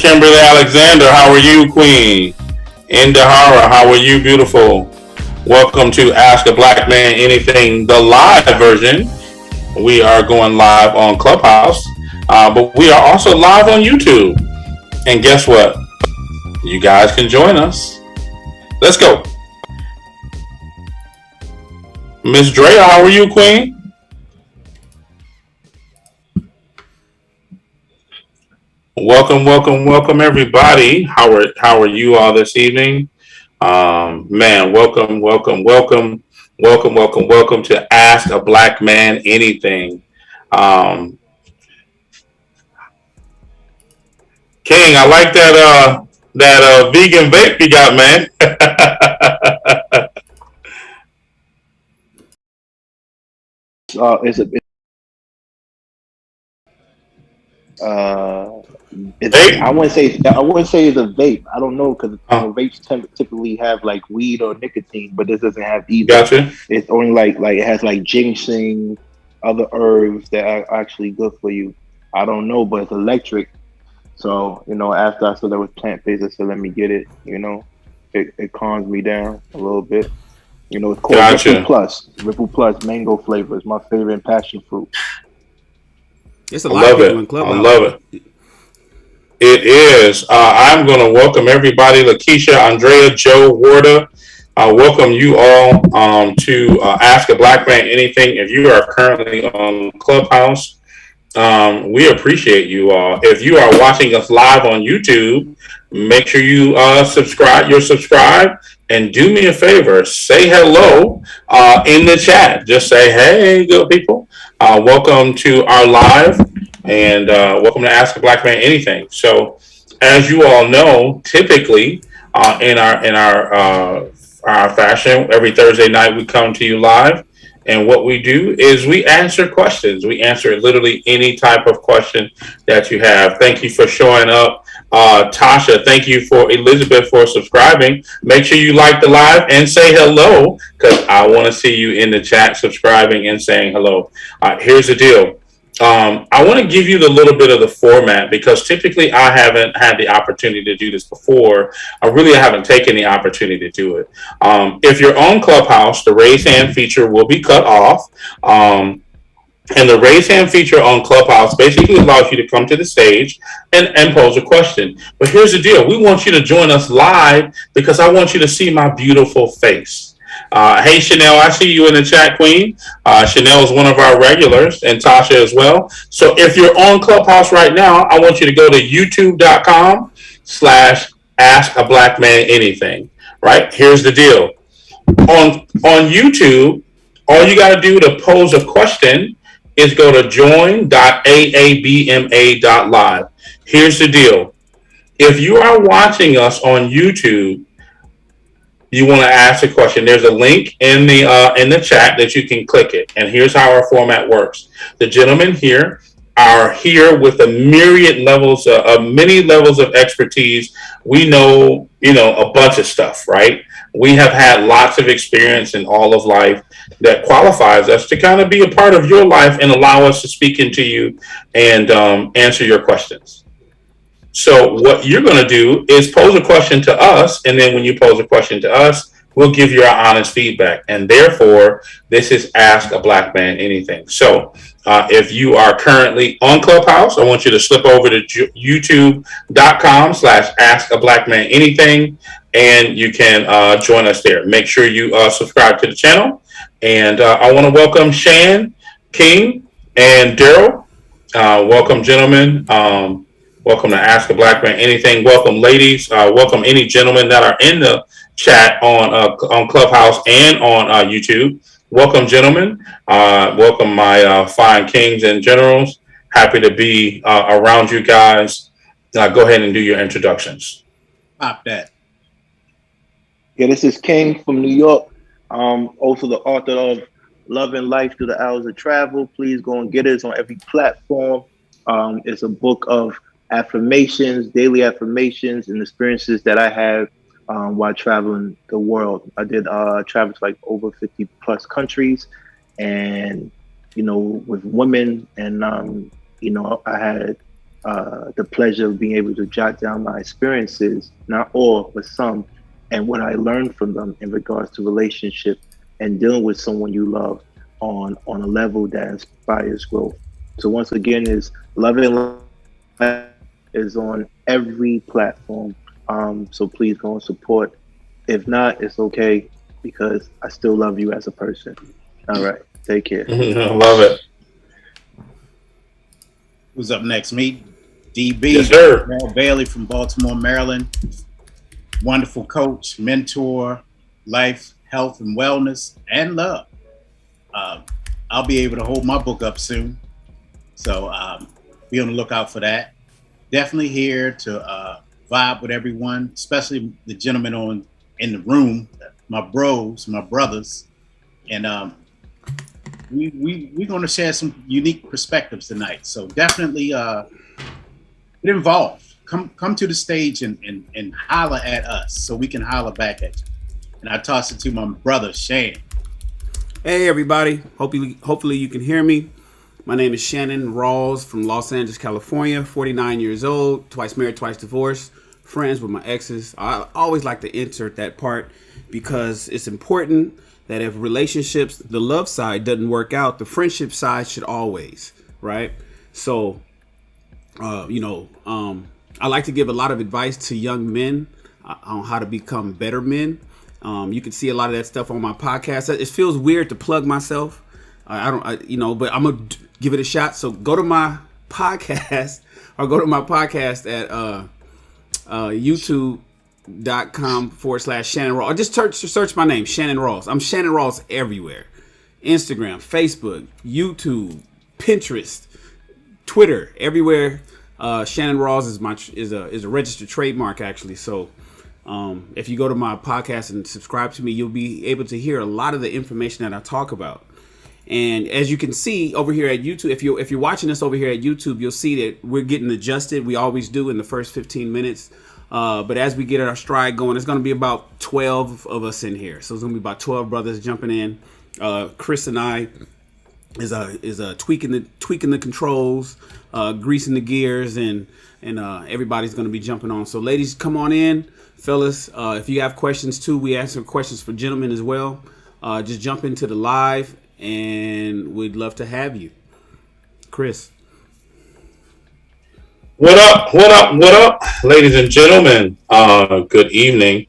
Kimberly Alexander, how are you, Queen? Indahara, how are you, beautiful? Welcome to Ask a Black Man Anything, the live version. We are going live on Clubhouse, but we are also live on YouTube. And guess what? You guys can join us. Let's go. Miss Drea, how are you, Queen? Welcome, everybody. How are you all this evening? Man, welcome to Ask a Black Man Anything. Um, King, I like that vegan vape you got, man. Is it? Uh, it's. I Vape? wouldn't say. I wouldn't say it's a vape. I don't know because Oh, vapes typically have like weed or nicotine, but this doesn't have either. gotcha, It's only like it has like ginseng, other herbs that are actually good for you. I don't know, but it's electric. So after I saw that was plant based, I said let me get it. It calms me down a little bit. It's called Ripple gotcha. Plus. Ripple Plus mango flavor is my favorite passion fruit. It's a I lot of love people it. in I Clubhouse. love it. It is. I'm going to welcome everybody. Lakeisha, Andrea, Joe, Warda. Welcome you all to Ask a Black Man Anything. If you are currently on Clubhouse, we appreciate you all. If you are watching us live on YouTube, make sure you subscribe. You're subscribed, and do me a favor, say hello in the chat. Just say, "Hey, good people, welcome to our live, and welcome to Ask a Black Man Anything." So, as you all know, typically in our fashion, every Thursday night we come to you live. And what we do is we answer questions. We answer literally any type of question that you have. Thank you for showing up. Tasha, thank you for Elizabeth for subscribing. Make sure you like the live and say hello because I want to see you in the chat subscribing and saying hello. Here's the deal. I want to give you the little bit of the format because typically I haven't had the opportunity to do this before. I really haven't taken the opportunity to do it. If you're on Clubhouse, the raise hand feature will be cut off. And the raise hand feature on Clubhouse basically allows you to come to the stage and pose a question. But here's the deal. We want you to join us live because I want you to see my beautiful face. Hey, Chanel, I see you in the chat, Queen. Chanel is one of our regulars, and Tasha as well. So if you're on Clubhouse right now, I want you to go to youtube.com/ask a black man anything. Right? Here's the deal. On YouTube, all you got to do to pose a question is go to join.aabma.live. Here's the deal. If you are watching us on YouTube, you want to ask a question. There's a link in the chat that you can click it. And here's how our format works. The gentlemen here are here with a myriad levels of many levels of expertise. We know, a bunch of stuff, right? We have had lots of experience in all of life that qualifies us to kind of be a part of your life and allow us to speak into you and answer your questions. So what you're going to do is pose a question to us, and then when you pose a question to us, we'll give you our honest feedback. And therefore, this is Ask a Black Man Anything. So if you are currently on Clubhouse, I want you to slip over to youtube.com/ask a black man anything, and you can join us there. Make sure you subscribe to the channel. And I want to welcome Shan, King, and Daryl. Welcome, gentlemen. Welcome to Ask a Black Man Anything. Welcome, ladies. Welcome any gentlemen that are in the chat on Clubhouse and on YouTube. Welcome, gentlemen. Welcome, my fine kings and generals. Happy to be around you guys. Go ahead and do your introductions. Pop that. Yeah, this is King from New York. Also the author of Love and Life Through the Hours of Travel. Please go and get it. It's on every platform. It's a book of affirmations, daily affirmations, and experiences that I had while traveling the world. I did travel to like over 50 plus countries, and with women, and I the pleasure of being able to jot down my experiences, not all, but some, and what I learned from them in regards to relationship and dealing with someone you love on a level that inspires growth. So once again, is Loving Life is on every platform. So please go and support. If not, it's okay because I still love you as a person. All right, take care. I love it. Who's up next? Me, Yes, DB, sir. Mel Bailey from Baltimore, Maryland. Wonderful coach, mentor, life, health, and wellness, and love. I'll be able to hold my book up soon. So be on the lookout for that. Definitely here to vibe with everyone, especially the gentlemen in the room, my bros, my brothers. And we're going to share some unique perspectives tonight. So definitely get involved. Come to the stage and holler at us so we can holler back at you. And I toss it to my brother, Shane. Hey everybody, hopefully you can hear me. My name is Shannon Rawls from Los Angeles, California, 49 years old, twice married, twice divorced, friends with my exes. I always like to insert that part because it's important that if relationships, the love side doesn't work out, the friendship side should always, right? So, I like to give a lot of advice to young men on how to become better men. You can see a lot of that stuff on my podcast. It feels weird to plug myself. But I'm gonna give it a shot. So go to my podcast or go to my podcast at youtube.com/Shannon Rawls. Or just search my name, Shannon Rawls. I'm Shannon Rawls everywhere. Instagram, Facebook, YouTube, Pinterest, Twitter, everywhere. Shannon Rawls is a registered trademark actually. So if you go to my podcast and subscribe to me, you'll be able to hear a lot of the information that I talk about. And as you can see over here at YouTube, if you're watching us over here at YouTube, you'll see that we're getting adjusted. We always do in the first 15 minutes. But as we get our stride going, it's going to be about 12 of us in here. So it's going to be about 12 brothers jumping in. Chris and I is tweaking the controls, greasing the gears, and everybody's going to be jumping on. So ladies, come on in. Fellas, if you have questions too, we answer questions for gentlemen as well. Just jump into the live, and we'd love to have you. Chris. What up? What up? What up, ladies and gentlemen? Good evening.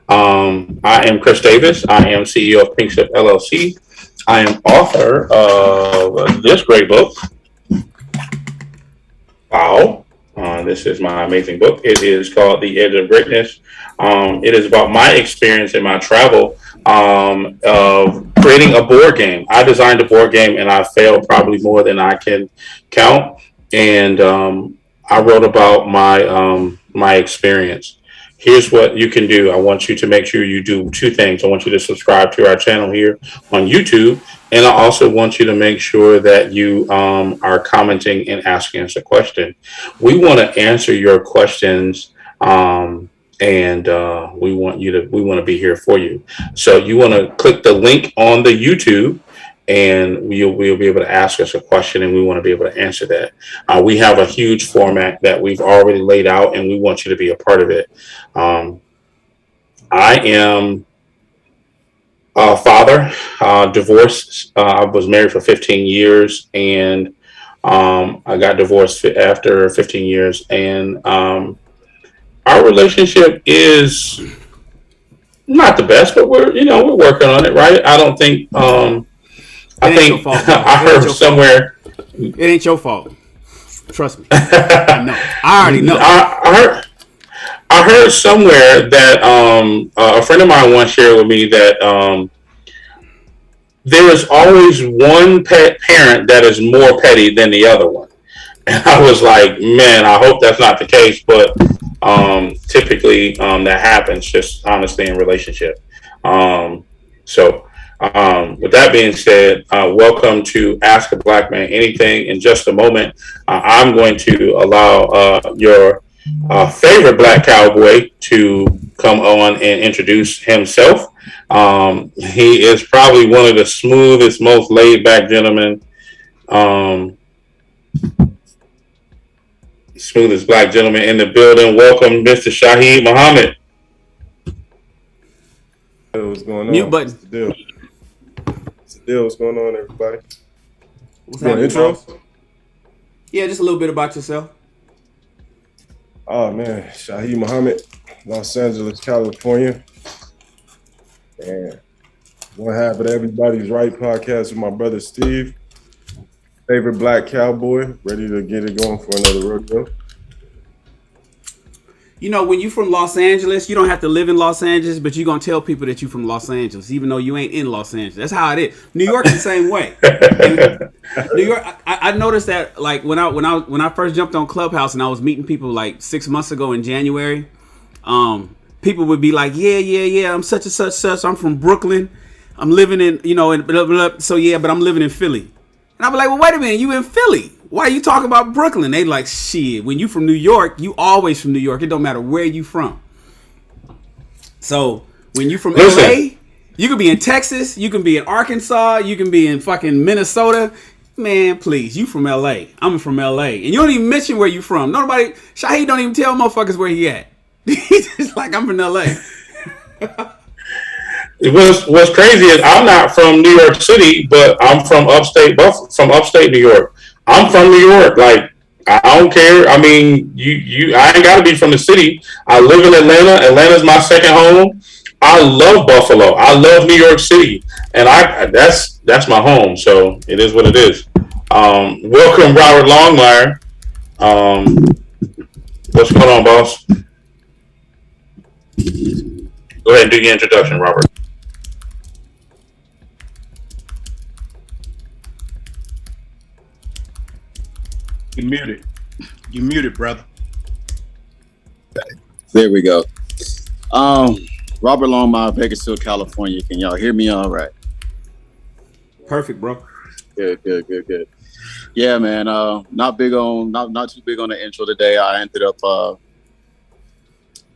I am Chris Davis. I am CEO of Pinkship LLC. I am author of this great book. Wow. This is my amazing book. It is called The Edge of Greatness. It is about my experience in my travel of creating a board game. I designed a board game and I failed probably more than I can count. And I wrote about my experience. Here's what you can do. I want you to make sure you do two things. I want you to subscribe to our channel here on YouTube. And I also want you to make sure that you are commenting and asking us a question. We want to answer your questions, and we want to be here for you. So you want to click the link on the YouTube, and we'll be able to ask us a question, and we want to be able to answer that. We have a huge format that we've already laid out, and we want you to be a part of it. I am a father, divorced. I was married for 15 years, and I got divorced after 15 years. And our relationship is not the best, but we're working on it, right? I don't think. I think I heard somewhere. It ain't your fault. Trust me. I know. I already know. I heard somewhere that a friend of mine once shared with me that there is always one parent that is more petty than the other one. And I was like, man, I hope that's not the case. But typically that happens just honestly in relationship. So with that being said, welcome to Ask a Black Man Anything. In just a moment, I'm going to allow your favorite black cowboy to come on and introduce himself. He is probably one of the smoothest, most laid back gentlemen Smoothest black gentleman in the building. Welcome, Mr. Shaheed Muhammad. Hey, what's going on? Mute button. What's the deal? What's the deal? What's going on, everybody? What's You want happening, intro? boss? Yeah, just a little bit about yourself. Oh man, Shaheed Muhammad, Los Angeles, California. And one half of the Everybody's Right podcast with my brother Steve. Favorite black cowboy, ready to get it going for another rodeo. You know, when you from Los Angeles, you don't have to live in Los Angeles, but you're going to tell people that you from Los Angeles, even though you ain't in Los Angeles. That's how it is. New York's the same way. New York, I noticed that, like, when I first jumped on Clubhouse and I was meeting people like 6 months ago in January, people would be like, yeah, I'm such and such. I'm from Brooklyn. I'm living in, you know, and blah, blah, blah. So yeah, but I'm living in Philly. And I'd be like, well, wait a minute, you in Philly? Why are you talking about Brooklyn? They like, shit, when you from New York, you always from New York. It don't matter where you from. So when you from LA, you can be in Texas, you can be in Arkansas, you can be in fucking Minnesota. Man, please, you from LA. I'm from LA. And you don't even mention where you from. Nobody, Shaheed don't even tell motherfuckers where he at. He's just like, I'm from LA. What's crazy is I'm not from New York City, but I'm from upstate New York. I'm from New York. Like, I don't care. I mean, I ain't got to be from the city. I live in Atlanta. Atlanta's my second home. I love Buffalo. I love New York City, and that's my home. So it is what it is. Welcome, Robert Longmire. What's going on, boss? Go ahead and do your introduction, Robert. You muted. You muted, brother. There we go. Robert Longmire, Bakersfield, California. Can y'all hear me all right? Perfect, bro. Good. Yeah, man. Not too big on the intro today. I ended up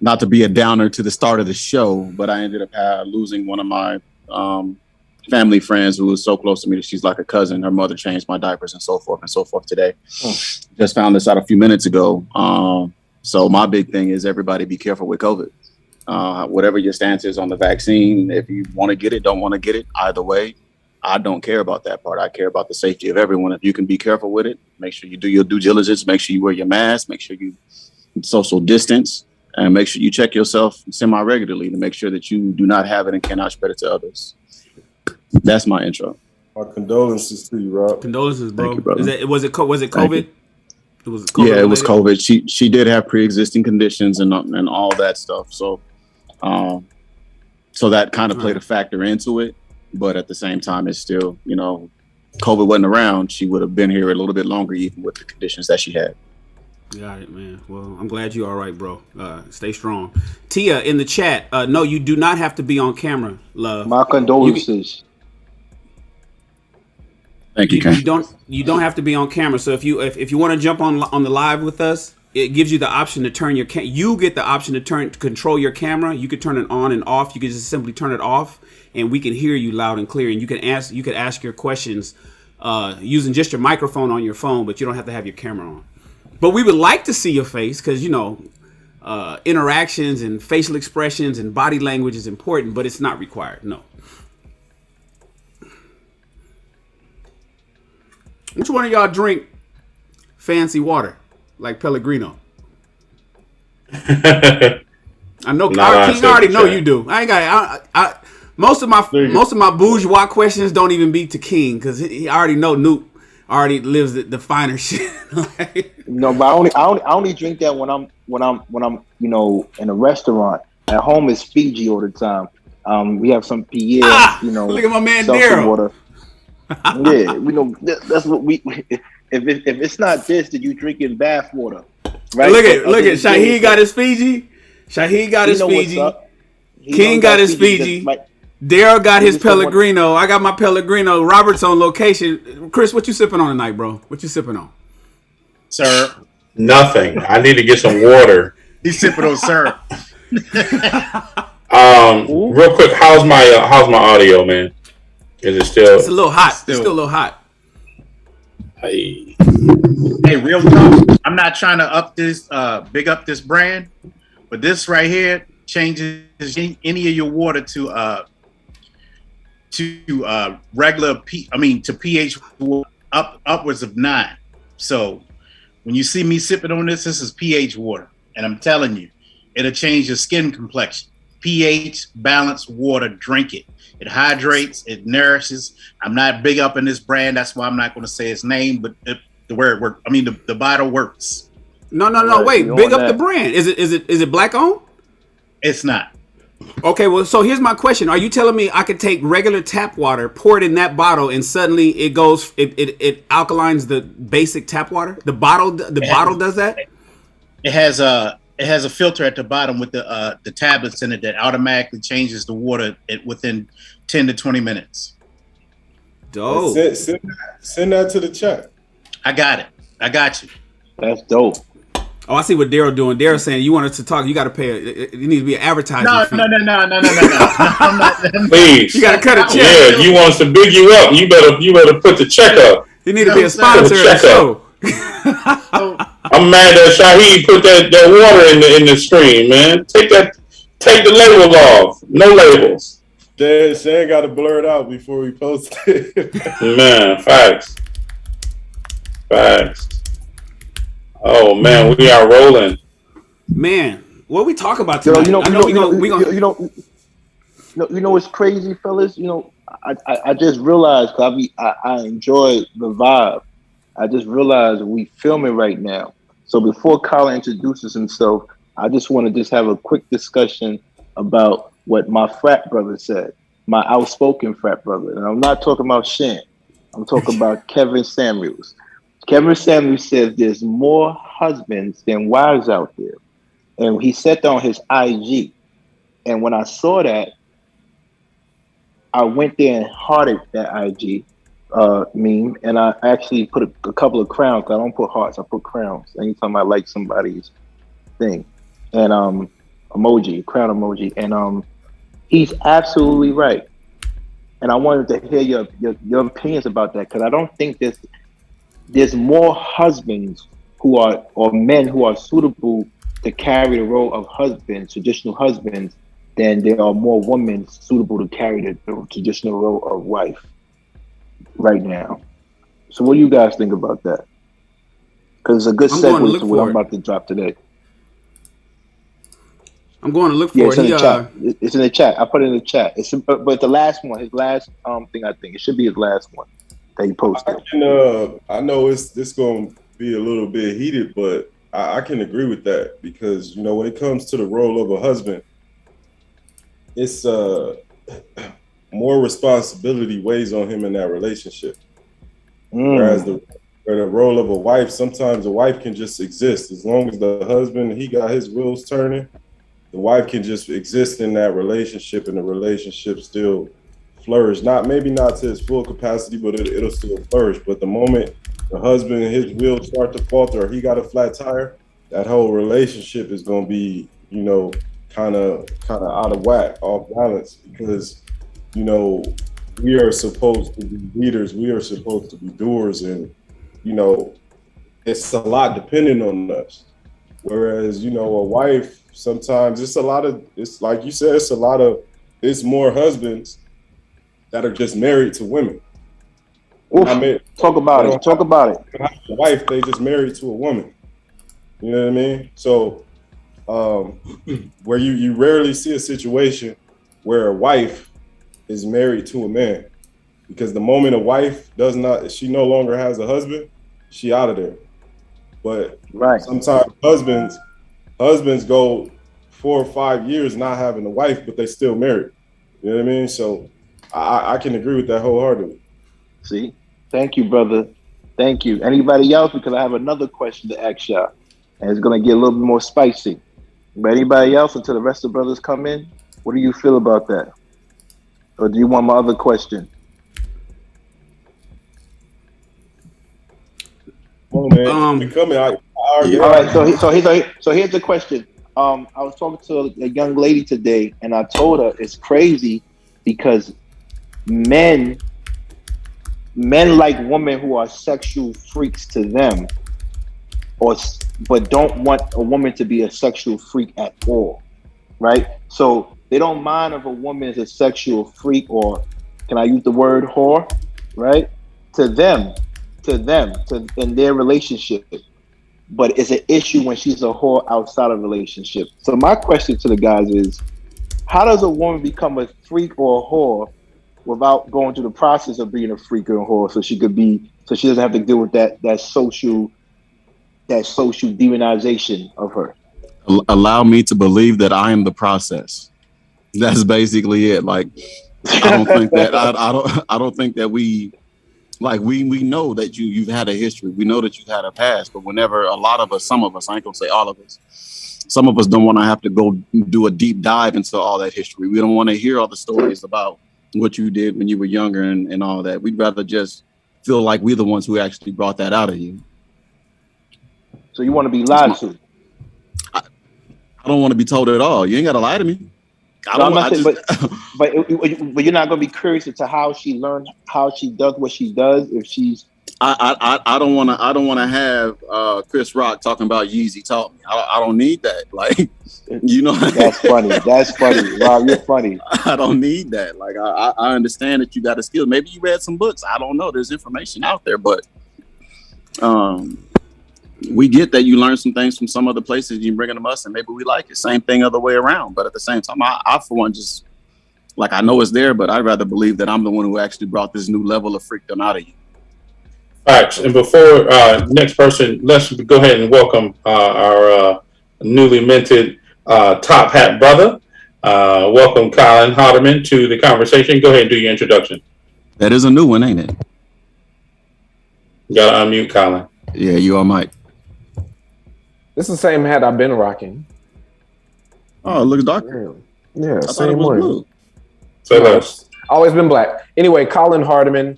not to be a downer to the start of the show, but I ended up losing one of my family friends who was so close to me that she's like a cousin. Her mother changed my diapers and so forth today. Just found this out a few minutes ago. So my big thing is everybody be careful with COVID. Whatever your stance is on the vaccine, if you want to get it, don't want to get it, either way, I don't care about that part. I care about the safety of everyone. If you can be careful with it, make sure you do your due diligence, make sure you wear your mask, make sure you social distance, and make sure you check yourself semi-regularly to make sure that you do not have it and cannot spread it to others. That's my intro. My condolences to you, Rob. Condolences, bro. Thank you, brother. Was it COVID? It was COVID. Yeah, related? it was COVID. She did have pre-existing conditions and all that stuff. So that kind of played a factor into it. But at the same time, it's still, you know, COVID wasn't around. She would have been here a little bit longer, even with the conditions that she had. Got it, man. Well, I'm glad you're all right, bro. Stay strong. Tia in the chat. No, you do not have to be on camera, love. My condolences. Thank you, Ken. You don't have to be on camera. So if you want to jump on the live with us, it gives you the option to turn your you get the option to control your camera. You could turn it on and off. You could just simply turn it off, and we can hear you loud and clear. And you could ask your questions using just your microphone on your phone, but you don't have to have your camera on. But we would like to see your face because, you know, interactions and facial expressions and body language is important, but it's not required. No. Which one of y'all drink fancy water like Pellegrino? I know King already know you do. I ain't got most of my bourgeois questions don't even be to King because he already know Noop already lives the finer shit. No, but I only drink that when I'm you know, in a restaurant. At home is Fiji all the time. We have some Pierre, you know. Look at my man Daryl. Water. Yeah, we know that's what we. If it's not this, then you drinking bath water, right? Look at Shaheed got his Fiji. Shaheed got his Fiji. King got his Fiji. Daryl got his Pellegrino. I got my Pellegrino. Robert's on location. Chris, what you sipping on tonight, bro? What you sipping on? Sir. Nothing. I need to get some water. He's sipping on syrup. Real quick, how's my audio, man? Is it still? It's a little hot. It's still a little hot. Hey. Hey, real talk. I'm not trying to big up this brand, but this right here changes any of your water to regular to pH upwards of 9. So when you see me sipping on this is pH water, and I'm telling you, it'll change your skin complexion. pH balanced water, drink it. It hydrates, it nourishes. I'm not big up in this brand, that's why I'm not going to say its name, but the word work. I mean, the bottle works. No. Right, Wait, we big on up the that. brand. Is it black owned? It's not. Okay, well, so here's my question: are you telling me I could take regular tap water, pour it in that bottle, and suddenly it goes, it alkalines the basic tap water? The bottle does that? It has a filter at the bottom with the tablets in it that automatically changes the water within 10 to 20 minutes. Dope. Send that to the chat. I got it. I got you. That's dope. Oh, I see what Daryl doing. Daryl saying you want us to talk, you got to pay. It needs to be an advertising fee. No. I'm not, Please. You got to cut a check. Yeah, you want us to big you up. You better put the check up. You need to be a No, sponsor of the check show. I'm mad that Shaheed put that water in the stream, man. Take the label off. No labels. Shane got to blur it out before we post it. Man, facts. Oh man, we are rolling. Man, what we talk about Yo, tonight? you know what's crazy, fellas? I just realized, cause I enjoy the vibe. I just realized we filming right now. So before Colin introduces himself, I just want to just have a quick discussion about what my frat brother said, my outspoken frat brother. And I'm not talking about Shan. I'm talking about Kevin Samuels. Kevin Samuels says there's more husbands than wives out there. And he said that on his IG. And when I saw that, I went there and hearted that IG meme, and I actually put a couple of crowns. I don't put hearts, I put crowns. Anytime I like somebody's thing, and emoji, crown emoji, and he's absolutely right. And I wanted to hear your opinions about that, because I don't think there's more husbands who are, or men who are suitable to carry the role of husbands, traditional husbands, than there are more women suitable to carry the traditional role of wife right now. So what do you guys think about that? Because it's a good segue to what I'm about to drop today. I'm going to look for it. It's in the chat. It's in the chat. I put it in the chat. But the last one, his last thing, I think it should be his last one that he posted. I know this going to be a little bit heated, but I can agree with that, because when it comes to the role of a husband, it's more responsibility weighs on him in that relationship. Whereas the role of a wife, sometimes a wife can just exist. As long as the husband, he got his wheels turning, the wife can just exist in that relationship, and the relationship still flourish. Maybe not to its full capacity, but it'll still flourish. But the moment the husband and his wheels start to falter, or he got a flat tire, that whole relationship is going to be, kind of out of whack, off balance, because we are supposed to be leaders, we are supposed to be doers, and it's a lot dependent on us. Whereas a wife, sometimes it's like you said, it's more husbands that are just married to women. Talk about it. A wife, they just married to a woman. You know what I mean? So where you rarely see a situation where a wife is married to a man, because the moment a wife she no longer has a husband, she out of there. But sometimes husbands go 4 or 5 years not having a wife, but they still married. You know what I mean? So I can agree with that wholeheartedly. See, thank you, brother. Thank you. Anybody else? Because I have another question to ask y'all, and it's gonna get a little bit more spicy. But anybody else, until the rest of the brothers come in, what do you feel about that? Or do you want my other question? Oh man, all right. So here's the question. I was talking to a young lady today, and I told her it's crazy because men men like women who are sexual freaks to them, but don't want a woman to be a sexual freak at all, right? So they don't mind if a woman is a sexual freak, or can I use the word whore, right? To them, in their relationship. But it's an issue when she's a whore outside of a relationship. So my question to the guys is, how does a woman become a freak or a whore without going through the process of being a freak or a whore, so she doesn't have to deal with that social demonization of her? Allow me to believe that I am the process. That's basically it. Like, I don't think that I don't think that we know that you've had a history. We know that you've had a past, but whenever some of us, I ain't gonna say all of us, some of us don't want to have to go do a deep dive into all that history. We don't want to hear all the stories about what you did when you were younger and all that. We'd rather just feel like we're the ones who actually brought that out of you. So you want to be lied to? I don't want to be told at all. You ain't got to lie to me. But you're not going to be curious as to how she learned, how she does what she does. If she's, I don't want to have Chris Rock talking about Yeezy taught me. I don't need that. Like, you know, that's funny. Rob, you're funny. I don't need that. Like, I understand that you got a skill. Maybe you read some books. I don't know. There's information out there, but we get that you learn some things from some other places. You bring them to us, and maybe we like it. Same thing other way around. But at the same time, I for one just, like, I know it's there, but I'd rather believe that I'm the one who actually brought this new level of freakdom out of you. Facts. And before next person, let's go ahead and welcome our newly minted top hat brother. Welcome Colin Hardeman to the conversation. Go ahead and do your introduction. That is a new one, ain't it? You gotta unmute Colin. Yeah, you are Mike. This is the same hat I've been rocking. Oh, it looks darker. Yeah, I same one. blue. So that's always been black. Anyway, Colin Hardeman.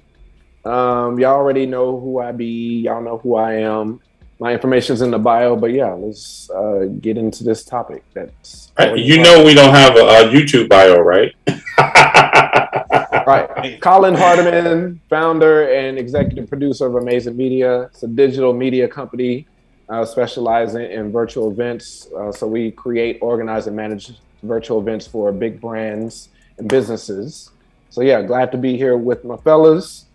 Y'all already know who I be. Y'all know who I am. My information's in the bio, but yeah, let's get into this topic. That's you know we don't have a YouTube bio, right? Right. Colin Hardeman, founder and executive producer of Amazing Media. It's a digital media company specializing in virtual events. So we create, organize, and manage virtual events for big brands and businesses. So yeah, glad to be here with my fellas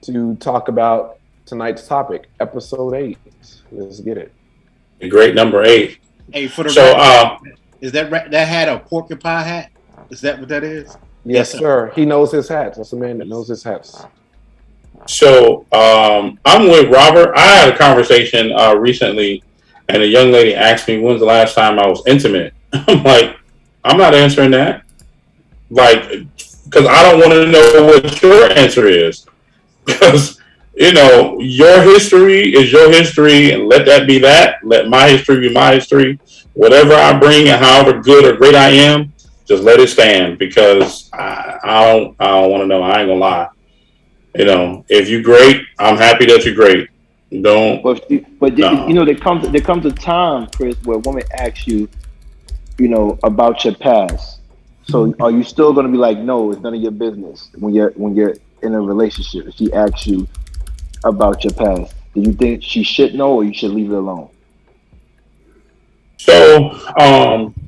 to talk about tonight's topic, episode 8. Let's get it. Great, number 8. Hey, for the record, is that hat a porcupine hat? Is that what that is? Yes, sir. He knows his hats. That's a man that knows his hats. So I'm with Robert. I had a conversation recently, and a young lady asked me, when's the last time I was intimate? I'm like, I'm not answering that. Like, because I don't want to know what your answer is. Because, you know, your history is your history, and let that be that. Let my history be my history. Whatever I bring and however good or great I am, just let it stand, because I don't want to know. I ain't gonna lie. You know, if you're great, I'm happy that you're great. Don't. But no. You know, there comes a time, Chris, where a woman asks you, you know, about your past. So are you still gonna be like, no, it's none of your business when you're in a relationship? If she asks you about your past, do you think she should know, or you should leave it alone? So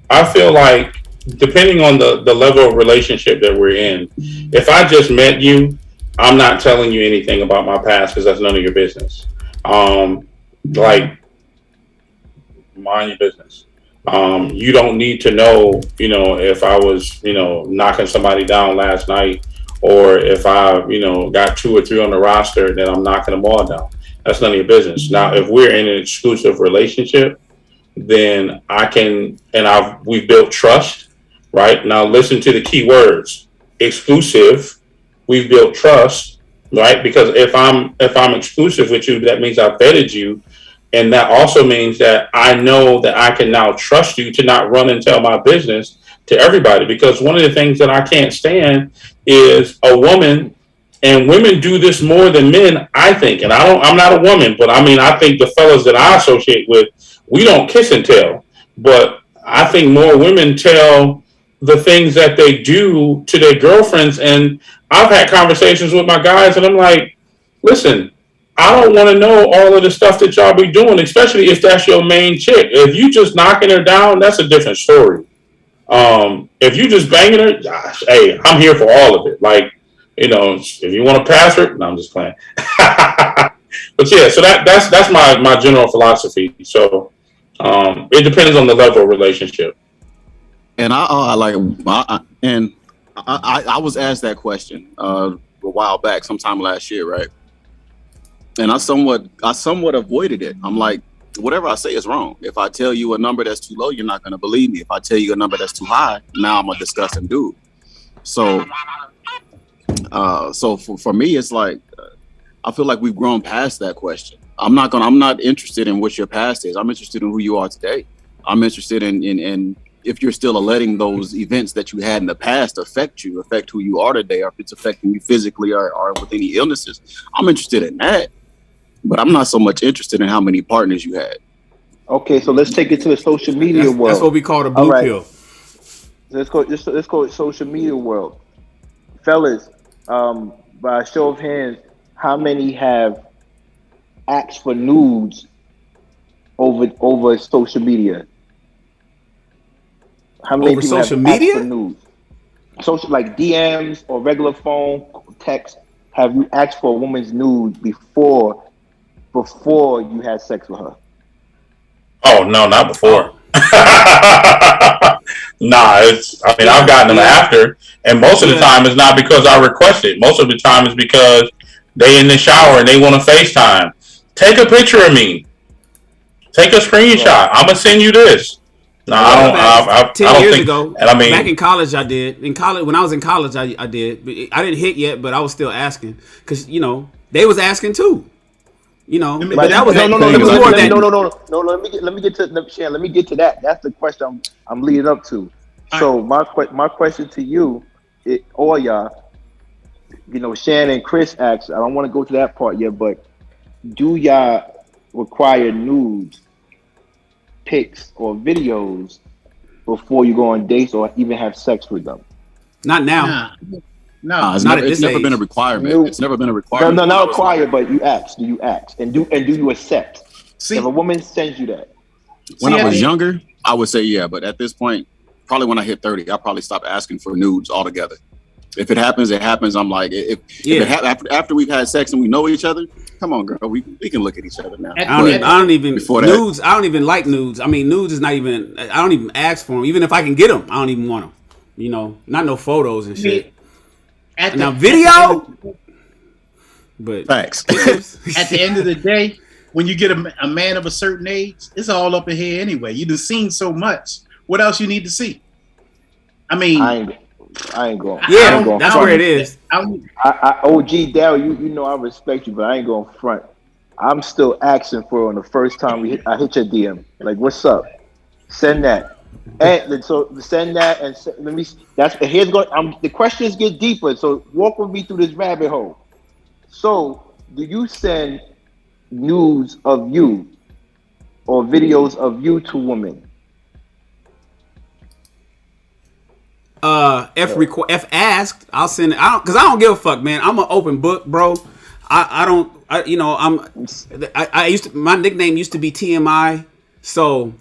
I feel like, depending on the level of relationship that we're in, if I just met you, I'm not telling you anything about my past, because that's none of your business. Like, mind your business. You don't need to know, you know, if I was, you know, knocking somebody down last night, or if I, you know, got 2 or 3 on the roster, then I'm knocking them all down. That's none of your business. Now, if we're in an exclusive relationship, then I can, and we've built trust, right? Now listen to the key words: exclusive. We've built trust, right? Because if I'm exclusive with you, that means I vetted you, and that also means that I know that I can now trust you to not run and tell my business to everybody. Because one of the things that I can't stand is a woman, and women do this more than men, I think. And I'm not a woman, but I mean, I think the fellas that I associate with, we don't kiss and tell, but I think more women tell the things that they do to their girlfriends. And I've had conversations with my guys, and I'm like, listen, I don't want to know all of the stuff that y'all be doing, especially if that's your main chick. If you just knocking her down, that's a different story. If you just banging her, gosh, hey, I'm here for all of it. Like, if you want to pass her, no, I'm just playing. But yeah, so that's my general philosophy. So it depends on the level of relationship. And I was asked that question a while back, sometime last year, right? And I somewhat avoided it. I'm like, whatever I say is wrong. If I tell you a number that's too low, you're not going to believe me. If I tell you a number that's too high, now I'm a disgusting dude. So for me, it's like I feel like we've grown past that question. I'm not interested in what your past is. I'm interested in who you are today. I'm interested in if you're still letting those events that you had in the past affect who you are today, or if it's affecting you physically or with any illnesses. I'm interested in that, but I'm not so much interested in how many partners you had. Okay, so let's take it to the social media world. That's what we call the blue pill. Let's go social media world. Fellas, by a show of hands, how many have asked for nudes over social media? How many over people social have media? asked for nudes? Social, like DMs or regular phone text. Have you asked for a woman's nude before you had sex with her? Oh no, not before. Nah, I've gotten them after, and most of the time it's not because I requested. Most of the time it's because they in the shower and they want to FaceTime. Take a picture of me. Take a screenshot. Right. I'm gonna send you this. No, I don't. 10 years ago, and back in college, I did. In college, when I was in college, I did. I didn't hit yet, but I was still asking because they was asking too. But that was no. Let me get to that. That's the question I'm leading up to. So my question to you, all y'all, Shannon and Chris asked. I don't want to go to that part yet, but do y'all require nudes, pics, or videos before you go on dates or even have sex with them? Not now. No, it's never been a requirement. It's never been a requirement. No, not required, but you ask. Do you ask? And do you accept? If a woman sends you that. When I was younger, I would say yeah, but at this point, probably when I hit 30, I'll probably stop asking for nudes altogether. If it happens, it happens. I'm like, after we've had sex and we know each other, come on, girl, we can look at each other now. I don't even like nudes. I mean, nudes is not even. I don't even ask for them. Even if I can get them, I don't even want them. Not no photos and shit. Now video, but facts. At the end of the day, when you get a man of a certain age, it's all up in here anyway. You've seen so much. What else you need to see? I mean, I ain't going. Yeah, that's where it is. OG Daryl, you know I respect you, but I ain't going front. I'm still asking for it on the first time I hit your DM. Like, what's up? Send that. And so send that and let me. Here's going. The questions get deeper. So walk with me through this rabbit hole. So, do you send nudes of you or videos of you to women? If asked, I'll send it. Because I don't give a fuck, man. I'm an open book, bro. My nickname used to be TMI. So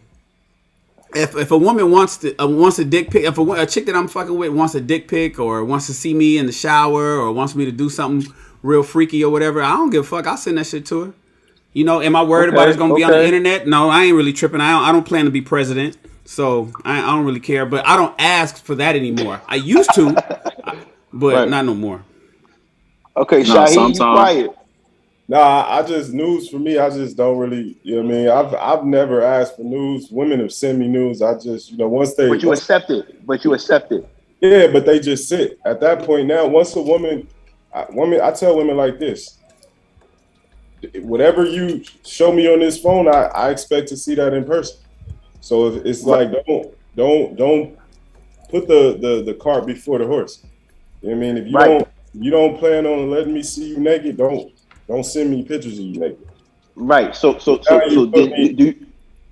if a woman wants a dick pic, if a chick that I'm fucking with wants a dick pic or wants to see me in the shower or wants me to do something real freaky or whatever, I don't give a fuck. I'll send that shit to her. Am I worried about it's gonna be on the internet? No, I ain't really tripping. I don't plan to be president. So I don't really care, but I don't ask for that anymore. I used to, but not no more. Okay, Shaheed, you quiet. Nah, news for me, I just don't really, I've never asked for news. Women have sent me news. I just, once they... But you accept it. Yeah, but they just sit. At that point now, once a woman, I tell women like this, whatever you show me on this phone, I expect to see that in person. So it's like, don't put the cart before the horse. You know what I mean? If you don't plan on letting me see you naked, don't send me pictures of you naked. Right. So do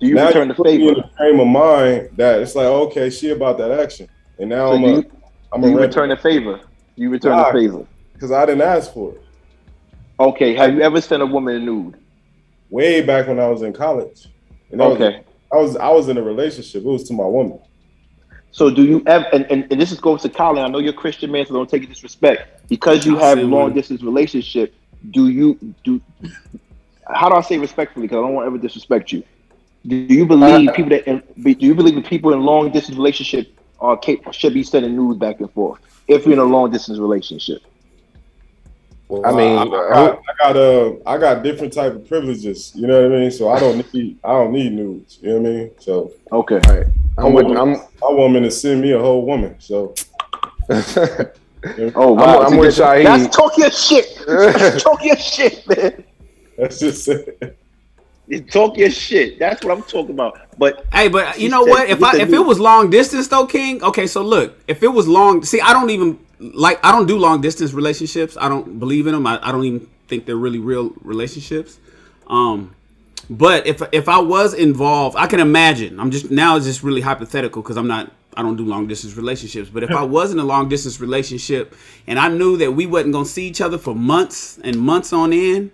you return the favor? In the frame of mind that it's like, okay, she about that action, and now I'm return the favor. You return the favor because I didn't ask for it. Okay, have you ever sent a woman a nude? Way back when I was in college. And Okay. I was in a relationship. It was to my woman. So do you ever, and this is goes to Colin, I know you're a Christian man, so don't take it disrespect. Because you I'll have send long one. distance relationship, how do I say respectfully? Because I don't want to ever disrespect you. Do you believe that people in long distance relationship should be sending nudes back and forth if you're in a long distance relationship? Well, I mean, I got different type of privileges. You know what I mean? So I don't need nudes. You know what I mean? So Okay. right. my woman to send me a whole woman. So Oh wow! I'm with Shaheed. That's talk your shit. Talk your shit, man. that's just it. Talk your shit. That's what I'm talking about. But Hey, but you know what? If it was long distance though, King. Okay, so look, if it was long, see, I don't do long distance relationships. I don't believe in them. I don't even think they're really real relationships. But if I was involved, I can imagine. It's just really hypothetical because I don't do long distance relationships. But if I was in a long distance relationship and I knew that we wasn't gonna see each other for months and months on end,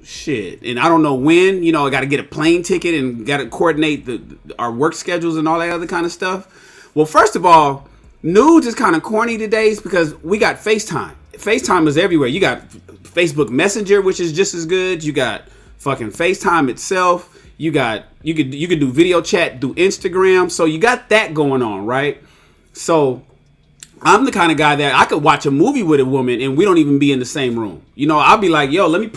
shit, and I don't know when, I got to get a plane ticket and got to coordinate our work schedules and all that other kind of stuff. Well, first of all, nudes is kind of corny today because we got FaceTime. FaceTime is everywhere. You got Facebook Messenger, which is just as good. You got fucking FaceTime itself. You could do video chat through Instagram. So you got that going on, right? So I'm the kind of guy that I could watch a movie with a woman and we don't even be in the same room. I'll be like, yo, let me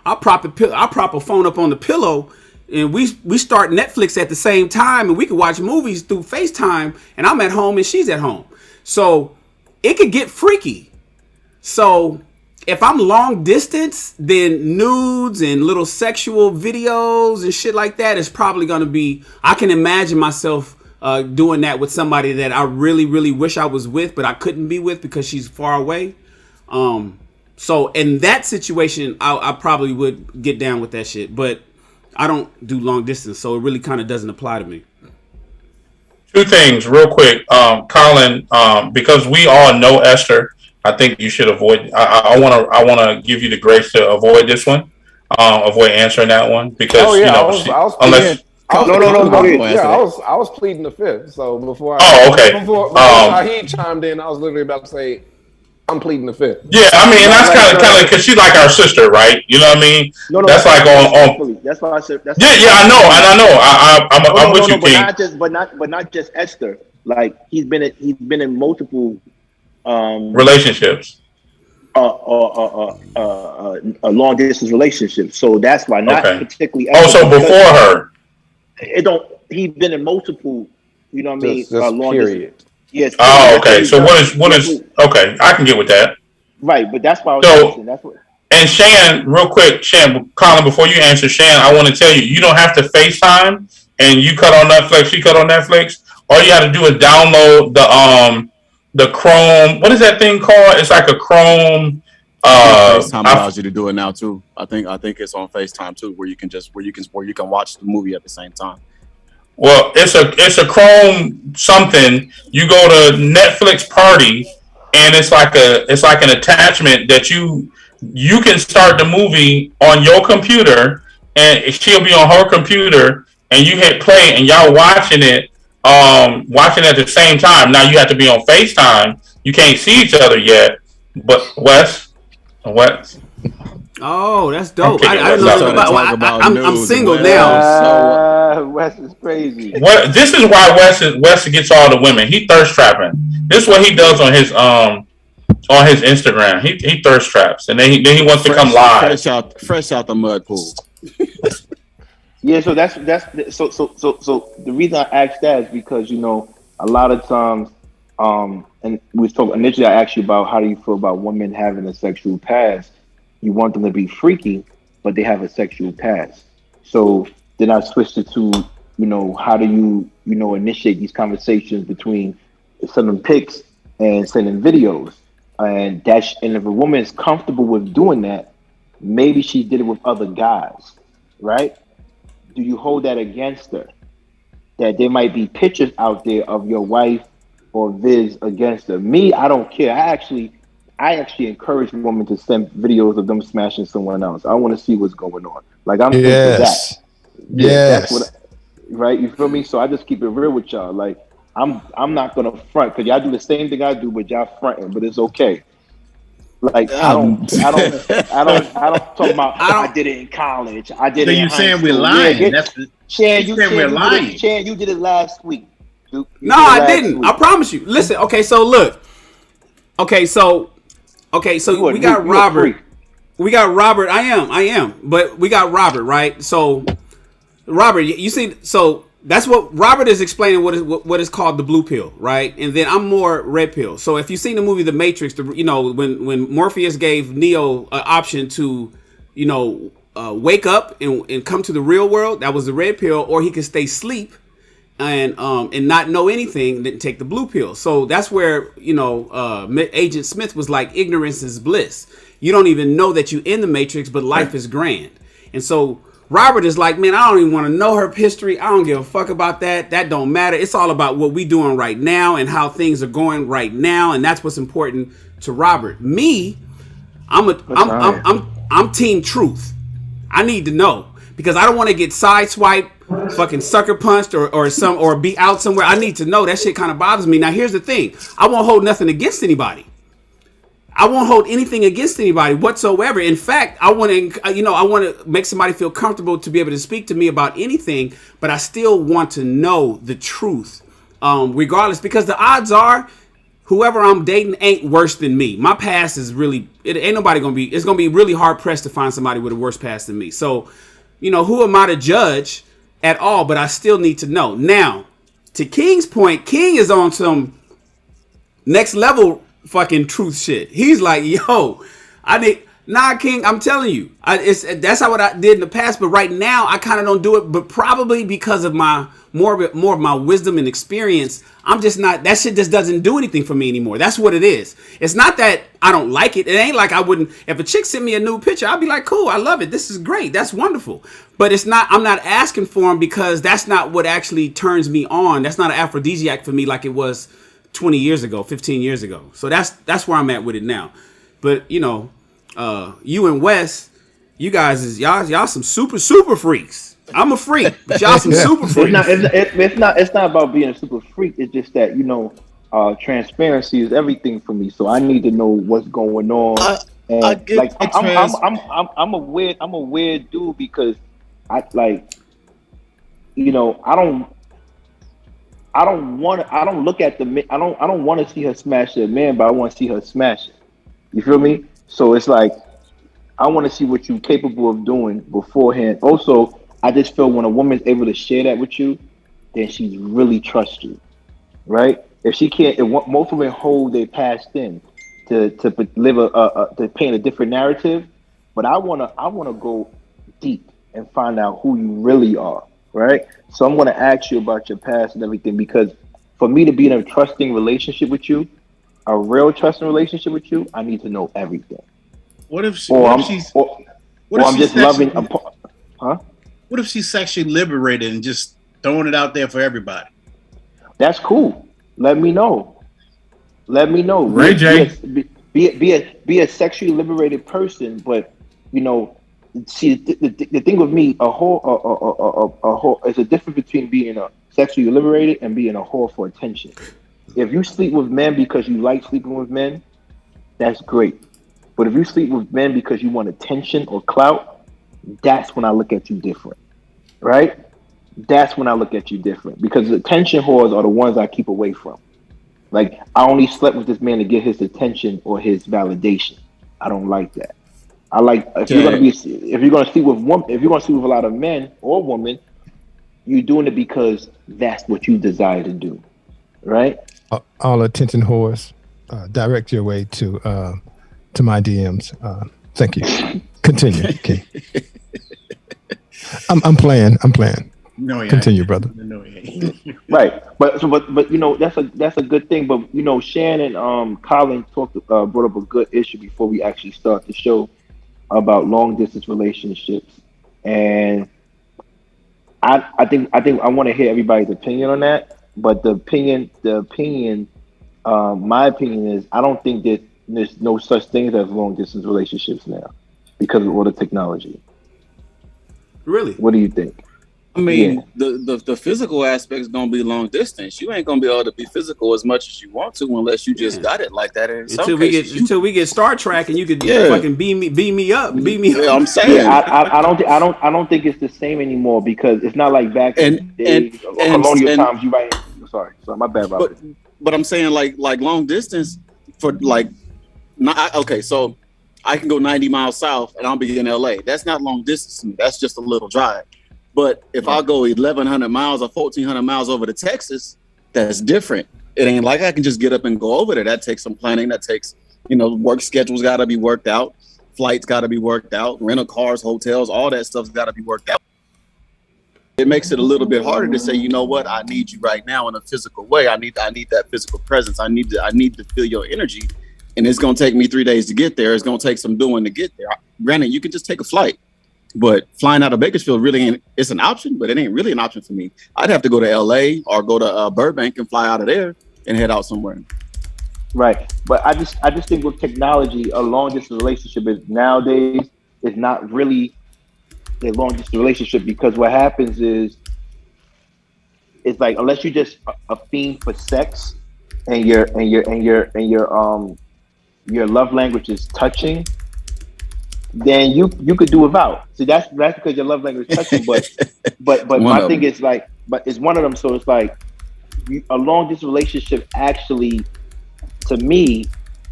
I'll prop a phone up on the pillow and we start Netflix at the same time and we can watch movies through FaceTime and I'm at home and she's at home. So it could get freaky. So if I'm long distance, then nudes and little sexual videos and shit like that is probably going to be, I can imagine myself doing that with somebody that I really, really wish I was with, but I couldn't be with because she's far away. So in that situation, I probably would get down with that shit, but I don't do long distance. So it really kind of doesn't apply to me. Two things real quick. Colin, because we all know Esther, I think you should avoid. I want to give you the grace to avoid this one. Avoid answering that one because I was unless. No. Yeah, I was pleading the fifth. So before Shaheed chimed in, I was literally about to say, I'm pleading the fifth. Yeah, I mean, and that's kind of because she's like our sister, right? You know what I mean? No, that's like on. That's why I said. I know. I'm with you, King. But not just Esther. Like he's been in multiple relationships. A long distance relationship. So that's why not particularly. So before her, he's been in multiple. You know what I mean? Long period. Distance. Yes. Oh, okay. So what is okay? I can get with that. Right, but that's why I was asking. That's what. And Shan, real quick, Colin, before you answer, Shan, I want to tell you, you don't have to FaceTime and you cut on Netflix, she cut on Netflix. All you got to do is download the Chrome. What is that thing called? It's like a Chrome. FaceTime allows you to do it now too. I think it's on FaceTime too, where you can watch the movie at the same time. Well, it's a Chrome something. You go to Netflix Party, and it's like an attachment that you can start the movie on your computer, and she'll be on her computer, and you hit play, and y'all watching it at the same time. Now you have to be on FaceTime. You can't see each other yet, but Wes. Oh, that's dope. Okay, I don't know. I'm single now. Wes is crazy. This is why Wes gets all the women. He thirst trapping. This is what he does on his Instagram. He thirst traps, and then he wants to come live. Fresh out the mud pool. Yeah, so that's so the reason I asked that is because a lot of times and we was talking initially. I asked you about how do you feel about women having a sexual past. You want them to be freaky, but they have a sexual past. So then I switched it to how do you initiate these conversations between sending pics and sending videos, and if a woman is comfortable with doing that, maybe she did it with other guys, right? Do you hold that against her? That there might be pictures out there of your wife or Viz against her. Me, I don't care. I actually encourage women to send videos of them smashing someone else. I want to see what's going on. Like I'm into that. Yes. Yeah, that's what. Yes. Right? You feel me? So I just keep it real with y'all. Like I'm not gonna front because y'all do the same thing I do, but y'all fronting. But it's okay. Like I don't talk about. I did it in college. I did So it in you high saying we're school. lying? Yeah, That's the, Chan, you saying we're lying. Chan, you did it last week. You No, did it I last didn't. week. I promise you. Listen, okay, so look. Okay, so we got You a freak. Robert. We got Robert. I am. But we got Robert, right? So Robert, you see, so that's what Robert is explaining. What is called the blue pill, right? And then I'm more red pill. So if you've seen the movie The Matrix, when Morpheus gave Neo an option to, wake up and come to the real world, that was the red pill, or he could stay asleep and not know anything, then take the blue pill. So that's where Agent Smith was like, ignorance is bliss. You don't even know that you in the Matrix, but life is grand. And so Robert is like, man, I don't even want to know her history. I don't give a fuck about that. That don't matter. It's all about what we doing right now and how things are going right now, and that's what's important to Robert. Me, I'm team truth. I need to know because I don't want to get sideswiped, fucking sucker punched, or be out somewhere. I need to know. That shit kind of bothers me. Now here's the thing: I won't hold nothing against anybody. I won't hold anything against anybody whatsoever. In fact, I want to make somebody feel comfortable to be able to speak to me about anything, but I still want to know the truth, regardless, because the odds are whoever I'm dating ain't worse than me. My past is really, it ain't nobody gonna be, it's gonna be really hard pressed to find somebody with a worse past than me. So, who am I to judge at all? But I still need to know. Now, to King's point, King is on some next level fucking truth shit. He's like, yo, King, I'm telling you, that's how what I did in the past, but right now I kind of don't do it, but probably because of my more of my wisdom and experience, I'm just not, that shit just doesn't do anything for me anymore. That's what it is. It's not that I don't like it. It ain't like I wouldn't, if a chick sent me a new picture, I'd be like, cool, I love it. This is great. That's wonderful. But I'm not asking for them because that's not what actually turns me on. That's not an aphrodisiac for me like it was 20 years ago, 15 years ago. So that's where I'm at with it now. But you and Wes, you guys is y'all some super freaks. I'm a freak, but y'all some super freaks. It's not about being a super freak. It's just that transparency is everything for me. So I need to know what's going on. I get like I'm a weird dude because I don't look at I don't want to see her smash a man, but I want to see her smash it. You feel me? So it's like I want to see what you're capable of doing beforehand. Also, I just feel when a woman's able to share that with you, then she really trusts you, right? If she can't, most women hold their past in to live to paint a different narrative, but I wanna go deep and find out who you really are, right? So I'm gonna ask you about your past and everything because for me to be in a trusting relationship with you, a real trusting relationship with you, I need to know everything. What if she's sexually liberated and just throwing it out there for everybody? That's cool. Let me know. Ray J. Be a sexually liberated person, but see the thing with me, a whore is a difference between being a sexually liberated and being a whore for attention. If you sleep with men because you like sleeping with men, that's great. But if you sleep with men because you want attention or clout, that's when I look at you different, right? That's when I look at you different because the attention whores are the ones I keep away from. Like I only slept with this man to get his attention or his validation. I don't like that. I like if you're gonna sleep with a lot of men or women, you're doing it because that's what you desire to do, right? All attention whores, direct your way to my DMs. Thank you. Continue. Okay. I'm playing. No, he continue, ain't. brother. No, he ain't. Right, but that's a good thing. But Shannon, Colin brought up a good issue before we actually start the show about long distance relationships, and I think I want to hear everybody's opinion on that. But my opinion is I don't think that There's no such thing as long distance relationships now because of all the technology. Really? What do you think? I mean, the physical aspect is gonna be long distance. You ain't gonna be able to be physical as much as you want to unless you just got it like that. And Until we get Star Trek and you could fucking beam me up. Yeah, I'm saying. Yeah, I don't think it's the same anymore because it's not like back in the days or colonial times. You right? Sorry, my bad, Robert. But I'm saying like long distance for like not okay. So I can go 90 miles south and I'll be in LA. That's not long distance to me. That's just a little drive. But if I go 1,100 miles or 1,400 miles over to Texas, that's different. It ain't like I can just get up and go over there. That takes some planning. That takes, work schedules got to be worked out. Flights got to be worked out. Rental cars, hotels, all that stuff's got to be worked out. It makes it a little bit harder to say, you know what, I need you right now in a physical way. I need that physical presence. I need to feel your energy. And it's going to take me 3 days to get there. It's going to take some doing to get there. Granted, you can just take a flight. But flying out of Bakersfield really ain't, it's an option, but it ain't really an option for me. I'd have to go to LA or go to Burbank and fly out of there and head out somewhere. Right. But I just think with technology, a long distance relationship is nowadays is not really a long distance relationship because what happens is it's like unless you're just a fiend for sex and your love language is touching, then you could do without. See, that's because your love language is touching. But my thing is like, but it's one of them. So it's like a long distance relationship actually, to me,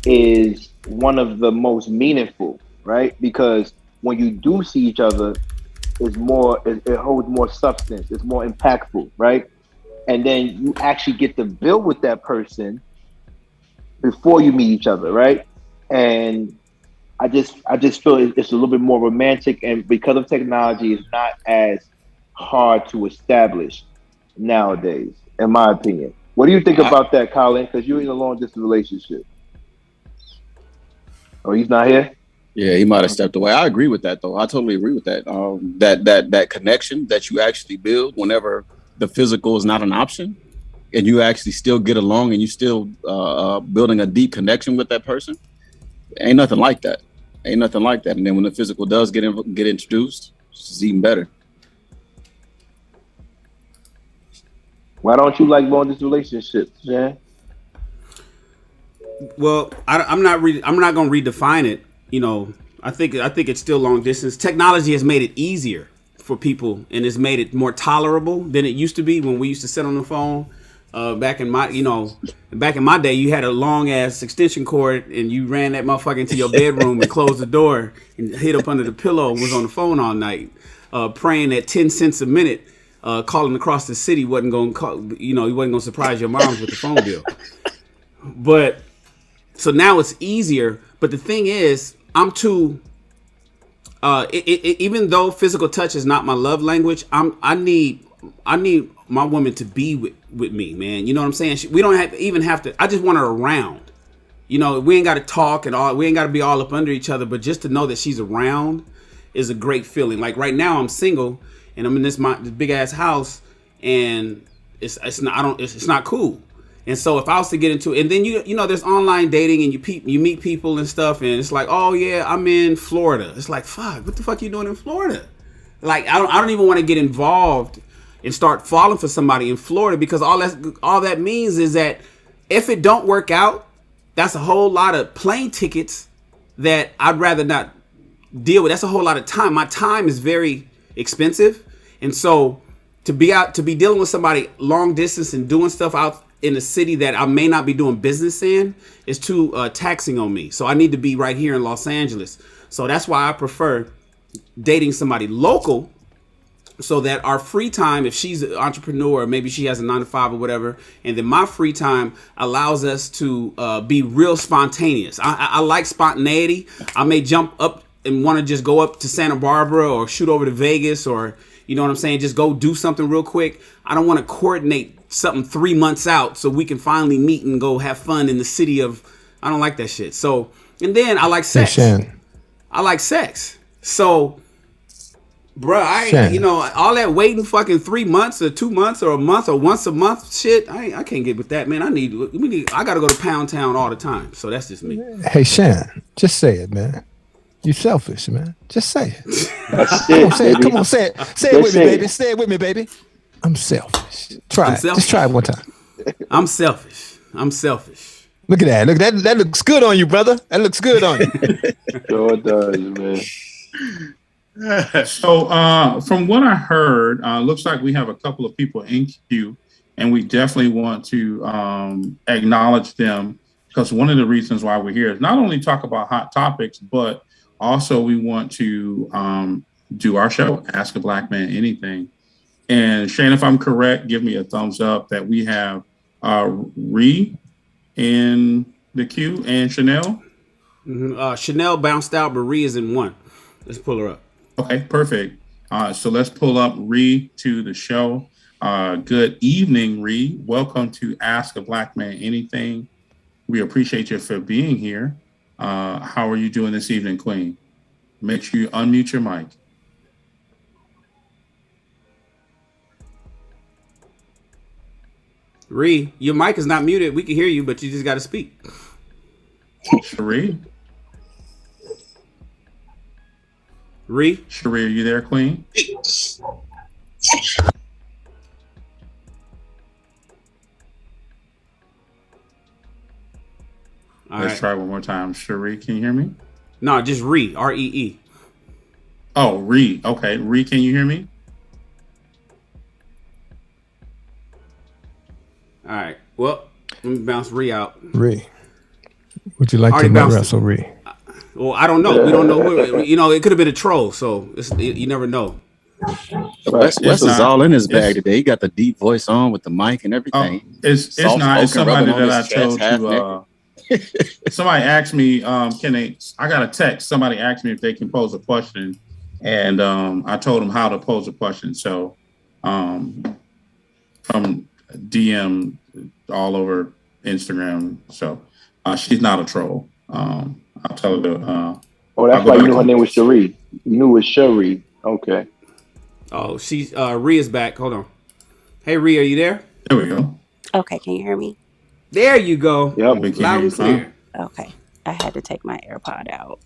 is one of the most meaningful, right? Because when you do see each other, it holds more substance. It's more impactful, right? And then you actually get to build with that person before you meet each other, right? And I just feel it's a little bit more romantic, and because of technology, it's not as hard to establish nowadays, in my opinion. What do you think about that, Colin? Because you're in a long distance relationship. Oh, he's not here? Yeah, he might have stepped away. I agree with that, though. I totally agree with that. That connection that you actually build whenever the physical is not an option, and you actually still get along, and you still building a deep connection with that person. Ain't nothing like that. Ain't nothing like that. And then when the physical does get introduced, it's even better. Why don't you like long distance relationships, Jan? Well, I'm not going to redefine it. I think it's still long distance. Technology has made it easier for people and has made it more tolerable than it used to be when we used to sit on the phone. Back in my day, you had a long ass extension cord and you ran that motherfucker into your bedroom and closed the door and hid up under the pillow and was on the phone all night, praying that 10 cents a minute, calling across the city wasn't going to, he wasn't going to surprise your moms with the phone bill. But so now it's easier. But the thing is, I'm too. Even though physical touch is not my love language, I need my woman to be with me, man. You know what I'm saying? We don't have to. I just want her around. We ain't got to talk and all. We ain't got to be all up under each other. But just to know that she's around is a great feeling. Like right now, I'm single and I'm in this big ass house, and it's not cool. And so if I was to get into it, and then there's online dating and you meet people and stuff, and it's like, oh yeah, I'm in Florida. It's like, fuck, what the fuck you doing in Florida? Like I don't even want to get involved and start falling for somebody in Florida, because all that means is that if it don't work out, that's a whole lot of plane tickets that I'd rather not deal with. That's a whole lot of time. My time is very expensive, and so to be dealing with somebody long distance and doing stuff out in a city that I may not be doing business in is too taxing on me. So I need to be right here in Los Angeles. So that's why I prefer dating somebody local, so that our free time, if she's an entrepreneur, maybe she has a 9-to-5 or whatever, and then my free time allows us to be real spontaneous. I like spontaneity. I may jump up and want to just go up to Santa Barbara or shoot over to Vegas, or you know what I'm saying, just go do something real quick. I don't want to coordinate something 3 months out so we can finally meet and go have fun in the city of. I don't like that shit. So, and then I like sex. Hey, I like sex. So Bruh, you know, all that waiting fucking 3 months or 2 months or a month or once a month shit, I can't get with that, man. I gotta go to Pound Town all the time. So that's just me. Hey, Shan, just say it, man. You selfish, man. Just say it. That's it, baby. Come on, say it. Say it with me, baby. Say it with me, baby. I'm selfish. Try it. Just try it one time. I'm selfish. Look at that. Look, that looks good on you, brother. That looks good on you. Sure does, man. So, from what I heard, looks like we have a couple of people in queue, and we definitely want to acknowledge them, because one of the reasons why we're here is not only talk about hot topics, but also we want to do our show, Ask a Black Man Anything. And Shane, if I'm correct, give me a thumbs up that we have Ree in the queue and Chanel. Mm-hmm. Chanel bounced out, but Ree is in one. Let's pull her up. Okay, perfect. So let's pull up Ree to the show. Good evening, Ree. Welcome to Ask a Black Man Anything. We appreciate you for being here. How are you doing this evening, Queen? Make sure you unmute your mic. Ree, your mic is not muted. We can hear you, but you just got to speak. Cherie? Ree? Cherie, are you there, Queen? Let's try one more time. Cherie, can you hear me? No, just Ree. R-E-E. Oh, Ree. Okay. Ree, can you hear me? All right. Well, let me bounce Ree out. Ree, would you like to wrestle Ree? Well, I don't know. We don't know who. You know, it could have been a troll, so you never know. Wes is all in his bag today. He got the deep voice on with the mic and everything. It's not. It's somebody that I told to. Somebody asked me, can they? I got a text. Somebody asked me if they can pose a question, and I told them how to pose a question. So, from DM all over Instagram. So, she's not a troll. I'll tell her to. Oh, that's why you knew her name was Cherie. You knew it was Cherie. Okay. Oh, she's Ree is back. Hold on. Hey, Ree, are you there? There we go. Okay, can you hear me? There you go. Yeah, we can hear you fine. Okay, I had to take my AirPod out.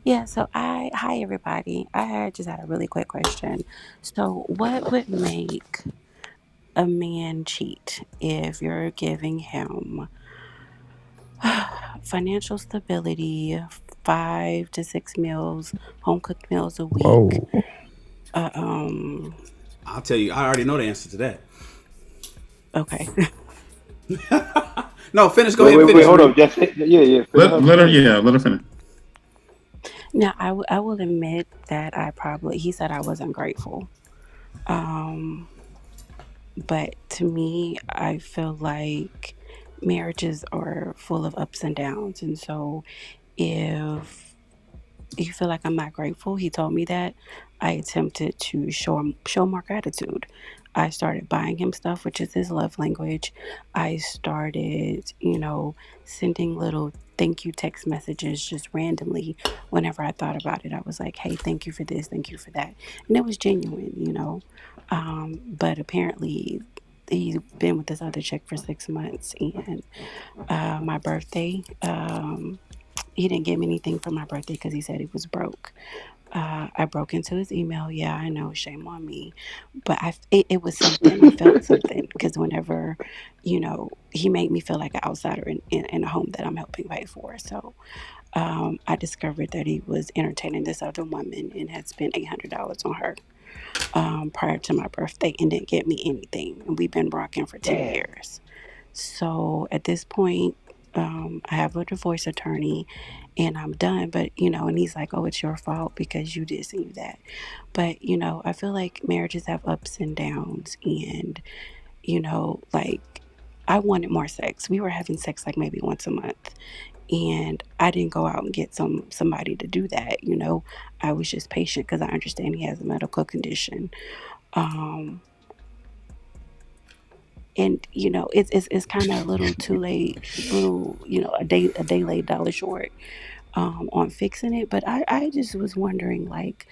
Yeah, so hi everybody. Just had a really quick question. So, what would make a man cheat if you're giving him financial stability, 5 to 6 meals, home cooked meals a week? Whoa. I'll tell you. I already know the answer to that. Okay. No, finish. Go ahead. Finish. Wait, hold up. Just yeah. Let her finish. Now, I will admit that he said I wasn't grateful. But to me, I feel like marriages are full of ups and downs. And so if you feel like I'm not grateful, he told me that, I attempted to show more gratitude. I started buying him stuff, which is his love language. I started, sending little thank you text messages just randomly whenever I thought about it. I was like, hey, thank you for this, thank you for that. And it was genuine. But apparently he's been with this other chick for 6 months, and my birthday, he didn't give me anything for my birthday because he said he was broke. I broke into his email. Yeah, I know, shame on me, but it was something. I felt something because whenever, he made me feel like an outsider in a home that I'm helping pay for. So I discovered that he was entertaining this other woman and had spent $800 on her prior to my birthday and didn't get me anything. And we've been rocking for 10 years. So at this point, I have a divorce attorney and I'm done. But, and he's like, oh, it's your fault because you this and you that. But, I feel like marriages have ups and downs. And, like I wanted more sex. We were having sex like maybe once a month. And I didn't go out and get somebody to do that. I was just patient because I understand he has a medical condition. And it's kind of a little too late, a day late, dollar short on fixing it. But I just was wondering, like,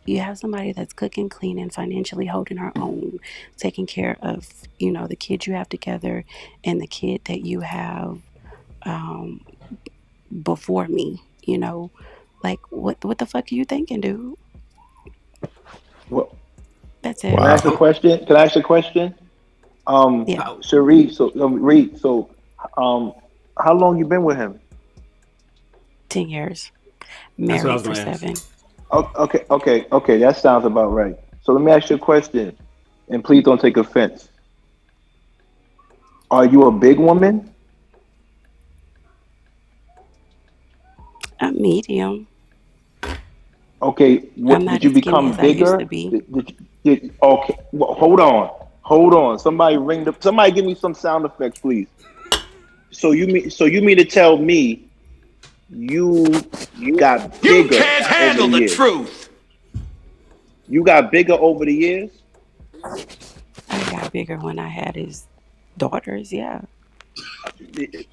you have somebody that's cooking, cleaning, financially holding her own, taking care of, the kid you have together and the kid that you have um, before me, like what the fuck are you thinking, dude? Well, That's it. can I ask Wow. a question? Can I ask a question? Yeah, How, Sharif, Reed, um, how long you been with him? 10 years, that's what I was married for gonna ask. 7. Okay. That sounds about right. So let me ask you a question, and please don't take offense. Are you a big woman? I'm medium. Okay, I'm what not did you as skinny become as I used to bigger? be. Okay, well, hold on. Somebody give me some sound effects, please. So you mean to tell me you got You bigger can't over handle the the years? truth. You got bigger over the years? I got bigger when I had his daughters. Yeah.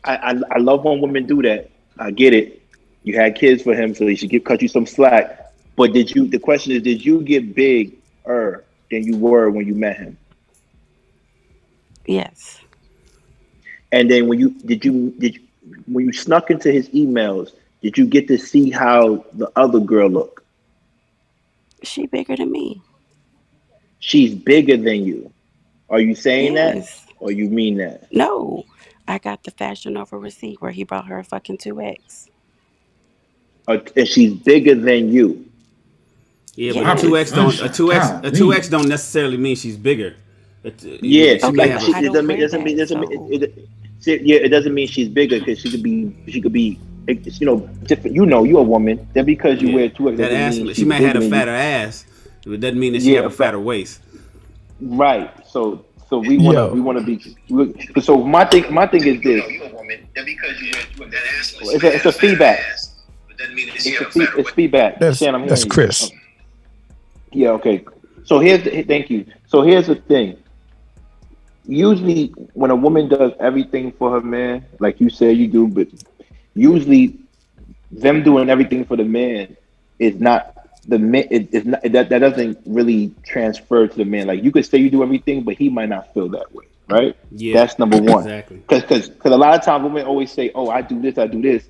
I love when women do that. I get it. You had kids for him, so he should cut you some slack. But the question is, did you get bigger than you were when you met him? Yes. And then when you snuck into his emails, did you get to see how the other girl looked? She bigger than me. She's bigger than you. Are you saying that Yes. or you mean that? No. I got the Fashion Nova receipt where he brought her a fucking 2X. And she's bigger than you. Yeah, but a two Yes. X don't a two X don't necessarily mean she's bigger. Yeah, She may Okay, have but a I don't wear that, so yeah, it doesn't mean she's bigger because she could be different. You're a woman. That because you yeah. wear 2X That doesn't ass. mean She she's may have bigger a than fatter you. ass. It doesn't mean that she Yeah, have a fatter waist. right. So we Yo, wanna be. So my thing is this. It's a feedback. It's feedback. Shan, I'm that's hearing you. Chris. Yeah. Okay. Thank you. So here's the thing. Usually, when a woman does everything for her man, like you say you do, but usually them doing everything for the man is not the man. It's not that doesn't really transfer to the man. Like you could say you do everything, but he might not feel that way, right? Yeah, That's number one. exactly. Because a lot of times women always say, "Oh, I do this,"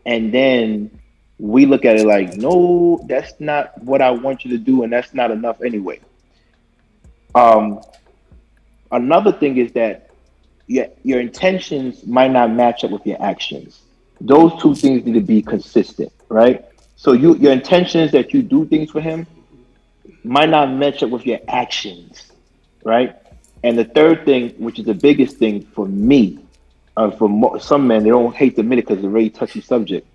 and then we look at it like, "No, that's not what I want you to do, and that's not enough anyway." Um, Another thing is that your intentions might not match up with your actions. Those two things need to be consistent, right? So your intentions that you do things for him might not match up with your actions, right? And the third thing, which is the biggest thing for me, some men, they don't hate to admit it because it's a very touchy subject.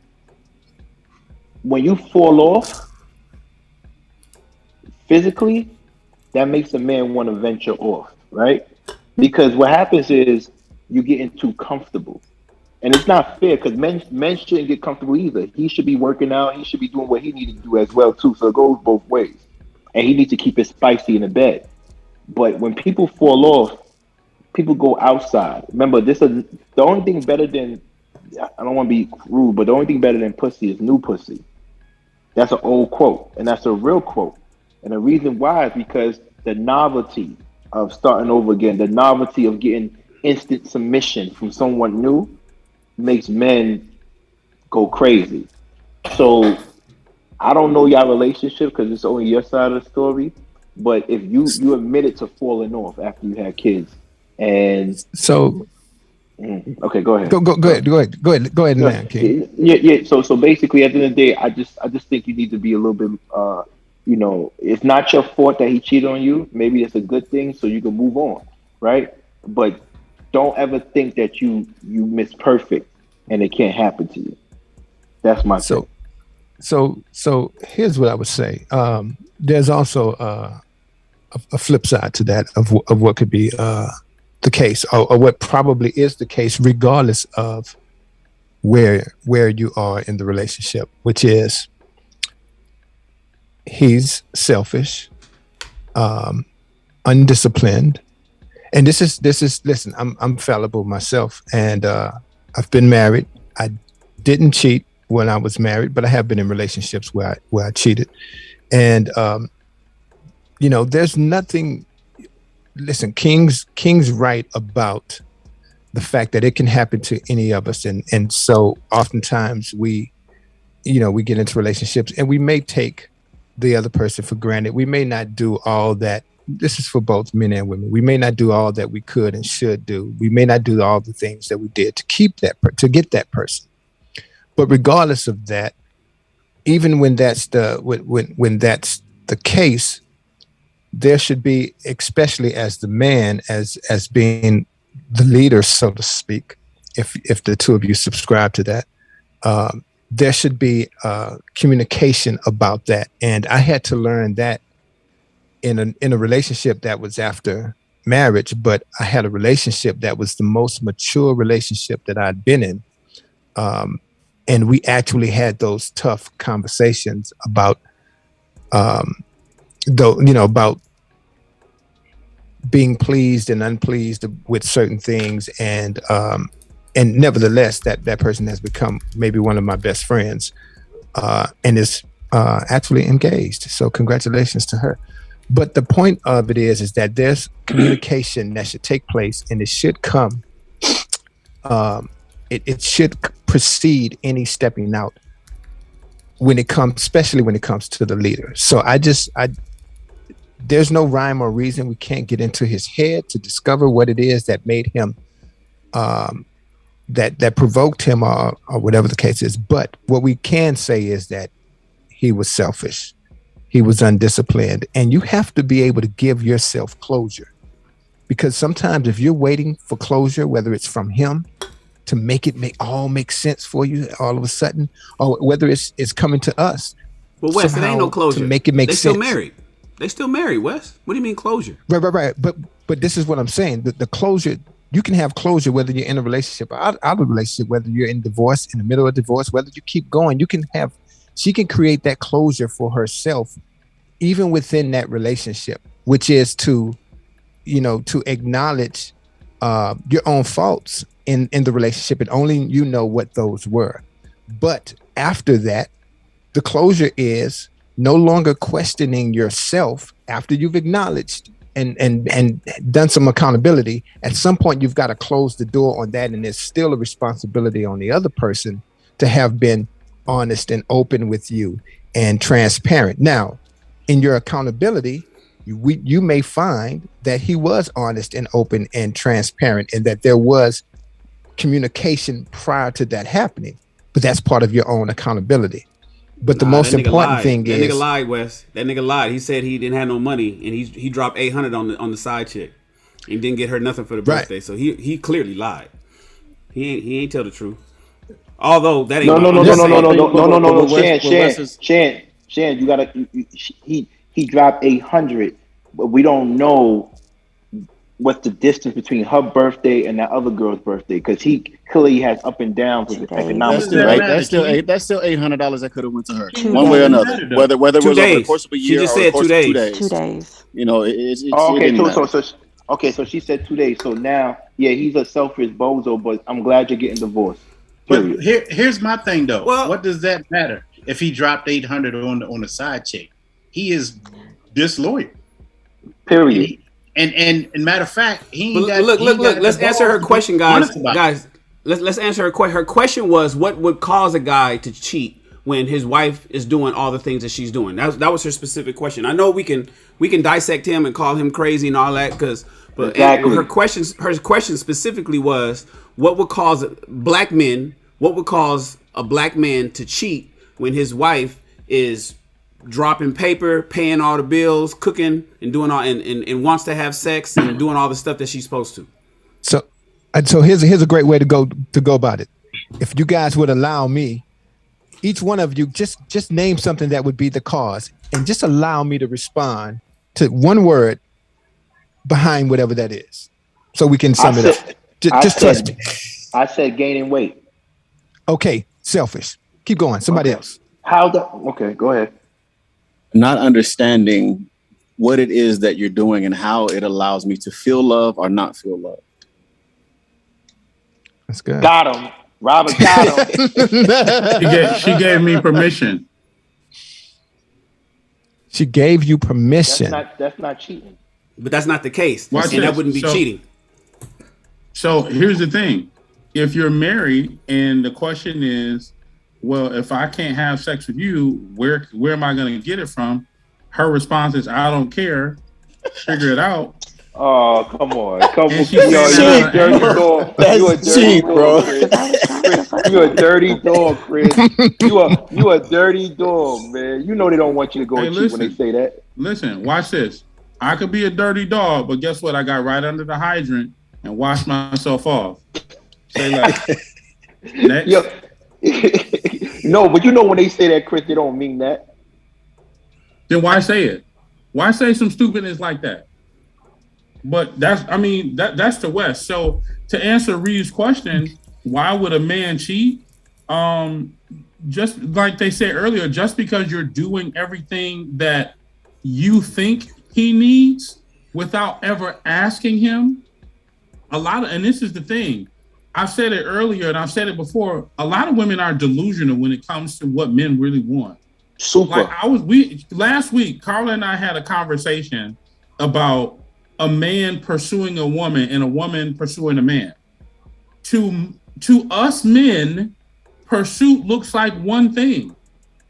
When you fall off physically, that makes a man want to venture off, right? Because what happens is you getting too comfortable. And it's not fair because men shouldn't get comfortable either. He should be working out. He should be doing what he needs to do as well too. So it goes both ways. And he needs to keep it spicy in the bed. But when people fall off, people go outside. Remember, the only thing better than I don't want to be rude, but the only thing better than pussy is new pussy. That's an old quote, and that's a real quote. And the reason why is because the novelty of starting over again, the novelty of getting instant submission from someone new makes men go crazy. So I don't know your relationship because it's only your side of the story. But if you admitted to falling off after you had kids, and So okay, go ahead. go ahead and No, land, King. yeah. So basically, at the end of the day, I just think you need to be a little bit. It's not your fault that he cheated on you. Maybe it's a good thing, so you can move on, right? But don't ever think that you miss perfect and it can't happen to you. That's my thing. So so here's what I would say. There's also a flip side to that of what could be the case, or what probably is the case, regardless of where you are in the relationship, which is he's selfish, um, undisciplined, and this is listen. I'm fallible myself, and I've been married. I didn't cheat when I was married, but I have been in relationships where I cheated, And there's nothing. Listen, King's right about the fact that it can happen to any of us, and so oftentimes we get into relationships and we may take the other person for granted. We may not do all that. This is for both men and women. We may not do all that we could and should do. We may not do all the things that we did to keep to get that person. But regardless of that, even when that's when that's the case, there should be, especially as the man, as being the leader, so to speak, if the two of you subscribe to that, there should be communication about that. And I had to learn that in a relationship that was after marriage, but I had a relationship that was the most mature relationship that I'd been in. And we actually had those tough conversations about, about being pleased and unpleased with certain things. And nevertheless, that person has become maybe one of my best friends, and is actually engaged. So congratulations to her. But the point of it is that there's communication that should take place, and it should come. It should precede any stepping out especially when it comes to the leader. So there's no rhyme or reason. We can't get into his head to discover what it is that made him, that provoked him, or whatever the case is. But what we can say is that he was selfish. He was undisciplined. And you have to be able to give yourself closure, because sometimes if you're waiting for closure, whether it's from him to make it make sense for you all of a sudden, or whether it's coming to us. Well, Wes, it ain't no closure. To make it make they sense. They still married, Wes. What do you mean closure? Right. But this is what I'm saying. The closure, you can have closure whether you're in a relationship or out of a relationship, whether you're in divorce, in the middle of divorce, whether you keep going. She can create that closure for herself, even within that relationship, which is to acknowledge your own faults in the relationship, and only you know what those were. But after that, the closure is no longer questioning yourself after you've acknowledged and done some accountability. At some point, you've got to close the door on that, and there's still a responsibility on the other person to have been honest and open with you and transparent. Now, in your accountability, you may find that he was honest and open and transparent, and that there was communication prior to that happening. But that's part of your own accountability. But the most important thing is that nigga lied, Wes. That nigga lied. He said he didn't have no money, and he dropped $800 on the side chick. He didn't get her nothing for the birthday, so he clearly lied. He ain't tell the truth. Although that ain't no. Shan, you gotta. He dropped 800, but we don't know what's the distance between her birthday and that other girl's birthday, because he clearly has up and downs with economically. Right? That's still $800 that could have went to her, one way or another. Whether it was over the course of a year or the course of 2 days. 2 days. So she said 2 days. So now, yeah, he's a selfish bozo, but I'm glad you're getting divorced. But here's my thing though. Well, what does that matter if he dropped 800 on the side chick? He is disloyal. Period. And matter of fact, look. Let's answer her question, guys. Let's answer her question. Her question was, what would cause a guy to cheat when his wife is doing all the things that she's doing? That was her specific question. I know we can dissect him and call him crazy and all that, but exactly. Her question specifically was, what would cause a black man to cheat when his wife is dropping paper, paying all the bills, cooking, and doing all, and wants to have sex and doing all the stuff that she's supposed to. So here's a great way to go about it. If you guys would allow me, each one of you just name something that would be the cause, and just allow me to respond to one word behind whatever that is, so we can sum it up. Just trust me. I said gaining weight. Okay, selfish. Keep going. Somebody else. Okay, go ahead. Not understanding what it is that you're doing and how it allows me to feel love or not feel love. That's good. Got him. Robert got him. She gave me permission. She gave you permission. That's not cheating. But that's not the case. Watch and this. that wouldn't be cheating. So here's the thing. If you're married and the question is, well, if I can't have sex with you, where am I going to get it from? Her response is, I don't care. Figure it out. Oh, come on. And she Yo, said you a dirty dog. You a dirty dog, Chris. You a dirty dog, Chris. You a dirty dog, man. You know they don't want you to go and cheat when they say that. Listen, watch this. I could be a dirty dog, but guess what? I got right under the hydrant and washed myself off. Say like, next. Yo, no, but you know when they say that, Chris, they don't mean that. Then why say it? Why say some stupidness like that? But that's the West. So to answer Reed's question, why would a man cheat? Just like they said earlier, just because you're doing everything that you think he needs without ever asking him, and this is the thing, I've said it earlier and I've said it before, a lot of women are delusional when it comes to what men really want. Super. Like last week, Carla and I had a conversation about a man pursuing a woman and a woman pursuing a man. To us men, pursuit looks like one thing,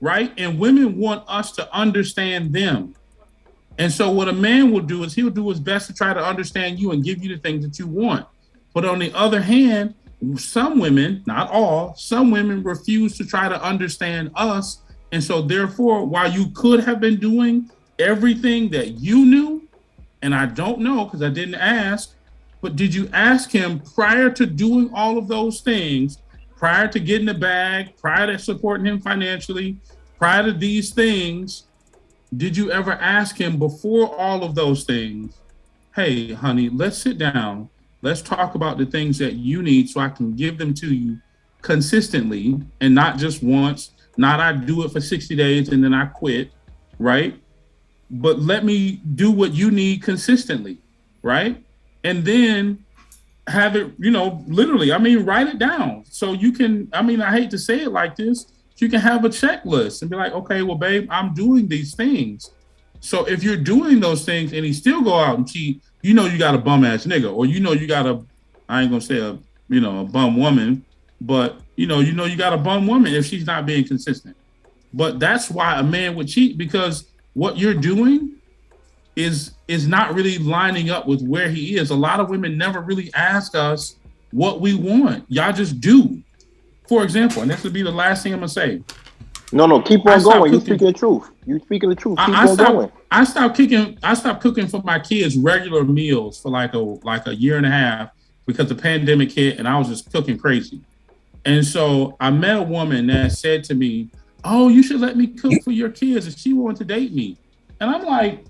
right? And women want us to understand them. And so what a man will do is he'll do his best to try to understand you and give you the things that you want. But on the other hand, some women, not all, some women refuse to try to understand us. And so therefore, while you could have been doing everything that you knew, and I don't know because I didn't ask, but did you ask him prior to doing all of those things, prior to getting the bag, prior to supporting him financially, prior to these things, did you ever ask him before all of those things, hey, honey, let's sit down. Let's talk about the things that you need so I can give them to you consistently and not just once, not I do it for 60 days and then I quit, right? But let me do what you need consistently, right? And then have it, literally, write it down. So you can, I hate to say it like this, you can have a checklist and be like, okay, well, babe, I'm doing these things. So if you're doing those things and he still go out and cheat, you got a bum ass nigga, or you got I ain't gonna say a bum woman, but you got a bum woman if she's not being consistent. But that's why a man would cheat, because what you're doing is not really lining up with where he is. A lot of women never really ask us what we want. Y'all just do. For example, and this will be the last thing I'm gonna say. No, keep on going. You speaking the truth. You speaking the truth. Keep on going. I stopped cooking for my kids regular meals for like a year and a half because the pandemic hit and I was just cooking crazy. And so I met a woman that said to me, oh, you should let me cook for your kids if she wanted to date me. And I'm like,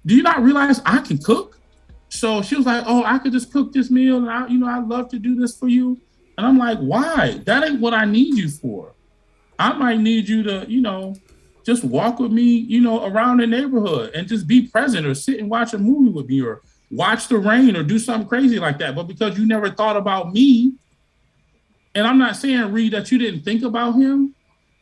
do you not realize I can cook? So she was like, oh, I could just cook this meal and I'd love to do this for you. And I'm like, why? That ain't what I need you for. I might need you to, just walk with me, around the neighborhood and just be present, or sit and watch a movie with me, or watch the rain, or do something crazy like that. But because you never thought about me, and I'm not saying, Reed, that you didn't think about him,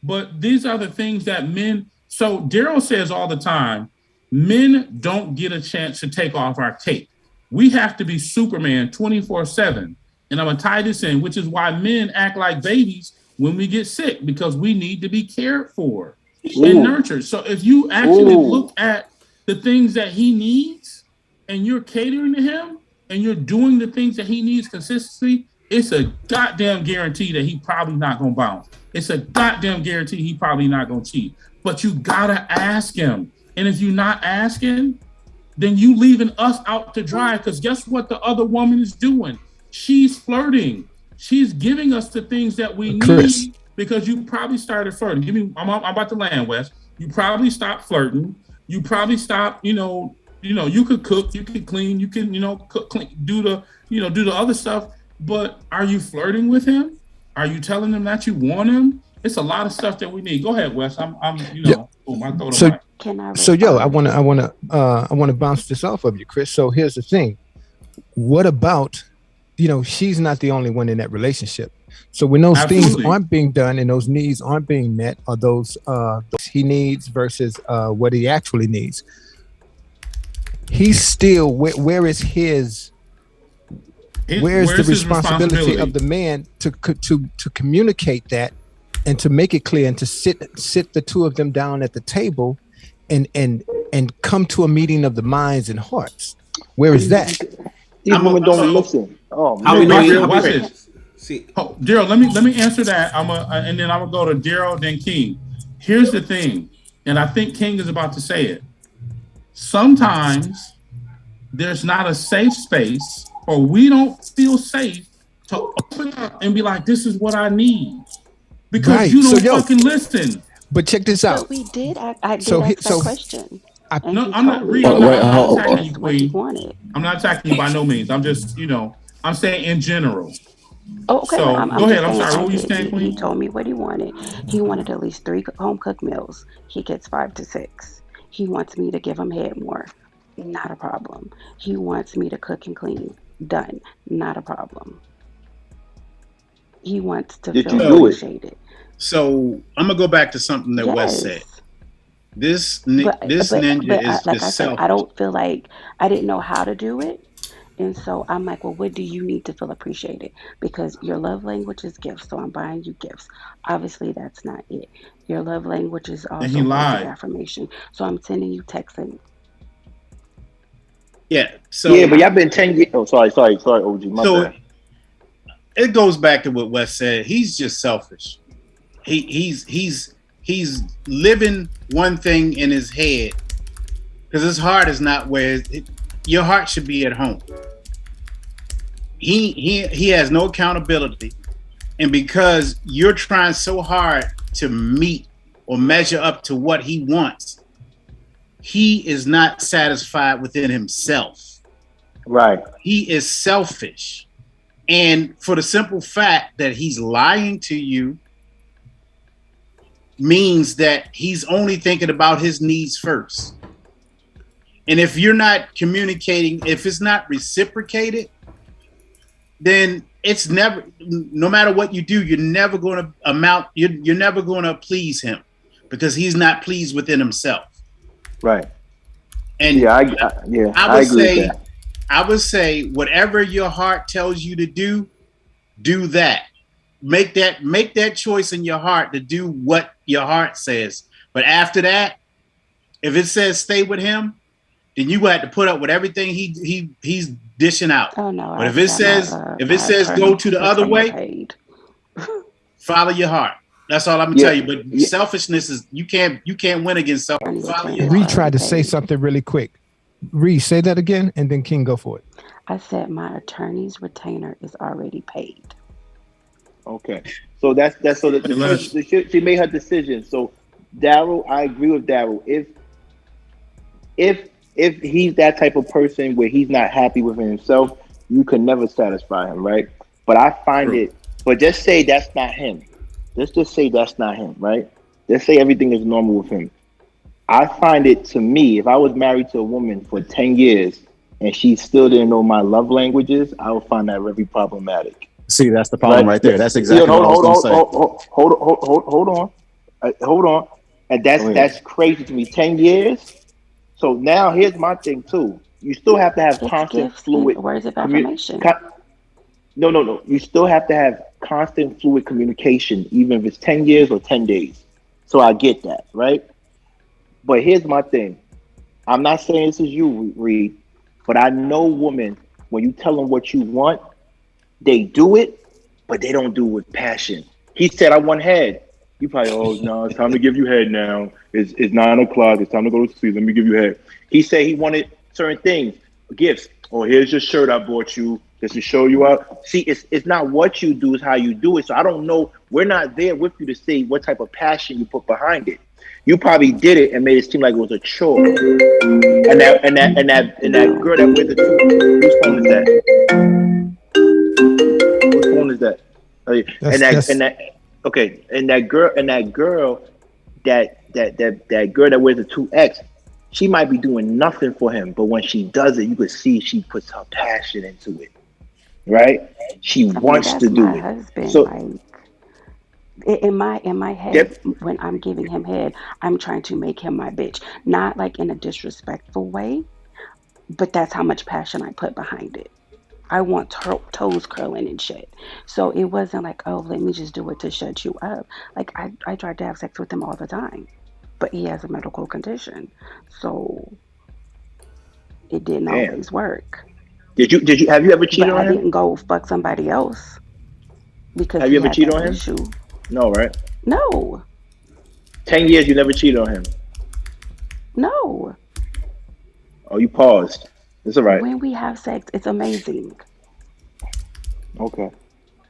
but these are the things that men, so Daryl says all the time, men don't get a chance to take off our cape. We have to be Superman 24/7. And I'm gonna tie this in, which is why men act like babies when we get sick, because we need to be cared for and nurtured. So if you actually look at the things that he needs and you're catering to him and you're doing the things that he needs consistently, it's a goddamn guarantee that he probably not gonna bounce. It's a goddamn guarantee he probably not gonna cheat. But you gotta ask him. And if you're not asking, then you leaving us out to dry, because guess what the other woman is doing? She's flirting. She's giving us the things that we need, because you probably started flirting. I'm about to land, Wes. You probably stopped flirting. You probably stopped, you could cook, you could clean, you can, cook, clean, do the other stuff. But are you flirting with him? Are you telling him that you want him? It's a lot of stuff that we need. Go ahead, Wes. I want to bounce this off of you, Chris. So here's the thing. What about, she's not the only one in that relationship. So when those Absolutely. things aren't being done and those needs aren't being met, or those he needs versus what he actually needs, he's still where is his where is the Where's his responsibility of the man to communicate that and to make it clear and to sit the two of them down at the table and come to a meeting of the minds and hearts? Where is that? These women don't listen. Oh How we man. know? Watch this. See, Daryl, let me answer that. And then I'm gonna go to Daryl, then King. Here's the thing, and I think King is about to say it. Sometimes there's not a safe space, or we don't feel safe to open up and be like, "This is what I need," because you don't fucking listen. But check this out. But we did. I did ask that question. No, I'm not attacking you, Queen. Wanted. I'm not attacking you by no means. I'm just, I'm saying in general. Oh, okay. So I'm go ahead. I'm saying, sorry. What were you saying, Queen? He told me what he wanted. He wanted at least 3 home cooked meals. He gets 5 to 6. He wants me to give him head more. Not a problem. He wants me to cook and clean. Done. Not a problem. He wants to Did feel you do it? appreciated. So I'm gonna go back to something that Wes said. This ninja is like just I said, selfish. I don't feel like I didn't know how to do it. And so I'm like, well, what do you need to feel appreciated? Because your love language is gifts. So I'm buying you gifts. Obviously, that's not it. Your love language is also words of affirmation. So I'm sending you texting. Yeah. So yeah, but y'all been 10 years. Oh, sorry, OG. My bad. It goes back to what Wes said. He's just selfish. He's living one thing in his head because his heart is not where your heart should be at home. He has no accountability, and because you're trying so hard to meet or measure up to what he wants, he is not satisfied within himself. Right. He is selfish, and for the simple fact that he's lying to you means that he's only thinking about his needs first. And if you're not communicating, if it's not reciprocated, then it's never, no matter what you do, you're never going to you're never going to please him because he's not pleased within himself. Right. And I agree with that. I would say whatever your heart tells you to do that. Make that choice in your heart to do what your heart says. But after that, if it says stay with him, then you have to put up with everything he's dishing out. Oh no! But if it says go to the other way, follow your heart. That's all I'm gonna tell you. But selfishness is you can't win against selfishness. Ree tried to say something really quick. Ree, say that again, and then King, go for it. I said my attorney's retainer is already paid. Okay, so that's so she made her decision. So Daryl, I agree with Daryl. If he's that type of person where he's not happy with himself, you can never satisfy him, right? But I find it. But just say that's not him. Let's just say that's not him, right? Let's say everything is normal with him. I find it, to me, if I was married to a woman for 10 years and she still didn't know my love languages, I would find that very problematic. See, that's the problem right there. That's exactly what I was going to say. Hold on. And that's crazy to me. 10 years. So now here's my thing too. You still have to have constant fluid words of affirmation. No. You still have to have constant fluid communication, even if it's 10 years or 10 days. So I get that, right? But here's my thing. I'm not saying this is you, Reed, but I know women, when you tell them what you want, they do it, but they don't do it with passion. He said, I want head. You probably, no, it's time to give you head now. It's 9 o'clock. It's time to go to sleep. Let me give you head. He said he wanted certain things, gifts. Oh, here's your shirt I bought you just to show you out. See, it's not what you do, it's how you do it. So I don't know. We're not there with you to say what type of passion you put behind it. You probably did it and made it seem like it was a chore. And that girl that wears the whose phone is that? Whose phone is that? And that girl that wears the 2X, she might be doing nothing for him, but when she does it, you could see she puts her passion into it. right? She I mean, wants that's to my do it. husband. So Like in my head, yep, when I'm giving him head, I'm trying to make him my bitch. Not like in a disrespectful way, but that's how much passion I put behind it. I want toes curling and shit. So it wasn't like, oh, let me just do it to shut you up. Like I tried to have sex with him all the time, but he has a medical condition, so it didn't damn. always work. Did you have you ever But cheated I on him? didn't go fuck somebody else because Have you he ever had cheated that on him? issue. No, right? No, 10 years you never cheated on him. no. Oh, you paused. It's all right. When we have sex, it's amazing. Okay.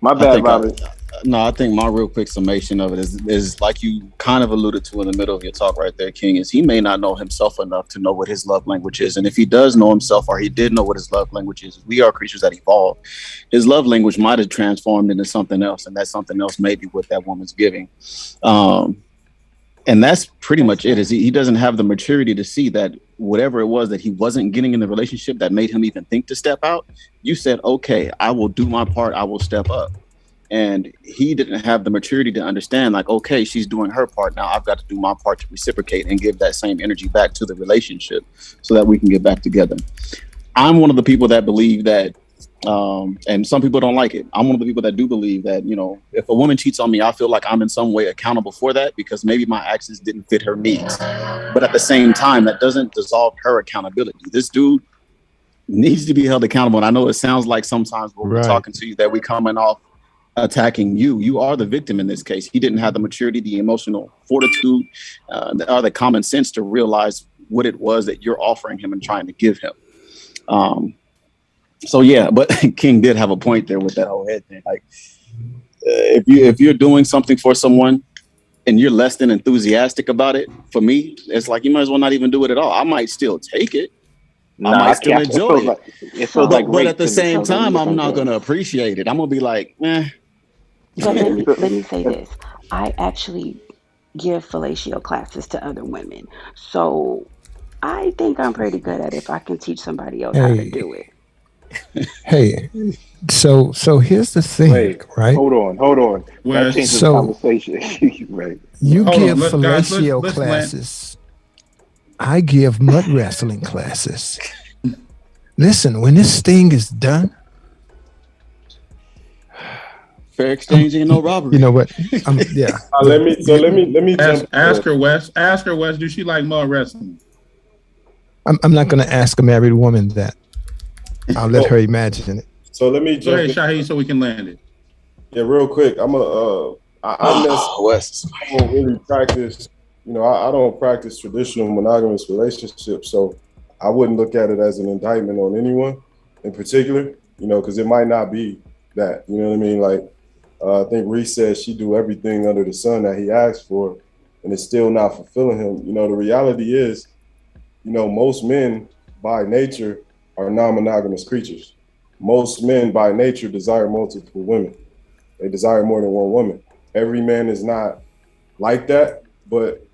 My I bad, think Robert. no, I think my real quick summation of it is like you kind of alluded to in the middle of your talk right there, King, is he may not know himself enough to know what his love language is. And if he does know himself or he did know what his love language is, we are creatures that evolve. His love language might have transformed into something else, and that something else may be what that woman's giving. Um, and that's pretty That's much it. true. Is he doesn't have the maturity to see that whatever it was that he wasn't getting in the relationship that made him even think to step out. You said, okay, I will do my part. I will step up. And he didn't have the maturity to understand, like, okay, she's doing her part. Now I've got to do my part to reciprocate and give that same energy back to the relationship so that we can get back together. I'm one of the people that believe that, and some people don't like it. I'm one of the people that do believe that, if a woman cheats on me, I feel like I'm in some way accountable for that because maybe my actions didn't fit her needs. But at the same time, that doesn't dissolve her accountability. This dude needs to be held accountable. And I know it sounds like sometimes when we're Right. talking to you that we're coming off attacking you. You are the victim in this case. He didn't have the maturity, the emotional fortitude, or the common sense to realize what it was that you're offering him and trying to give him. So yeah, but King did have a point there with that whole head thing. Like, if you're doing something for someone and you're less than enthusiastic about it, for me, it's like you might as well not even do it at all. I might still take it. I Nah, might I still can't. It enjoy feels it. like it feels like But at rape the to me. same So let time, me I'm say not this. gonna appreciate it. I'm gonna be like, So let It me feel, let me say it, this. I actually give fellatio classes to other women. So I think I'm pretty good at it if I can teach somebody else how to Hey, do it. hey. So here's the thing, wait, right? hold on. That Wes, changes the So conversation. Right. you hold on. give Guys, fellatio let's land. classes. I give mud wrestling classes. Listen, when this thing is done, fair I'm, exchange ain't no you robbery. know what? Yeah. Let me so let me jump in Ask there. her, Wes. Ask her, Wes. Do she like mud wrestling? I'm not going to ask a married woman that. I'll let her So imagine it. so let me Go jump ahead, in. Shaheed, so we can land it. Yeah, real quick. I necessarily West. don't really practice. I don't practice traditional monogamous relationships, so I wouldn't look at it as an indictment on anyone in particular. Because it might not be that. You know what I mean? Like I think Reese said she do everything under the sun that he asked for, and it's still not fulfilling him. The reality is, most men by nature are non-monogamous creatures. Most men by nature desire multiple women. They desire more than one woman. Every man is not like that, but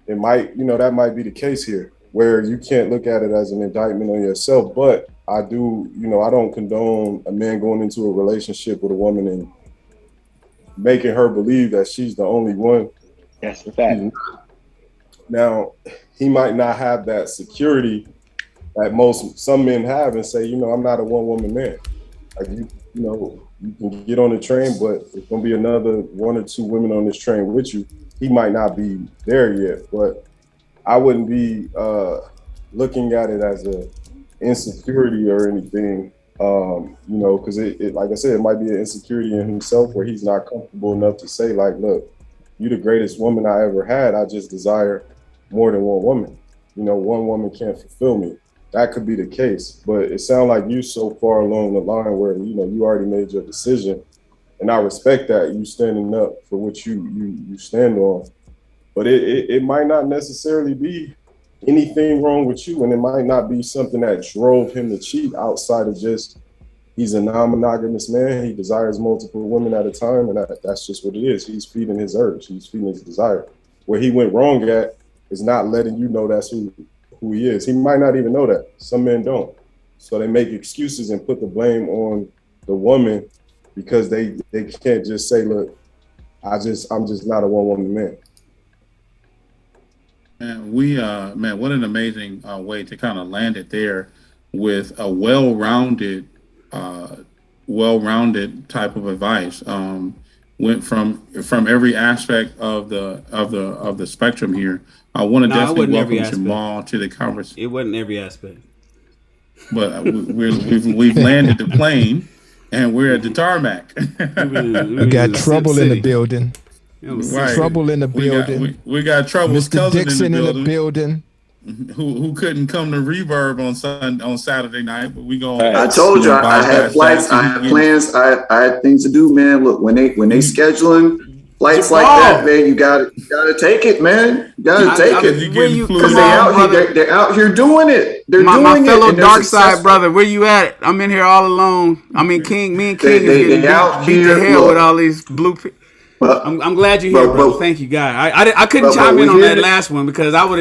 it might, that might be the case here, where you can't look at it as an indictment on yourself. But I do, I don't condone a man going into a relationship with a woman and making her believe that she's the only one. That's a fact. Now, he might not have that security that some men have and say, I'm not a one woman man. Like you can get on the train, but it's gonna be another one or two women on this train with you. He might not be there yet, but I wouldn't be looking at it as a insecurity or anything. Because it, like I said, it might be an insecurity in himself where he's not comfortable enough to say, like, look, you're the greatest woman I ever had. I just desire more than one woman. One woman can't fulfill me. That could be the case, but it sounds like you so far along the line where you already made your decision, and I respect that you standing up for what you stand on. But it might not necessarily be anything wrong with you, and it might not be something that drove him to cheat outside of just he's a non-monogamous man. He desires multiple women at a time, and that's just what it is. He's feeding his urge. He's feeding his desire. Where he went wrong at is not letting you know that's who he is. He might not even know that. Some men don't. So they make excuses and put the blame on the woman because they can't just say, look, I'm just not a one-woman man. Man, what an amazing way to kind of land it there with a well-rounded type of advice. Went from every aspect of the spectrum here. I want to definitely welcome Jamal to the conversation. It wasn't every aspect, but we've landed the plane and we're at the tarmac. We got trouble in the building. Right. Trouble in the building. We got Trouble's Mr. cousin Dixon in the building. Who couldn't come to Reverb on Saturday night, but we going. I told you I had flights, I had plans, I had things to do, man. Look, when they scheduling flights like that, man, you gotta take it, man. You gotta take it because they're out here doing it. They're doing my it. My fellow dark side brother, where you at? I'm in here all alone. I mean, King, me and King is getting beat to hell with all these blue. I'm glad you're here, bro. Thank you, guy. I couldn't chime in on that last one because I would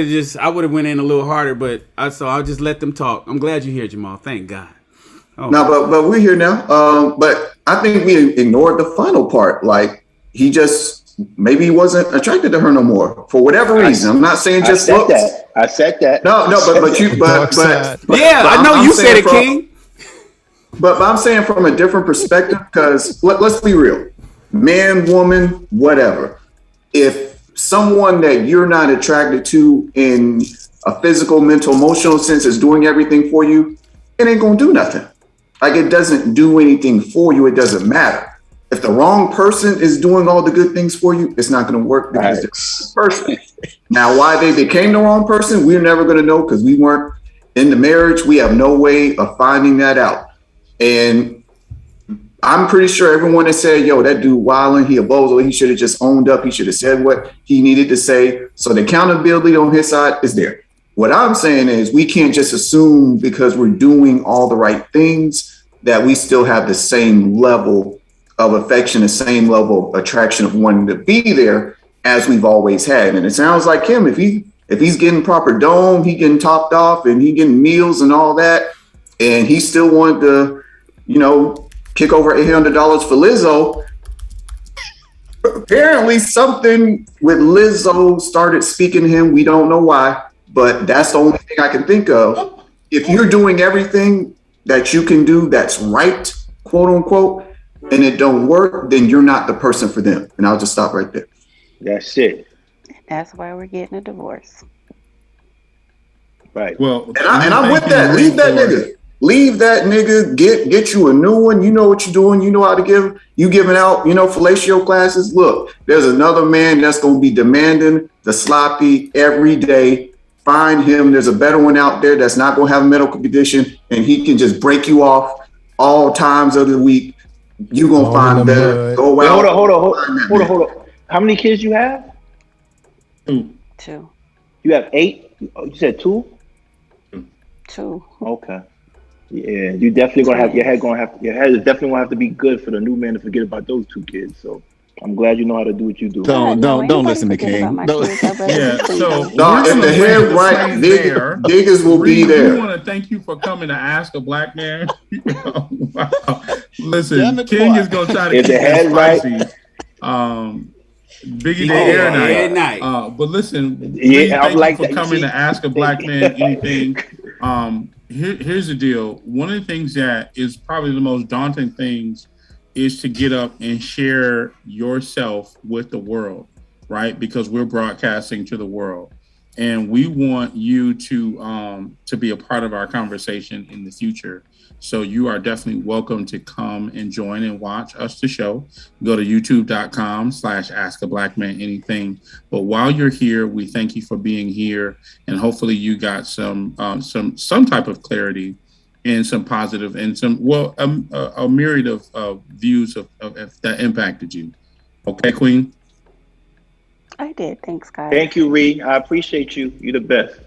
have went in a little harder, but so I'll just let them talk. I'm glad you're here, Jamal. Thank God. Oh. No, but we're here now. But I think we ignored the final part. Like he just maybe he wasn't attracted to her no more for whatever reason. I'm not saying just looks. I said that. No, but yeah, I know you said it, King. But I'm saying from a different perspective because let's be real. Man, woman, whatever. If someone that you're not attracted to in a physical, mental, emotional sense is doing everything for you, it ain't gonna do nothing. Like it doesn't do anything for you. It doesn't matter. If the wrong person is doing all the good things for you, it's not gonna work because they're the person. Now, why they became the wrong person, we're never gonna know because we weren't in the marriage. We have no way of finding that out. And I'm pretty sure everyone that said, yo, that dude wilding, he a bozo, he should have just owned up. He should have said what he needed to say. So the accountability on his side is there. What I'm saying is we can't just assume because we're doing all the right things that we still have the same level of affection, the same level of attraction of wanting to be there as we've always had. And it sounds like him, if he's getting proper dome, he getting topped off and he getting meals and all that, and he still wanted to, kick over $800 for Lizzo. Apparently something with Lizzo started speaking to him. We don't know why, but that's the only thing I can think of. If you're doing everything that you can do that's right, quote unquote, and it don't work, then you're not the person for them. And I'll just stop right there. That's it. That's why we're getting a divorce. Right. Well, and I'm with that. Leave that nigga. Leave that nigga, get you a new one. You know what you're doing. You know how to give. You giving out, fellatio classes. Look, there's another man that's going to be demanding the sloppy every day. Find him. There's a better one out there that's not going to have a medical condition, and he can just break you off all times of the week. You going to find better. Go out. Hold on. How many kids you have? 2. You have 8? You said 2? 2. Okay. Yeah, you definitely gonna have your head is definitely gonna have to be good for the new man to forget about those 2 kids. So I'm glad you know how to do what you do. Don't listen to King. Yeah, so if the head right, niggas will be there. We want to thank you for coming to Ask a Black Man. Wow. Listen, King is gonna try to keep it spicy. Biggie Day Air Night. But listen, thank you for coming to Ask a Black Man anything. Here's the deal. One of the things that is probably the most daunting things is to get up and share yourself with the world, right? Because we're broadcasting to the world, and we want you to be a part of our conversation in the future. So you are definitely welcome to come and join and watch us the show. Go to youtube.com/askablackmananything. But while you're here, we thank you for being here, and hopefully you got some type of clarity and some positive and a myriad of views of that impacted you. Okay, Queen? I did. Thanks, guys. Thank you, Ree. I appreciate you. You're the best.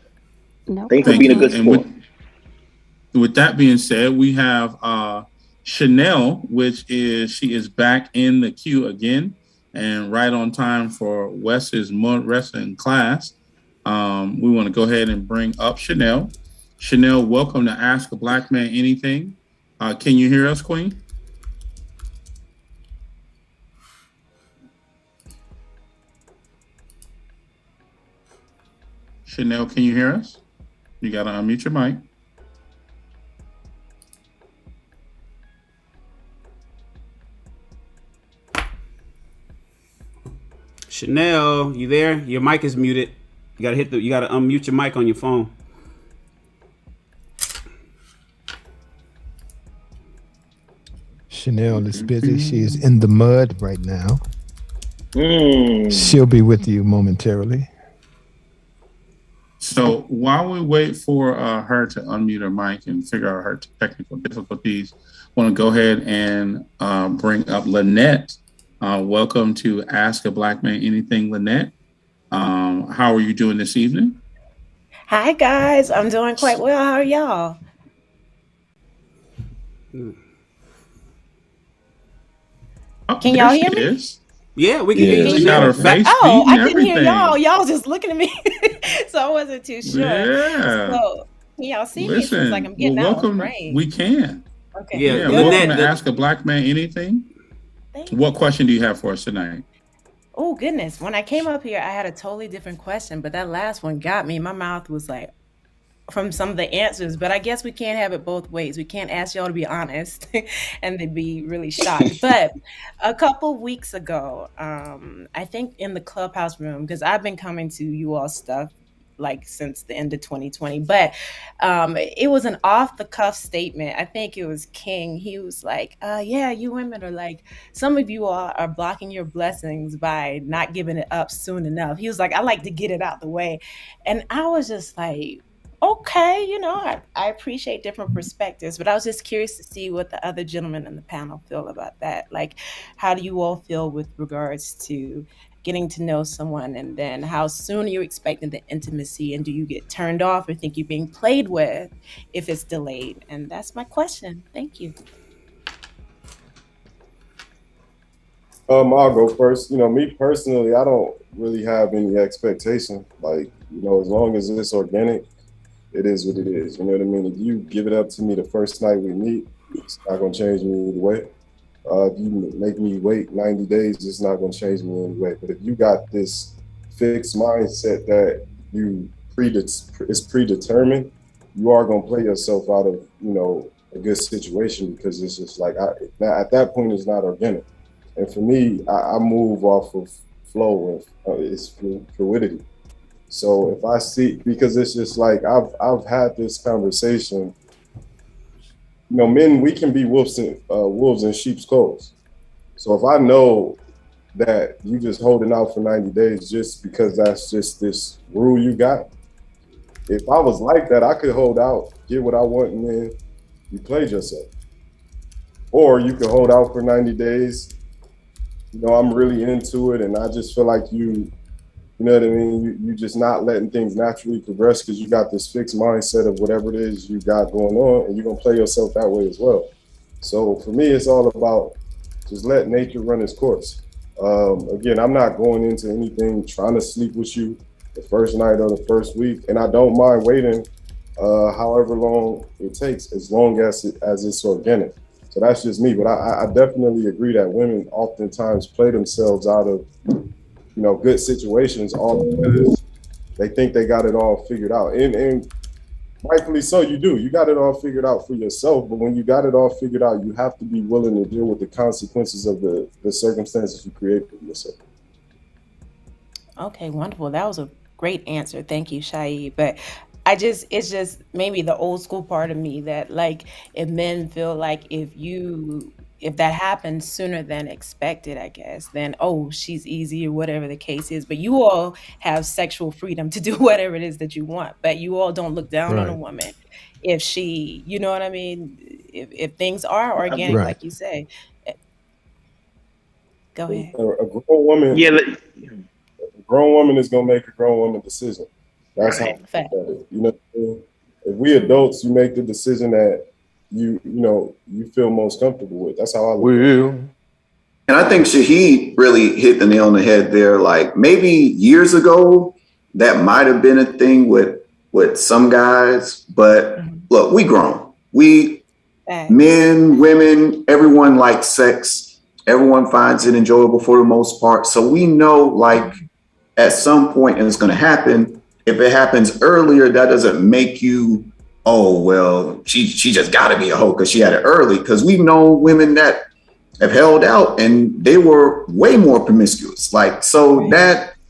No Thanks for being a good sport. With that being said, we have Chanel, she is back in the queue again and right on time for Wes's mud wrestling class. We want to go ahead and bring up Chanel. Chanel, welcome to Ask a Black Man Anything. Can you hear us, Queen? Chanel, can you hear us? You got to unmute your mic. Chanel, you there? Your mic is muted. You gotta unmute your mic on your phone. Chanel is busy. She is in the mud right now. She'll be with you momentarily. So while we wait for her to unmute her mic and figure out her technical difficulties, I want to go ahead and bring up Lynette. Welcome to Ask a Black Man Anything, Lynette. How are you doing this evening? Hi, guys. I'm doing quite well. How are y'all? Oh, can y'all hear me? Yeah, we can hear you. Got her face I couldn't hear y'all. Y'all was just looking at me, so I wasn't too sure. Yeah. So can y'all see me? It seems like I'm getting out of frame. We can. Okay. Yeah. Welcome to Ask a Black Man Anything. What question do you have for us tonight? Oh goodness! When I came up here, I had a totally different question, but that last one got me. My mouth was like, from some of the answers, but I guess we can't have it both ways. We can't ask y'all to be honest and they'd be really shocked. But a couple weeks ago, I think in the Clubhouse room, because I've been coming to you all stuff like since the end of 2020, but it was an off the cuff statement. I think it was King. He was like, yeah, you women are like, some of you all are blocking your blessings by not giving it up soon enough. He was like, I like to get it out the way. And I was just like, okay, I appreciate different perspectives, but I was just curious to see what the other gentlemen in the panel feel about that. Like, how do you all feel with regards to getting to know someone, and then how soon are you expecting the intimacy, and do you get turned off or think you're being played with if it's delayed? And that's my question. Thank you. I'll go first. Me personally, I don't really have any expectation. Like, as long as it's organic, it is what it is. You know what I mean? If you give it up to me the first night we meet, it's not going to change me either way. If you make me wait 90 days, it's not going to change me anyway. But if you got this fixed mindset that it's predetermined, you are going to play yourself out of, a good situation, because it's just like, at that point, it's not organic. And for me, I move off of flow and it's fluidity. So if I see, because it's just like, I've had this conversation, men, we can be wolves in sheep's clothes. So if I know that you just holding out for 90 days just because that's just this rule you got, if I was like that, I could hold out, get what I want, and then you played yourself. Or you could hold out for 90 days, I'm really into it, and I just feel like you know what I mean? You just not letting things naturally progress because you got this fixed mindset of whatever it is you got going on, and you're going to play yourself that way as well. So for me, it's all about just let nature run its course. Again, I'm not going into anything trying to sleep with you the first night or the first week, and I don't mind waiting however long it takes, as long as it's organic. So that's just me, but I definitely agree that women oftentimes play themselves out of good situations all because they think they got it all figured out. And rightfully so, you do. You got it all figured out for yourself, but when you got it all figured out, you have to be willing to deal with the consequences of the circumstances you create for yourself. Okay, wonderful. That was a great answer. Thank you, Shai. But it's just maybe the old school part of me that, like, if men feel like if that happens sooner than expected, I guess, then, oh, she's easy or whatever the case is. But you all have sexual freedom to do whatever it is that you want. But you all don't look down on a woman if she, you know what I mean? If things are organic, like you say. Go ahead. A grown woman, a grown woman is going to make a grown woman decision. That's how I look at it. If we adults, you make the decision that you feel most comfortable with. That's how I look at it. And I think Shahid really hit the nail on the head there. Like, maybe years ago, that might have been a thing with some guys, but look, we grown. Men, women, everyone likes sex. Everyone finds it enjoyable for the most part. So we know, like, at some point, and it's going to happen, if it happens earlier, that doesn't make you, oh, well, she just got to be a hoe because she had it early. Because we've known women that have held out and they were way more promiscuous. Like, so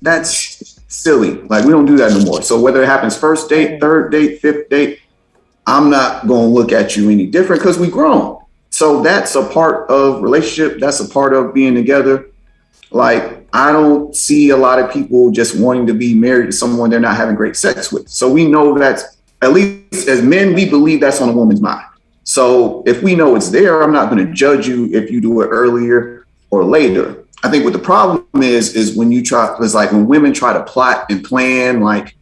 that's silly. Like, we don't do that no more. So whether it happens first date, third date, fifth date, I'm not going to look at you any different because we grown. So that's a part of relationship. That's a part of being together. Like, I don't see a lot of people just wanting to be married to someone they're not having great sex with. So we know that, at least as men, we believe that's on a woman's mind. So if we know it's there, I'm not going to judge you if you do it earlier or later. I think what the problem is when you try, it's like when women try to plot and plan, like,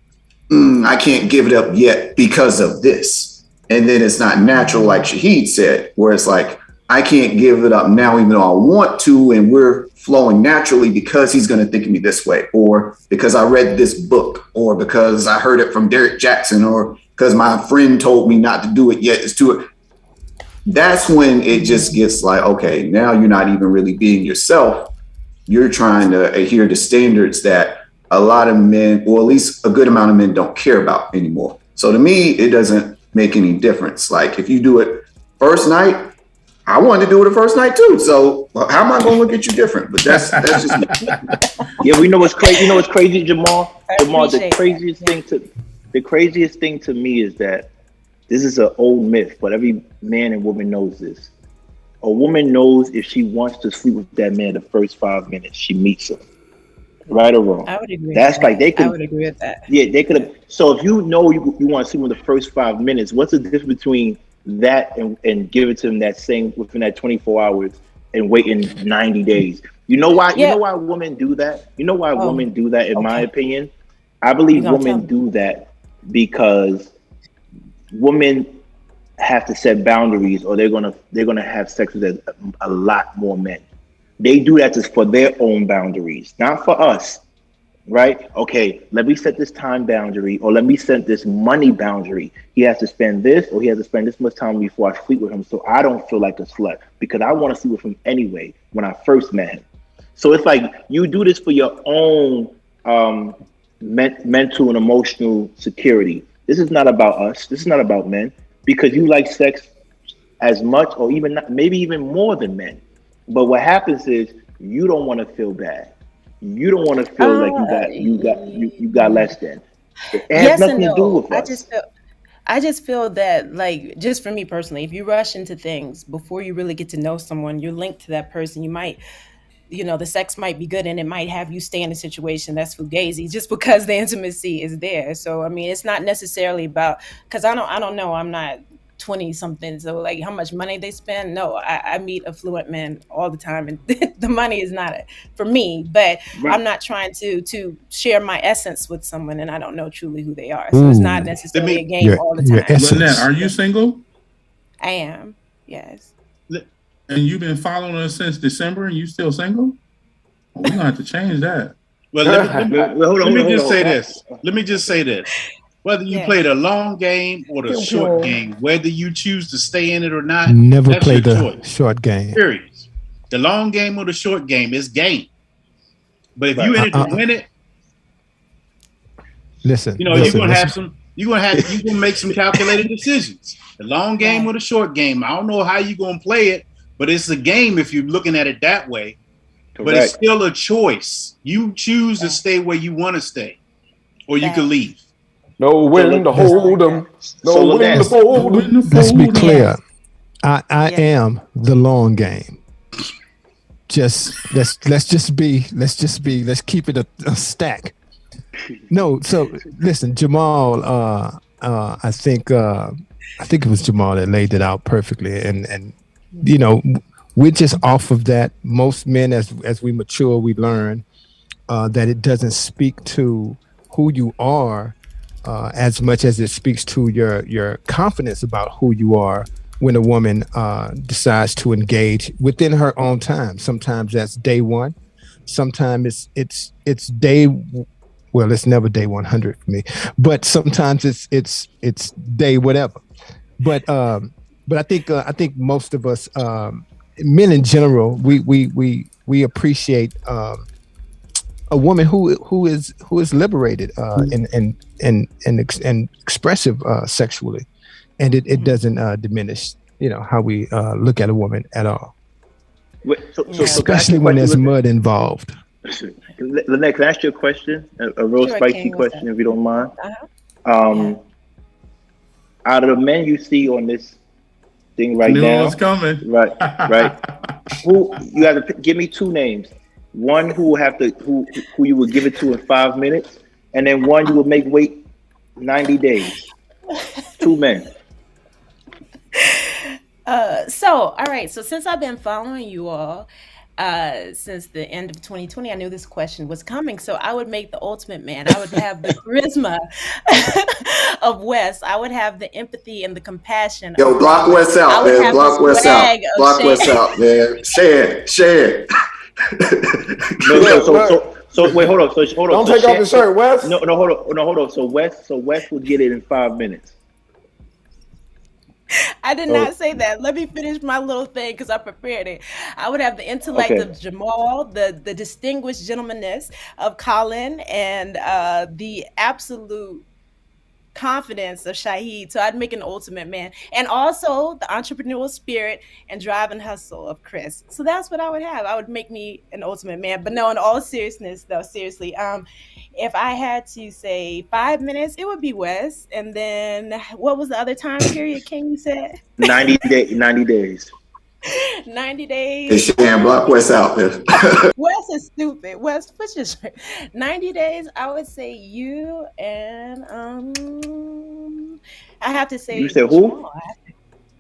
I can't give it up yet because of this. And then it's not natural, like Shahid said, where it's like, I can't give it up now, even though I want to, and we're flowing naturally because he's going to think of me this way, or because I read this book, or because I heard it from Derek Jackson, or because my friend told me not to do it yet. It's to it. That's when it just gets like, okay, now you're not even really being yourself. You're trying to adhere to standards that a lot of men, or at least a good amount of men, don't care about anymore. So to me, it doesn't make any difference. Like, if you do it first night, I wanted to do it the first night too. So how am I going to look at you different? But that's just me. Yeah, we know what's crazy. You know what's crazy, Jamal? Jamal, the craziest thing to me is that this is an old myth, but every man and woman knows this. A woman knows if she wants to sleep with that man the first 5 minutes she meets him. Right or wrong? I would agree. That's like they could. I would agree with that. Yeah, they could have. So if you know you want to see him in the first 5 minutes, what's the difference between that and give it to him that same within that 24 hours and waiting 90 days? You know why? Yeah. You know why women do that? You know why women do that? In my opinion, I believe women do that because women have to set boundaries, or they're gonna have sex with a lot more men. They do that just for their own boundaries, not for us, right? Okay, let me set this time boundary, or let me set this money boundary. He has to spend this, or he has to spend this much time before I sleep with him, so I don't feel like a slut, because I want to sleep with him anyway when I first met him. So it's like you do this for your own mental and emotional security. This is not about us. This is not about men, because you like sex as much, or even not, maybe even more than men. But what happens is you don't want to feel bad. You don't want to feel like you got less than. It has Yes nothing and to do no. with us. I just feel that, like, just for me personally, if you rush into things before you really get to know someone, you're linked to that person. You might, the sex might be good and it might have you stay in a situation that's fugazi just because the intimacy is there. So I mean, it's not necessarily about, because I don't know, I'm not 20 something, so like how much money they spend. No, I meet affluent men all the time, and the money is not for me, but Right. I'm not trying to share my essence with someone and I don't know truly who they are. So it's not necessarily a game all the time. Lynette, are you single? I am, yes. And you've been following us since December, and you still single? Well, we're gonna have to change that. Well, let me just say this. Let me just say this. Whether you play the long game or the short game, whether you choose to stay in it or not, Never that's play your the choice. short game. Period. The long game or the short game is game. But if you in it to win it, listen, you're gonna make some calculated decisions. The long game or the short game. I don't know how you're gonna play it, but it's a game if you're looking at it that way. Correct. But it's still a choice. You choose to stay where you want to stay, or you can leave. Know when to hold them. Know when to fold them. Let's be clear. I am the long game. Let's keep it a stack. No, so listen, Jamal. I think it was Jamal that laid it out perfectly, and we're just off of that. Most men, as we mature, we learn that it doesn't speak to who you are as much as it speaks to your confidence about who you are when a woman decides to engage within her own time. Sometimes that's day one. Sometimes it's day. Well, it's never day 100 for me, but sometimes it's day whatever. But I think most of us men in general we appreciate a woman who is liberated and expressive sexually, and it doesn't diminish how we look at a woman at all, especially when there's mud involved. Lynette, can I ask you a question? A real spicy question, if you don't mind. Out of the men you see on this thing right now, what's coming. Right. Who you have to give me two names? One who who you would give it to in 5 minutes, and then one you would make wait 90 days. Two men. All right. So since I've been following you all since the end of 2020, I knew this question was coming. So I would make the ultimate man. I would have the charisma of Wes. I would have the empathy and the compassion. Yo, block Wes out, man. Block Wes out. Block Wes out, man. Share. So wait, hold on. Don't take off the shirt, Wes. No, hold on. So Wes will get it in 5 minutes. I did not say that. Let me finish my little thing because I prepared it. I would have the intellect of Jamal, the distinguished gentlemanness of Colin, and the absolute confidence of Shahid. So I'd make an ultimate man, and also the entrepreneurial spirit and drive and hustle of Chris. So that's what I would have. I would make me an ultimate man. But no, in all seriousness, though, seriously, if I had to say 5 minutes, it would be Wes. And then what was the other time period, King, you said? 90 days. 90 days. Hey, Shan, block Wes out, man. Wes is stupid. Wes, put your shirt. 90 days, I would say you and I have to say you said who?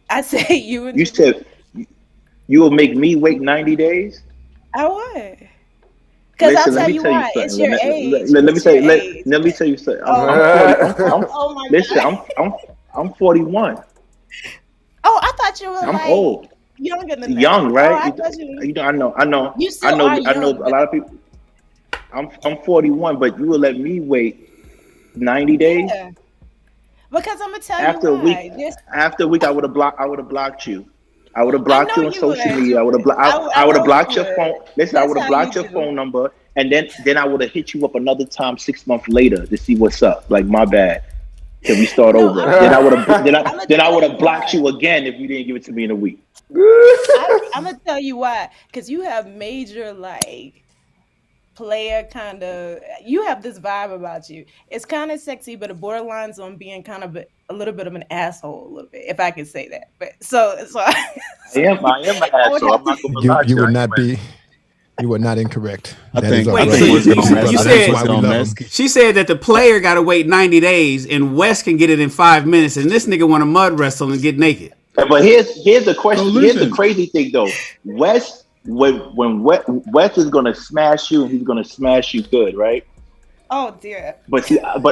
I say you and you said you will make me wait 90 days? I would. Because I'll tell you why. It's your age. Let me tell you something. Oh my listen, God. I'm 41. Oh, I thought you were I'm old. Younger than that. Young, right? Oh, I know. You still are young, I know a lot of people. I'm 41, but you will let me wait 90 days? Yeah. Because I'm gonna tell you why. After a week, I would have blocked you. I would have blocked you on social media. I would have blocked your phone. Listen, I would have blocked your phone number, and then I would have hit you up another time 6 months later to see what's up. Like, my bad. Can we start over? Then I would have blocked you again if you didn't give it to me in a week. I'm gonna tell you why. Because you have major player kind of. You have this vibe about you. It's kind of sexy, but it borderlines on being kind of a little bit of an asshole, a little bit, if I can say that. But so I am an asshole. I'm not gonna lie. You would not be. You were not incorrect. She said that the player got to wait 90 days and Wes can get it in 5 minutes, and this nigga want to mud wrestle and get naked. But here's the question. Here's the crazy thing, though. Wes, when Wes is gonna smash you, and he's gonna smash you good, right? Oh dear. But see, I'm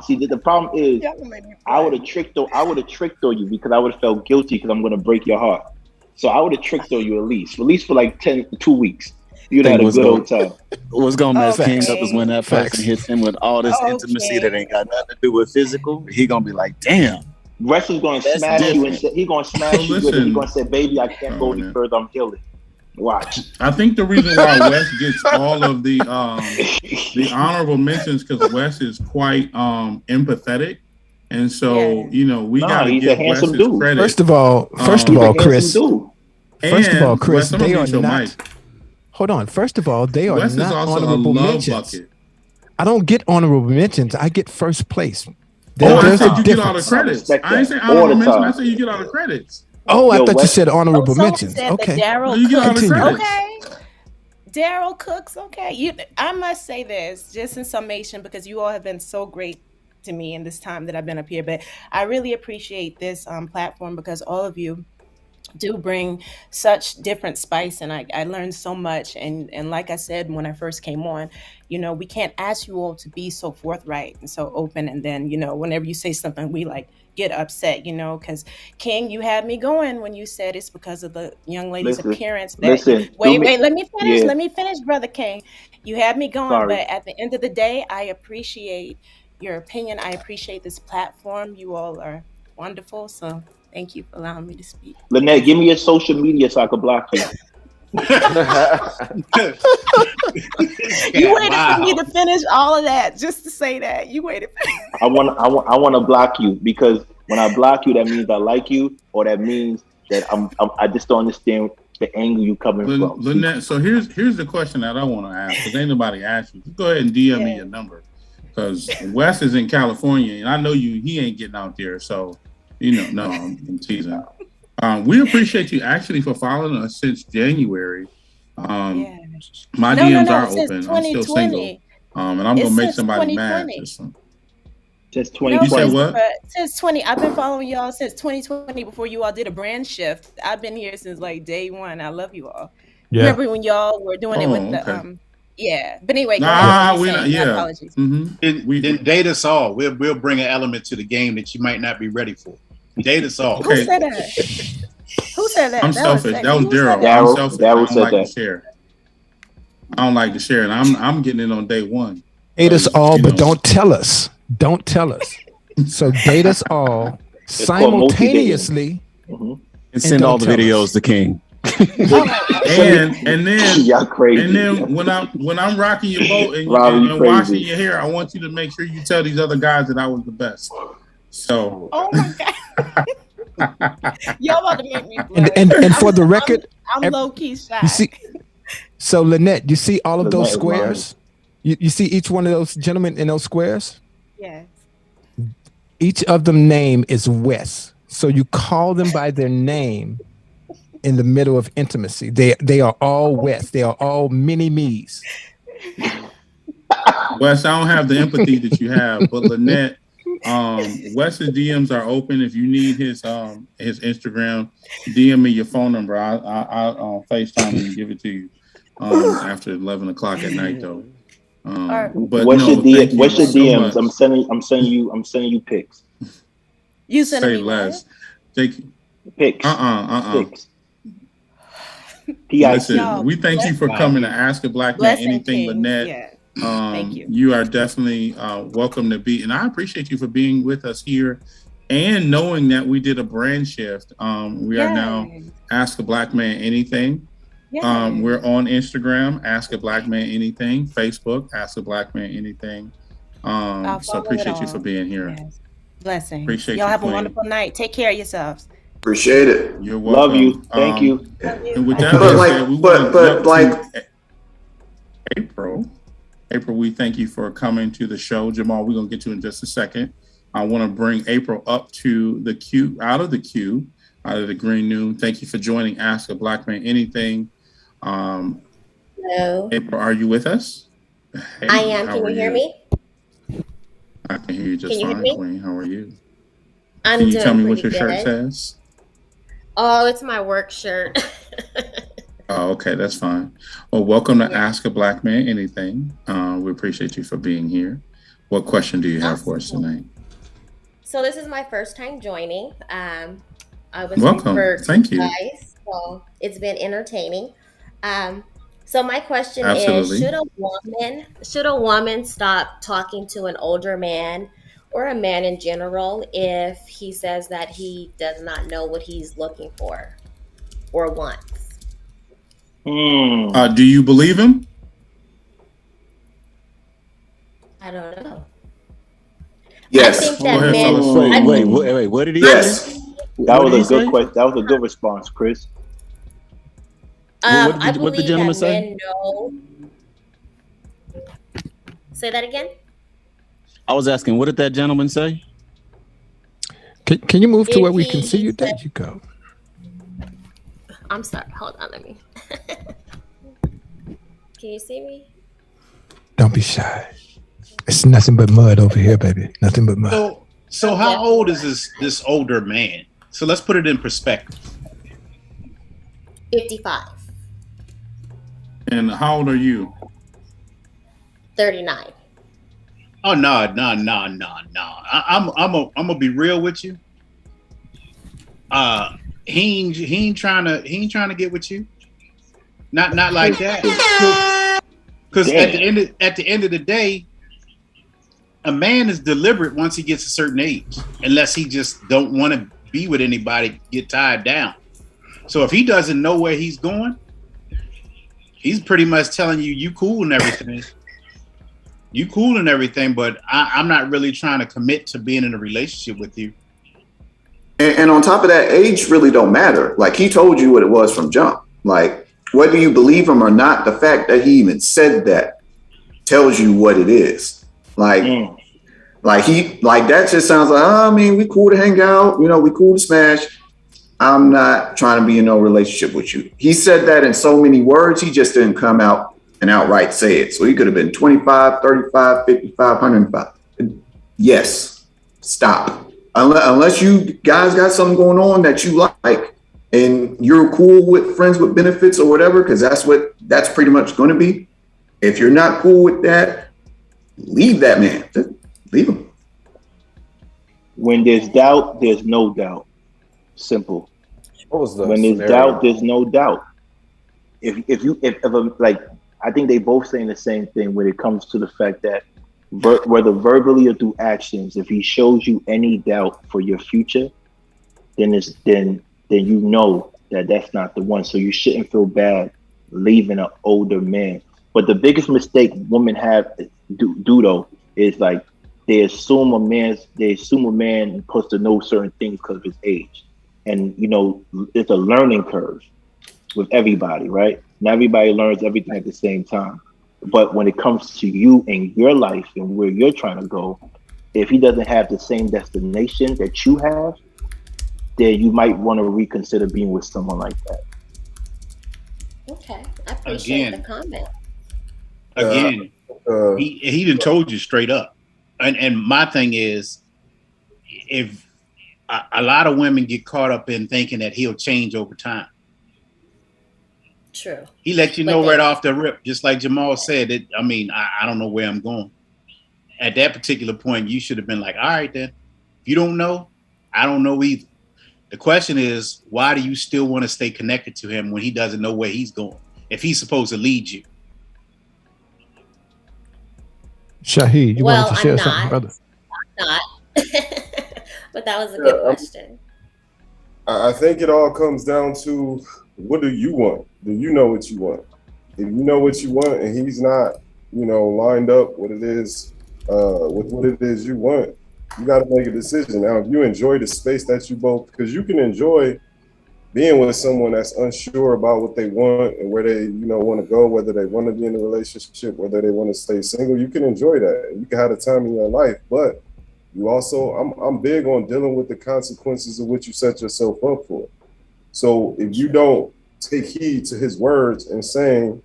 see. The problem is, I would have tricked on you because I would have felt guilty because I'm gonna break your heart. So I would have tricked on you at least for like 2 weeks. You'd have had a good old time. What's gonna mess King up is when that person hits him with all this intimacy that ain't got nothing to do with physical. He gonna be like, damn. Wes is gonna smash you and he gonna smash you good, and he gonna say, baby, I can't go any further. I'm healing. Watch. I think the reason why Wes gets all of the honorable mentions because Wes is quite empathetic. And so, we got to give Wes his credit. First of all, Chris. They are not. Hold on. First of all, they are Wes not is also honorable a love mentions. bucket. I don't get honorable mentions. I get first place. I said you get all the credits. I ain't say honorable mentions. I said you get all the credits. Oh, I thought you said honorable mentions. Okay. Daryl Cooks. Okay. Daryl Cooks. Okay. I must say this just in summation because you all have been so great to me in this time that I've been up here. But I really appreciate this platform because all of you do bring such different spice, and I learned so much. And like I said when I first came on, we can't ask you all to be so forthright and so open, and then whenever you say something we get upset, because King, you had me going when you said it's because of the young lady's appearance. Wait, let me finish. Let me finish, Brother King. You had me going. Sorry. But at the end of the day, I appreciate your opinion. I appreciate this platform. You all are wonderful. So thank you for allowing me to speak. Lynette, give me your social media so I can block you. You waited for me to finish all of that just to say that. You waited. I want to block you, because when I block you, that means I like you, or that means that I just don't understand the angle you coming from. Lynette, so here's the question that I want to ask, because ain't nobody asked you. Just go ahead and DM me your number, because Wes is in California, and I know he ain't getting out there. So, no, I'm teasing. We appreciate you actually for following us since January. My DMs are open. I'm still single. And I'm going to make somebody mad. Since 2020. You said what? Since 20. I've been following y'all since 2020, before you all did a brand shift. I've been here since like day one. I love you all. Yeah. Remember when y'all were doing it with the yeah. But anyway, apologies. Mm-hmm. Then date us all. We'll bring an element to the game that you might not be ready for. Date us all. Who said that? Who said that? I'm selfish. That was Daryl. I'm selfish. I don't like to share. I don't like to share, and I'm getting it on day one. Date us all, but don't tell us. Don't tell us. So date us all simultaneously, and send all the videos to King. and then y'all crazy. And then when I'm rocking your boat and washing your hair, I want you to make sure you tell these other guys that I was the best. So. Oh my God. Y'all about to make me blush. And for the record, I'm low key shy. You see, so Lynette, you see all of those squares? You see each one of those gentlemen in those squares? Yes. Each of them name is Wes. So you call them by their name in the middle of intimacy. They are all Wes. They are all mini me's. Wes, I don't have the empathy that you have, but Lynette, Wes's DMs are open. If you need his Instagram, DM me your phone number. I'll FaceTime and give it to you after 11 o'clock at night, though. But what's your DMs? So I'm sending you pics. You sending me less. Take pics. Pics. Listen, we thank you for coming to Ask a Black Man Anything, Lynette. Yeah. Thank you. You are definitely welcome to be, and I appreciate you for being with us here and knowing that we did a brand shift. We are now Ask a Black Man Anything. We're on Instagram, Ask a Black Man Anything, Facebook, Ask a Black Man Anything. So appreciate you for being here. Yes. Blessings. Appreciate y'all you, have Queen. a wonderful night. Take care of yourselves. Appreciate it. You're welcome. Love you. Thank you. And with that being said, we want to jump to April. April, we thank you for coming to the show. Jamal, we're going to get you in just a second. I want to bring April up to the queue, out of the green noon. Thank you for joining Ask a Black Man Anything. Hello. April, are you with us? Hey, I am. Can you hear me? I can hear you just fine, Queen. How are you? I'm Can you doing tell me what your pretty shirt good. says? Oh, it's my work shirt. Oh, okay, that's fine. Well, welcome to Ask a Black Man Anything. We appreciate you for being here. What question do you have for us tonight? So this is my first time joining. I was Welcome. referred to Thank you. guys, so it's been entertaining. So my question Absolutely. is: should a woman stop talking to an older man or a man in general if he says that he does not know what he's looking for or wants? Do you believe him? I don't know. Yes. I think that Go ahead, men. fellas. Wait, what did he Yes. say? That was a good question. That was a good response, Chris. What I did the believe gentleman that say? men know. Say that again. I was asking, what did that gentleman say? Can you move to If where we can he see you? said- There you go. I'm sorry. Hold on. Let me. Can you see me? Don't be shy. It's nothing but mud over here, baby. Nothing but mud. So how old is this older man? So let's put it in perspective. 55, And how old are you? 39. Oh no. I'm gonna be real with you. He ain't trying to get with you. Not like that. Because at the end of the day, a man is deliberate once he gets a certain age, unless he just don't want to be with anybody, get tied down. So if he doesn't know where he's going, He's pretty much telling you cool and everything. You cool and everything, but I'm not really trying to commit to being in a relationship with you. And on top of that, age really don't matter. Like, he told you what it was from jump. Like, whether you believe him or not, the fact that he even said that tells you what it is. Like that just sounds like, I mean, we cool to hang out, we cool to smash. I'm not trying to be in no relationship with you. He said that in so many words, he just didn't come out and outright say it. So he could have been 25, 35, 55, 105. Yes, stop. Unless you guys got something going on that you like and you're cool with friends with benefits or whatever, because that's pretty much going to be. If you're not cool with that, leave that man. Just leave him. When there's doubt, there's no doubt. Simple. When there's doubt, there's no doubt. I think they both saying the same thing when it comes to the fact that whether verbally or through actions, if he shows you any doubt for your future, then you know that that's not the one. So you shouldn't feel bad leaving an older man. But the biggest mistake women do though is like they assume a man is supposed to know certain things because of his age, and it's a learning curve with everybody, right? Not everybody learns everything at the same time. But when it comes to you and your life and where you're trying to go, if he doesn't have the same destination that you have, then you might want to reconsider being with someone like that. Okay, I appreciate the comment. Again, he done told you straight up. And my thing is, if a lot of women get caught up in thinking that he'll change over time. True. He let you know right off the rip, just like Jamal said. I don't know where I'm going. At that particular point, you should have been like, all right, then. If you don't know, I don't know either. The question is, why do you still want to stay connected to him when he doesn't know where he's going? If he's supposed to lead you. Shahid, you wanted to share something, brother? I'm not. But that was a good question. I think it all comes down to, what do you want? Do you know what you want? If you know what you want and he's not, lined up with what it is you want, you got to make a decision. Now, if you enjoy the space that you both, because you can enjoy being with someone that's unsure about what they want and where they, want to go, whether they want to be in a relationship, whether they want to stay single, you can enjoy that. You can have the time in your life, but you also, I'm big on dealing with the consequences of what you set yourself up for. So if you don't take heed to his words and saying,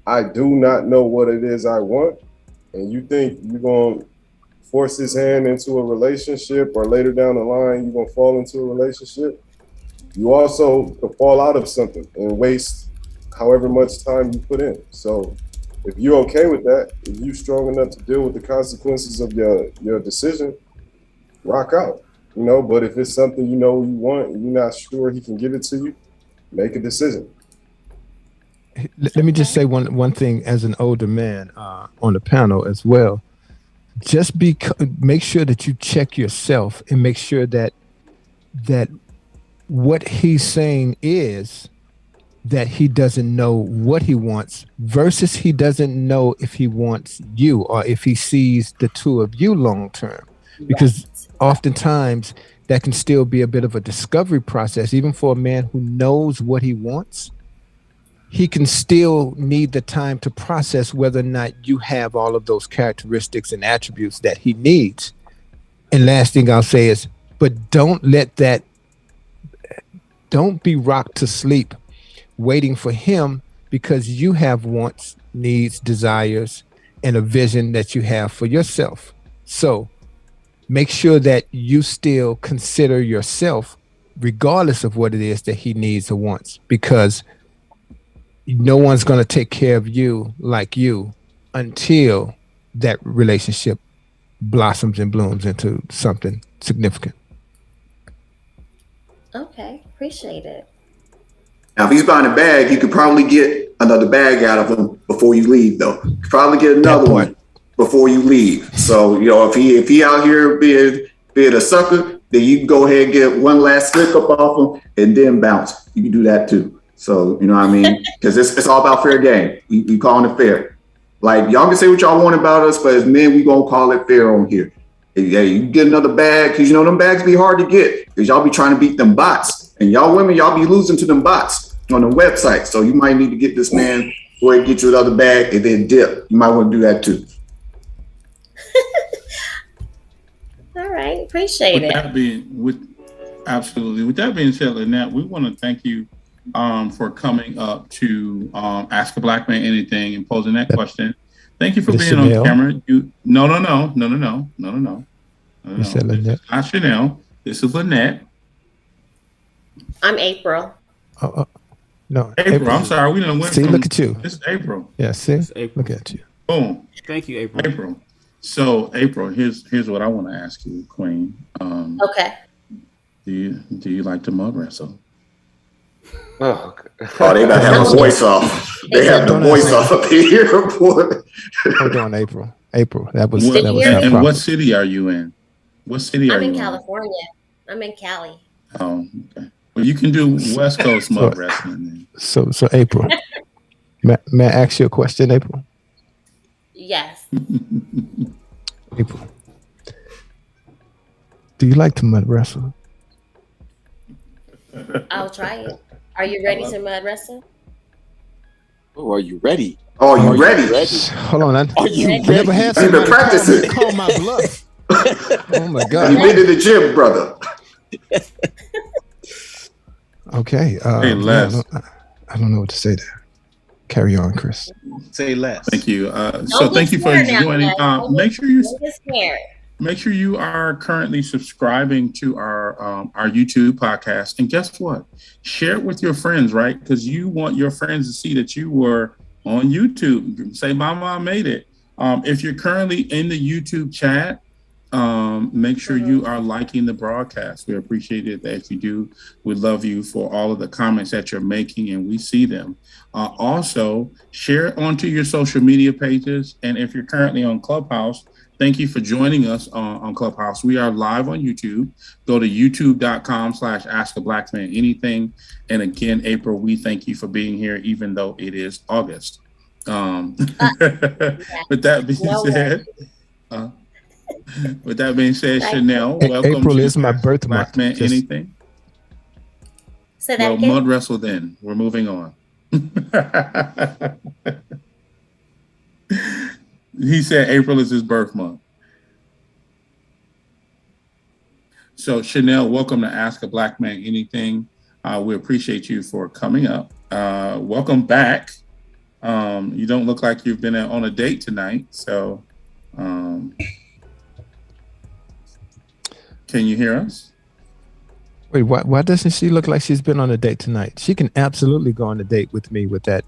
I do not know what it is I want, and you think you're going to force his hand into a relationship, or later down the line, you're going to fall into a relationship, you also could fall out of something and waste however much time you put in. So if you're okay with that, if you're strong enough to deal with the consequences of your decision, rock out, but if it's something you want and you're not sure he can give it to you, make a decision. Let me just say one thing as an older man on the panel as well. Just make sure that you check yourself and make sure that what he's saying is that he doesn't know what he wants versus he doesn't know if he wants you or if he sees the two of you long term. Because oftentimes that can still be a bit of a discovery process, even for a man who knows what he wants. He can still need the time to process whether or not you have all of those characteristics and attributes that he needs. And last thing I'll say is, but don't be rocked to sleep waiting for him, because you have wants, needs, desires, and a vision that you have for yourself. So make sure that you still consider yourself regardless of what it is that he needs or wants, because no one's going to take care of you like you until that relationship blossoms and blooms into something significant. Okay, appreciate it. Now, if he's buying a bag, you could probably get another bag out of him before you leave, though. You could probably get another one before you leave. So, if he out here being a sucker, then you can go ahead and get one last slick up off him and then bounce. You can do that too. So, you know what I mean? Because it's all about fair game. We calling it fair. Like, y'all can say what y'all want about us, but as men, we gonna call it fair on here. Hey, you get another bag, because you know them bags be hard to get, because y'all be trying to beat them bots. And y'all women, y'all be losing to them bots on the website. So you might need to get this man, go ahead and get you another bag and then dip. You might want to do that too. All right, appreciate it. Absolutely. With that being said, Lynette, we want to thank you for coming up to Ask a Black Man Anything and posing that question. Thank you for being on camera. No. You said Lynette. This is not Chanel. This is Lynette. I'm April. No, April. I'm sorry. We done went see, from, look at you. This is April. Yeah, see? Look at you. Boom. Thank you, April. April. So, April, here's what I want to ask you, Queen. Okay. Do you like to mud wrestle? Oh, they about to have a voice off. They have the voice off up here, boy. Hold on, April. That was not and proper. What city are you in? What city are you in? I'm in California. I'm in Cali. Oh, okay. Well, you can do West Coast mud wrestling then. So April, may I ask you a question, April? Yes. April, do you like to mud wrestle? I'll try it. Are you ready to mud wrestle? Oh, are you ready? Oh, are you ready? Hold on. Are you I never had somebody call my bluff. Oh my God. You've been to the gym, brother. Okay. Hey, Les. I don't know what to say there. Carry on, Chris. Say less. Thank you. So thank you for joining. Make sure you are currently subscribing to our YouTube podcast. And guess what? Share it with your friends, right? Because you want your friends to see that you were on YouTube. Say, Mama, I made it. If you're currently in the YouTube chat, make sure you are liking the broadcast. We appreciate it that you do. We love you for all of the comments that you're making, and we see them. Also, share it onto your social media pages. And if you're currently on Clubhouse, thank you for joining us on Clubhouse. We are live on YouTube. Go to youtube.com/askablackmananything. And again, April, we thank you for being here, even though it is August. With that being said, Chanel, welcome. April is my birth month. Black Man Anything. So that again? Mud wrestle then. We're moving on. He said April is his birth month. So Chanel, welcome to Ask a Black Man Anything. We appreciate you for coming up. Welcome back. You don't look like you've been on a date tonight, so can you hear us? Wait, why doesn't she look like she's been on a date tonight? She can absolutely go on a date with me with that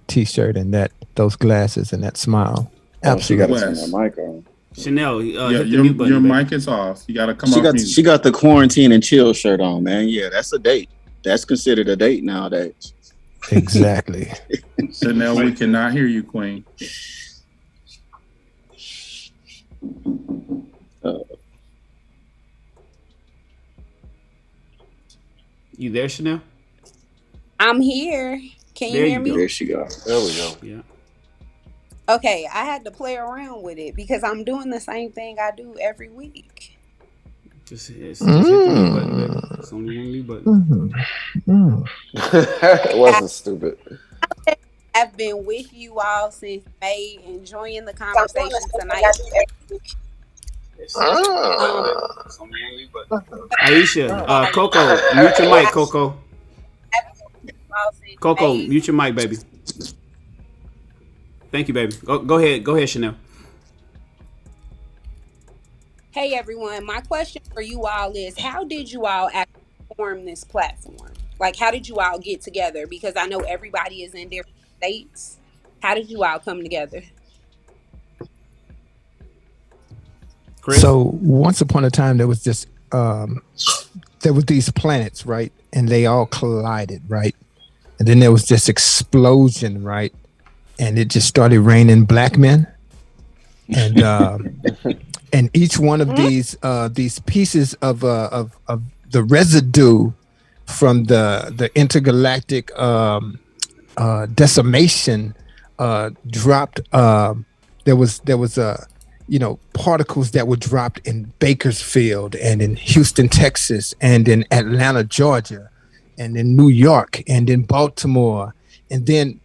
T-shirt and those glasses and that smile. Absolutely. She got to turn her mic on. Chanel, hit the mute button, your mic is off. You got to come off mute. She got the quarantine and chill shirt on, man. Yeah, that's a date. That's considered a date nowadays. Exactly. Chanel, we cannot hear you, Queen. You there, Chanel? I'm here. Can you hear me? There she goes. There we go. Yeah. Okay, I had to play around with it because I'm doing the same thing I do every week. Just hit the mute button, baby. It's only one mute button. It wasn't stupid. I've been with you all since May, enjoying the conversation tonight. Aisha, Coco, mute your mic, Coco. Coco, mute your mic, baby. Thank you, baby. Go ahead, Chanel. Hey everyone, my question for you all is, how did you all actually form this platform? Like, how did you all get together? Because I know everybody is in different states. How did you all come together? Chris? So once upon a time, there was this, there were these planets, right? And they all collided, right? And then there was this explosion, right? And it just started raining black men. And and each one of these pieces of the residue from the intergalactic decimation dropped. There was particles that were dropped in Bakersfield and in Houston, Texas, and in Atlanta, Georgia, and in New York, and in Baltimore, and then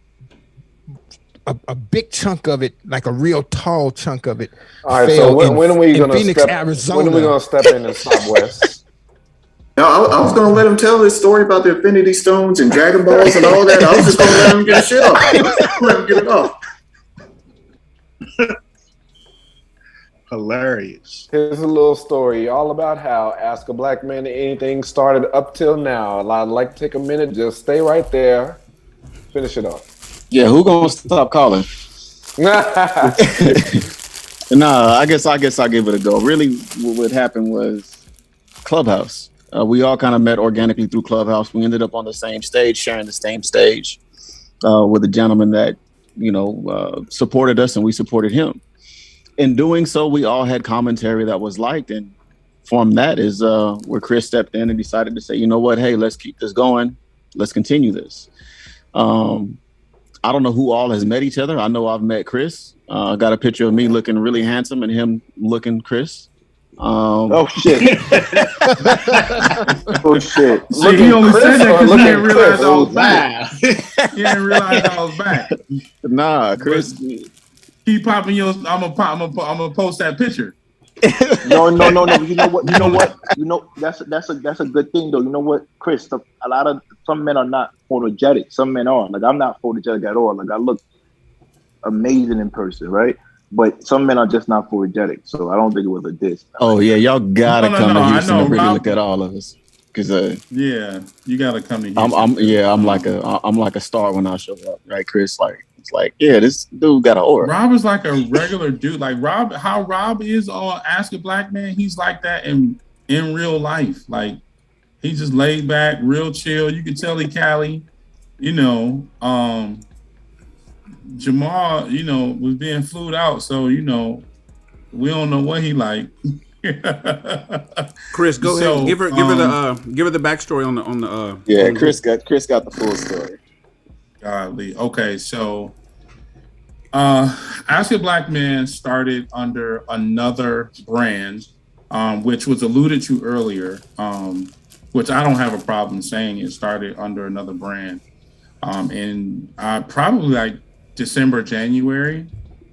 a big chunk of it, like a real tall chunk of it, All right, fell so when are we in gonna Phoenix, step? Arizona. When are we gonna step in and stop West? Now, I was going to let him tell his story about the Infinity Stones and Dragon Balls and all that. I was just going to let him get his shit off. Let him get it off. Hilarious. Here's a little story all about how Ask a Black Man Anything started up till now. I'd like to take a minute, just stay right there, finish it off. Yeah, who gonna stop calling? Nah, I guess I'll give it a go. Really, what happened was Clubhouse. We all kind of met organically through Clubhouse. We ended up on the same stage, sharing the same stage with a gentleman that, supported us and we supported him. In doing so, we all had commentary that was liked. And from that is where Chris stepped in and decided to say, you know what, hey, let's keep this going. Let's continue this. I don't know who all has met each other. I know I've met Chris. I got a picture of me looking really handsome and him looking Chris. Oh shit! Oh shit! So he only said that because he didn't realize I was back. He didn't realize I was back. Nah, Chris. Keep popping yours. I'm gonna post that picture. No. You know what? That's a good thing though. You know what, Chris? Some men are not photogenic. Some men are. Like, I'm not photogenic at all. Like, I look amazing in person, right? But some men are just not photogenic. So I don't think it was a diss. Oh yeah, y'all gotta come to Houston to really Rob, look at all of us. Cause yeah, you gotta come to Houston. I'm like a star when I show up, right, Chris? Like, it's like, yeah, this dude got an aura. Rob is like a regular dude. Like how Rob is on Ask a Black Man, he's like that in real life. Like, he's just laid back, real chill. You can tell he Cali. Jamal, was being flued out, so we don't know what he like. Chris, go ahead. Give her the backstory on the. Yeah, Chris got the full story. Godly. Okay, so Ask a Black Man started under another brand, which was alluded to earlier, which I don't have a problem saying it started under another brand. And probably like December, January.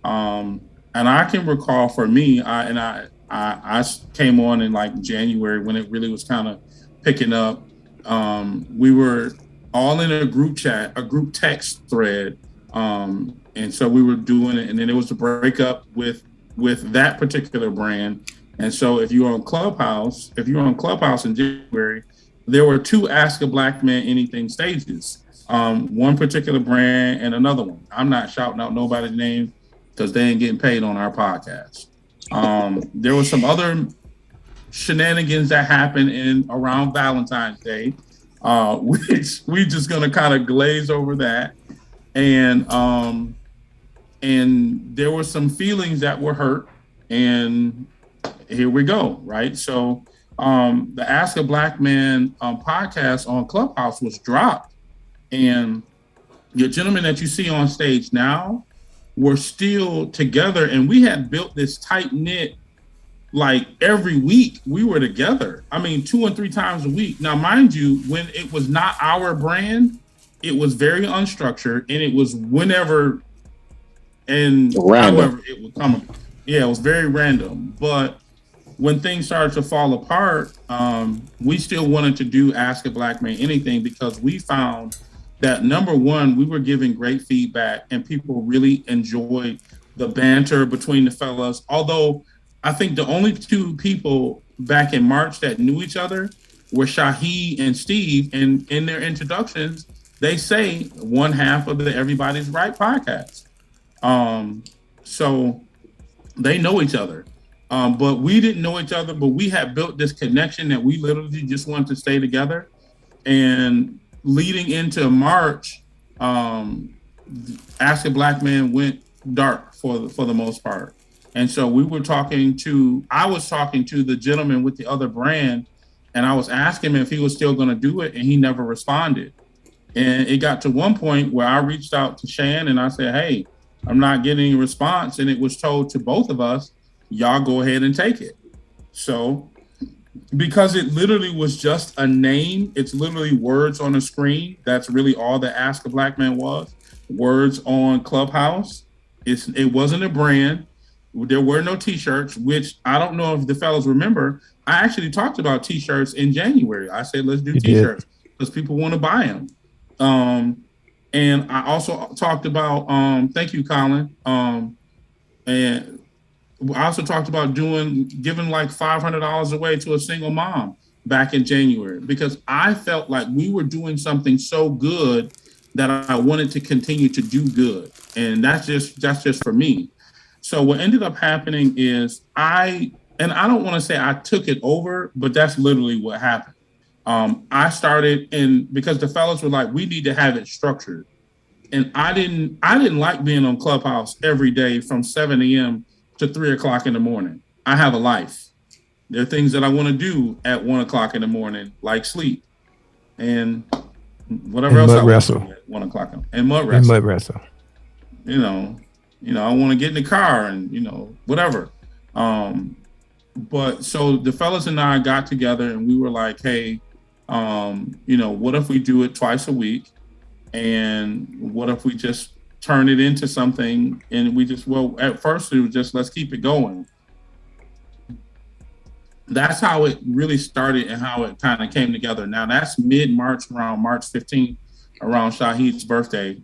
And I can recall for me, I came on in like January when it really was kind of picking up. We were all in a group chat, a group text thread. And so we were doing it, and then it was a breakup with that particular brand. And so if you're on Clubhouse in January, there were 2 Ask a Black Man Anything stages. One particular brand and another one. I'm not shouting out nobody's name because they ain't getting paid on our podcast. There was some other shenanigans that happened around Valentine's Day, which we just gonna kind of glaze over that. And there were some feelings that were hurt, and here we go, right? So the Ask a Black Man podcast on Clubhouse was dropped. And the gentlemen that you see on stage now were still together, and we had built this tight knit. Like, every week we were together. I mean, 2 and 3 times a week. Now, mind you, when it was not our brand, it was very unstructured, and it was whenever and random. However it would come. Yeah, it was very random. But when things started to fall apart, we still wanted to do Ask a Black Man Anything because we found that, number one, we were giving great feedback and people really enjoyed the banter between the fellas. Although I think the only 2 people back in March that knew each other were Shaheed and Steve. And in their introductions, they say one half of the Everybody's Right podcast. So they know each other. But we didn't know each other, but we had built this connection that we literally just wanted to stay together. And leading into March, Ask a Black Man went dark for the most part. And so I was talking to the gentleman with the other brand, And I was asking him if he was still going to do it, and he never responded. And it got to one point where I reached out to Shan and I said, hey, I'm not getting any response. And it was told to both of us, y'all go ahead and take it. So because it literally was just a name, it's literally words on a screen. That's really all the Ask a Black Man was. Words on Clubhouse. It wasn't a brand. There were no t-shirts, which I don't know if the fellas remember. I actually talked about t-shirts in January. I said, let's do t-shirts because people want to buy them. And I also talked about, thank you, Colin. And I also talked about giving like $500 away to a single mom back in January, because I felt like we were doing something so good that I wanted to continue to do good. And that's just for me. So what ended up happening is I don't want to say I took it over, but that's literally what happened. I started, and because the fellas were like, we need to have it structured. And I didn't like being on Clubhouse every day from 7 a.m. to 3 o'clock in the morning. I have a life. There are things that I want to do at 1 o'clock in the morning, like sleep and whatever else I want to do at 1 o'clock and mud wrestle. I want to get in the car and, whatever. But so the fellas and I got together and we were like, hey, what if we do it twice a week? And what if we just turn it into something? And at first it was just, let's keep it going. That's how it really started and how it kind of came together. Now that's mid-March, around March 15th, around Shahid's birthday.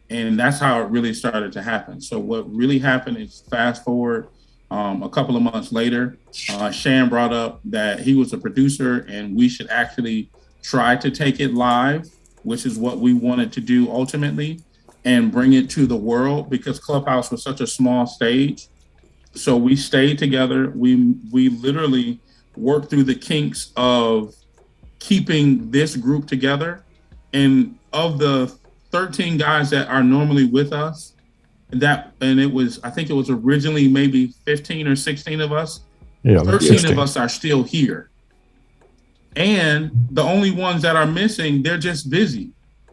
And that's how it really started to happen. So what really happened is, fast forward a couple of months later, Shan brought up that he was a producer and we should actually try to take it live, which is what we wanted to do ultimately, and bring it to the world, because Clubhouse was such a small stage. So we stayed together. We literally worked through the kinks of keeping this group together. And of the 13 guys that are normally with us, I think it was originally maybe 15 or 16 of us. Yeah, 13 of us are still here. And the only ones that are missing, they're just busy,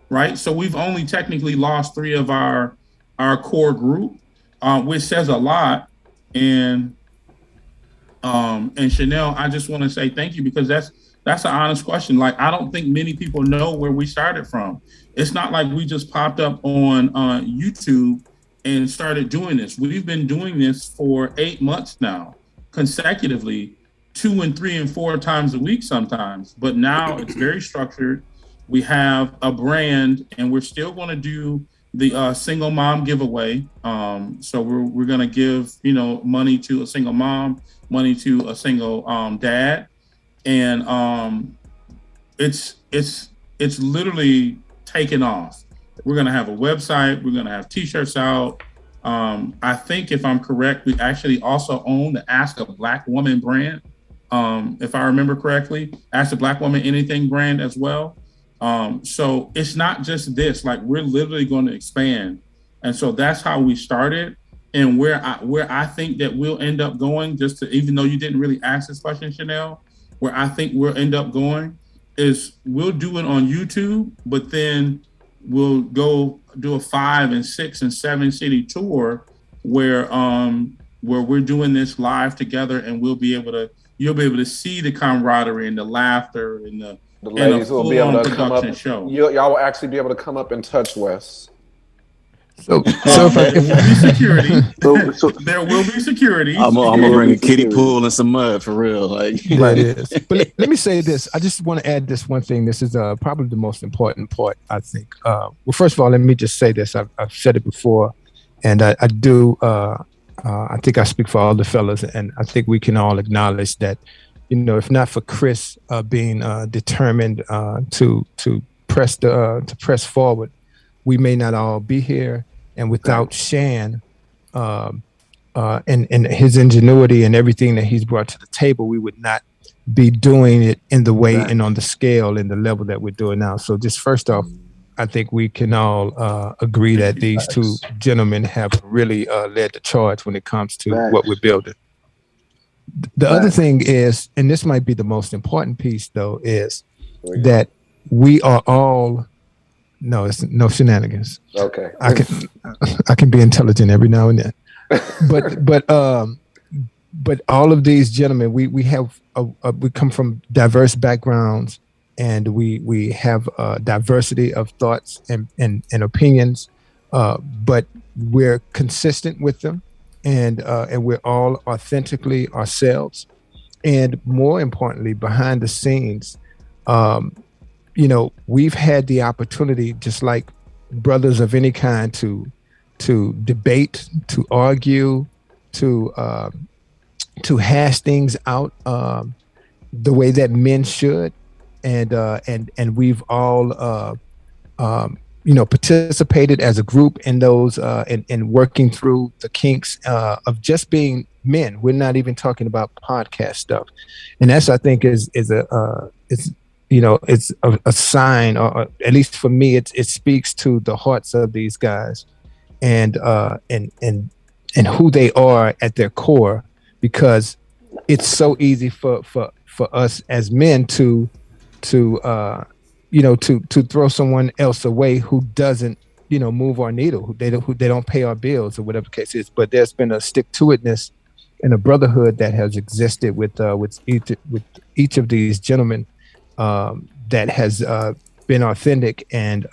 right? So we've only technically lost 3 of our core group, which says a lot. And Chanel, I just want to say thank you, because that's an honest question. Like, I don't think many people know where we started from. It's not like we just popped up on YouTube and started doing this. We've been doing this for 8 months now, consecutively, 2 and 3 and 4 times a week sometimes. But now it's very structured. We have a brand, and we're still going to do the single mom giveaway. So we're going to give, money to a single mom, money to a single dad. And it's literally taken off. We're going to have a website. We're going to have t-shirts out. I think, if I'm correct, we actually also own the Ask a Black Woman brand. If I remember correctly, Ask a Black Woman Anything brand as well. So it's not just this, like, we're literally going to expand. And so that's how we started. And where I think that we'll end up going, even though you didn't really ask this question, Chanel, where I think we'll end up going is we'll do it on YouTube, but then we'll go do a 5 and 6 and 7 city tour where we're doing this live together, and you'll be able to see the camaraderie and the laughter and the ladies will be able to come up. Show. Y'all will actually be able to come up and touch Wes. There will be security. There will be security. I'm gonna bring a kiddie pool and some mud for real. Like that is. But let me say this. I just want to add this one thing. This is probably the most important part, I think. Well, first of all, let me just say this. I've said it before, and I do. I think I speak for all the fellas, and I think we can all acknowledge that, if not for Chris being determined to press forward, we may not all be here. And without Shan and his ingenuity and everything that he's brought to the table, we would not be doing it in the way and on the scale and the level that we're doing now. So just first off, I think we can all agree that these two gentlemen have really led the charge when it comes to what we're building. The other thing is, and this might be the most important piece though, is that we are all, no, it's no shenanigans. Okay. I can be intelligent every now and then. But all of these gentlemen, we have we come from diverse backgrounds, and we have a diversity of thoughts and opinions, but we're consistent with them, and we're all authentically ourselves. And more importantly, behind the scenes, we've had the opportunity, just like brothers of any kind, to debate, to argue, to hash things out the way that men should, and we've all participated as a group in those in working through the kinks of just being men. We're not even talking about podcast stuff, and that's, I think, is a sign, or at least for me, it speaks to the hearts of these guys, and who they are at their core, because it's so easy for us as men to throw someone else away who doesn't move our needle, who they don't pay our bills, or whatever the case is. But there's been a stick-to-itness and a brotherhood that has existed with each of these gentlemen, that has been authentic, and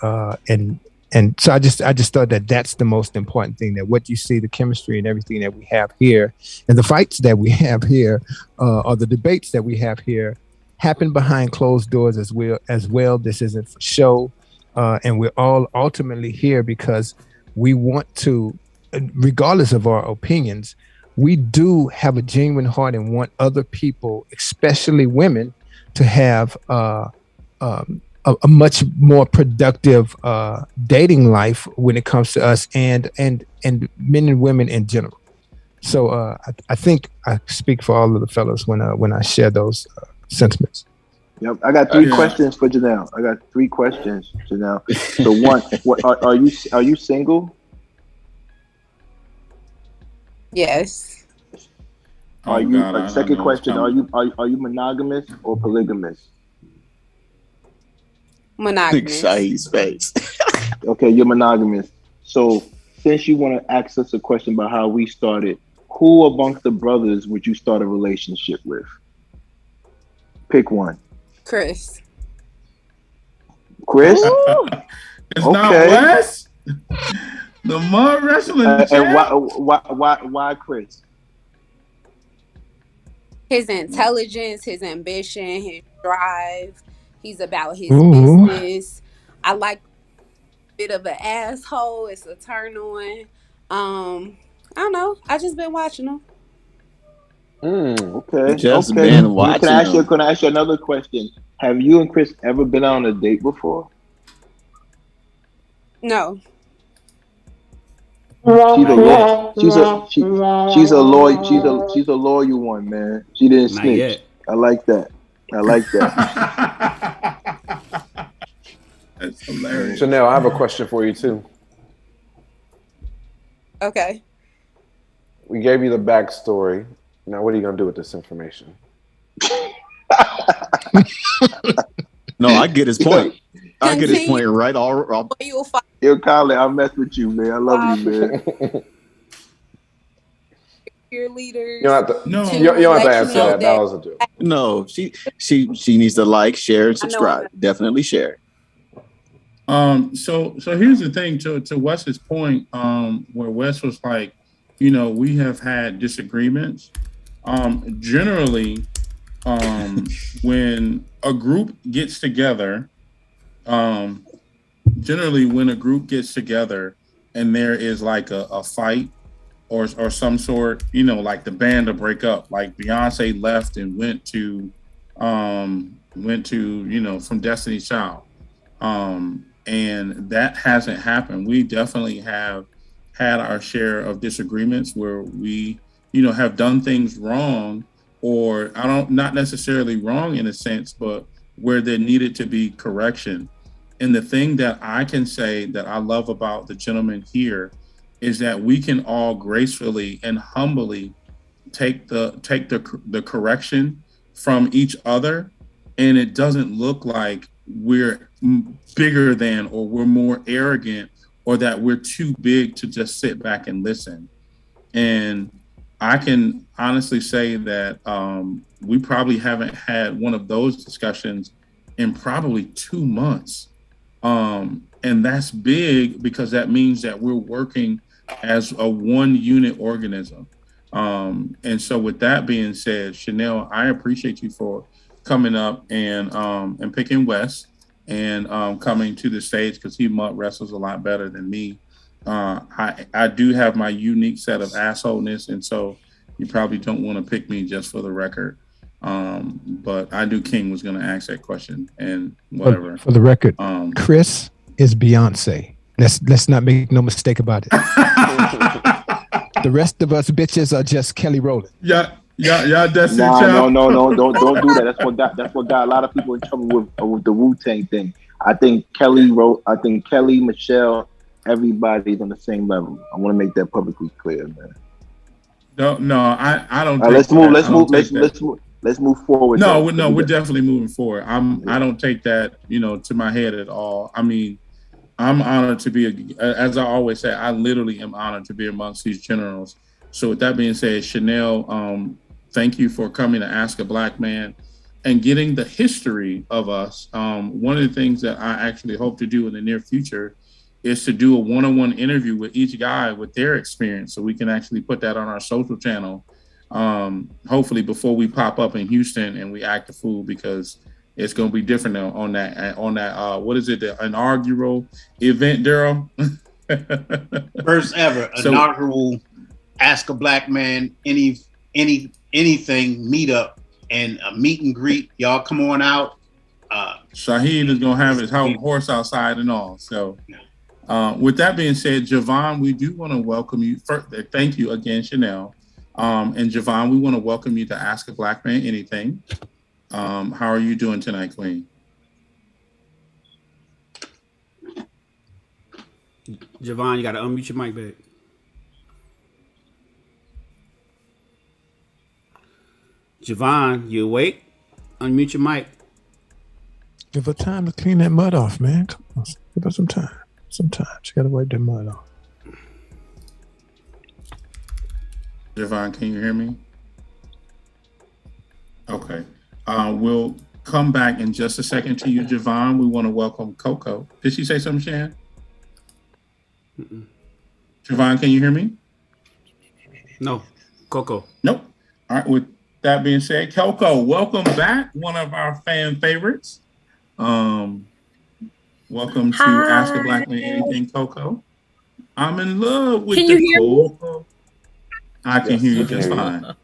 so I just thought that that's the most important thing, that what you see, the chemistry and everything that we have here, and the fights that we have here, or the debates that we have here, happen behind closed doors as well. This isn't for show, and we're all ultimately here because we want to, regardless of our opinions, we do have a genuine heart and want other people, especially women, to have a much more productive dating life when it comes to us, and men and women in general. So I think I speak for all of the fellas when I share those sentiments. Yep, I got three questions for Janelle. So one, are you single? Yes. Second question, are you monogamous or polygamous? Monogamous. Space. Okay, you're monogamous. So since you want to ask us a question about how we started, who amongst the brothers would you start a relationship with? Pick one. Chris. Chris? It's not Wes. The mud wrestling and why Chris? His intelligence, his ambition, his drive. He's about his business. I like a bit of an asshole. It's a turn on. I don't know. I just been watching him. Okay. Just been watching. Can I ask you another question? Have you and Chris ever been on a date before? No. She's a loyal one, man. She didn't snitch. I like that. That's hilarious. Chanel, I have a question for you too. Okay. We gave you the backstory. Now, what are you gonna do with this information? No, I get his point. I get his point right. Yo, Colin, I mess with you, man. I love you, man. Cheerleaders. You don't have to answer that. That was a joke. No, she needs to share, and subscribe. Definitely share. So here's the thing, to Wes's point, where Wes was like, we have had disagreements. Generally, when a group gets together, and there is like a fight or some sort, like the band to break up, like Beyonce left and went to from Destiny's Child. And that hasn't happened. We definitely have had our share of disagreements where we, have done things wrong, or not necessarily wrong in a sense, but where there needed to be correction. And the thing that I can say that I love about the gentleman here is that we can all gracefully and humbly take the correction from each other, and it doesn't look like we're bigger than, or we're more arrogant, or that we're too big to just sit back and listen. And I can honestly say that we probably haven't had one of those discussions in probably 2 months. And that's big, because that means that we're working as a one unit organism. And so with that being said, Chanel, I appreciate you for coming up and picking Wes and coming to the stage, because he wrestles a lot better than me. I do have my unique set of assholeness, and so you probably don't want to pick me, just for the record. But I knew King was going to ask that question, and whatever. For the record, Chris is Beyonce. Let's not make no mistake about it. The rest of us bitches are just Kelly Rowland. Yeah. Destiny Child. No, don't do that. That's what got a lot of people in trouble with the Wu-Tang thing. I think Kelly, Michelle, everybody's on the same level. I want to make that publicly clear, man. No, I don't. Let's move forward. No, we're definitely moving forward. I don't take that, to my head at all. I mean, I'm honored to be, as I always say, I literally am honored to be amongst these generals. So with that being said, Chanel, thank you for coming to Ask a Black Man and getting the history of us. One of the things that I actually hope to do in the near future is to do a one-on-one interview with each guy with their experience, so we can actually put that on our social channel, hopefully before we pop up in Houston and we act a fool, because it's going to be different on that what is it, the inaugural event, Daryl? First ever inaugural Ask a Black Man anything meetup and a meet and greet. Y'all come on out. Shaheed is going to have his horse outside and all. So with that being said, Javon, we do want to welcome you. First, thank you again, Chanel. And Javon, we want to welcome you to Ask a Black Man Anything. How are you doing tonight, Queen? Javon, you got to unmute your mic, babe. Javon, you awake? Unmute your mic. Give her time to clean that mud off, man. Come on. Give her some time. Sometimes you got to wipe that mud off. Javon, can you hear me? Okay. We'll come back in just a second to you, Javon. We want to welcome Coco. Did she say something, Shan? Javon, can you hear me? No. Coco. Nope. All right. With that being said, Coco, welcome back. One of our fan favorites. Welcome to Ask a Black Man Anything, Coco. I'm in love with Coco. I can hear you just fine.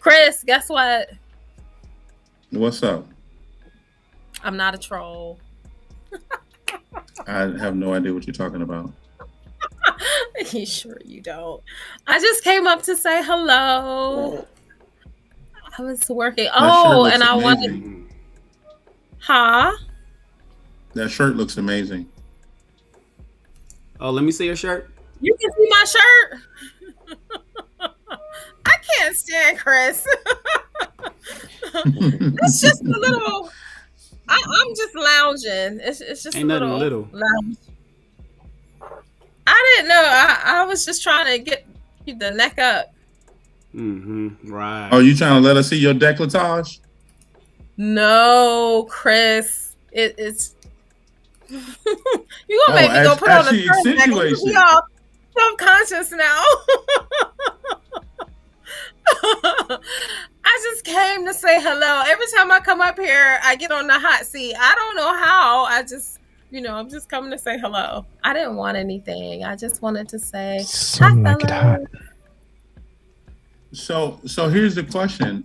Chris, guess what? What's up? I'm not a troll. I have no idea what you're talking about. You sure you don't? I just came up to say hello. I was working. Oh, and I wanted. Huh? That shirt looks amazing. Oh, let me see your shirt. You can see my shirt. I can't stand Chris. It's just a little. I'm just lounging. It's just ain't a nothing little. Lounge. I didn't know. I was just trying to keep the neck up. Mm-hmm. Right. Oh, you trying to let us see your décolletage? No, Chris. It's you gonna make me go put on the shirt. We all self-conscious now. I just came to say hello. Every time I come up here, I get on the hot seat. I don't know how. I just, I'm just coming to say hello. I didn't want anything. I just wanted to say Some like it hot. So here's the question,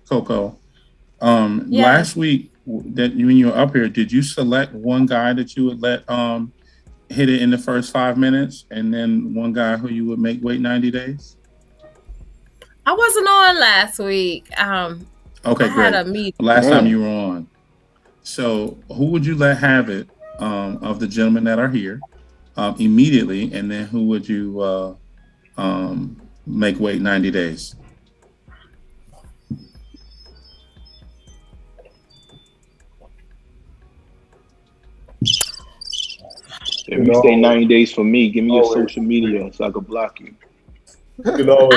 Coco. Last week that when you were up here, did you select one guy that you would let hit it in the first 5 minutes, and then one guy who you would make wait 90 days? I wasn't on last week. Okay, great. Had a meeting. Last time you were on. So who would you let have it of the gentlemen that are here immediately, and then who would you make wait 90 days? If you stay 90 days for me, give me your social media so I can block you. I'm so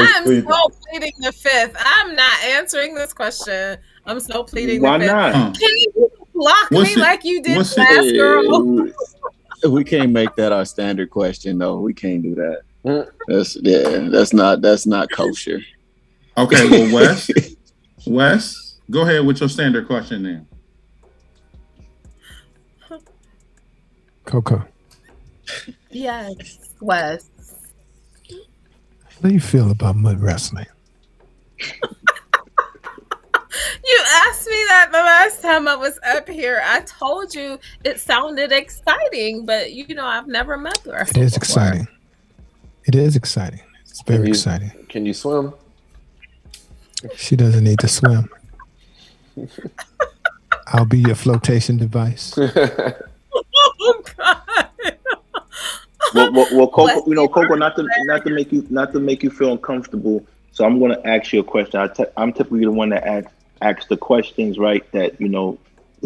pleading the fifth. I'm not answering this question. I'm so pleading Why the fifth. not? Can you block me like you did last girl? We can't make that our standard question, though. We can't do that. That's not kosher. Okay, well, Wes, go ahead with your standard question then. Coco. Yes, Wes. How do you feel about mud wrestling? You asked me that the last time I was up here. I told you it sounded exciting, but I've never mud wrestled. It is exciting. It is exciting. It's very exciting. Can you swim? She doesn't need to swim. I'll be your flotation device. Oh God. Well, Coco, Coco, not to make you feel uncomfortable. So I'm going to ask you a question. I'm typically the one that asks the questions, right? That to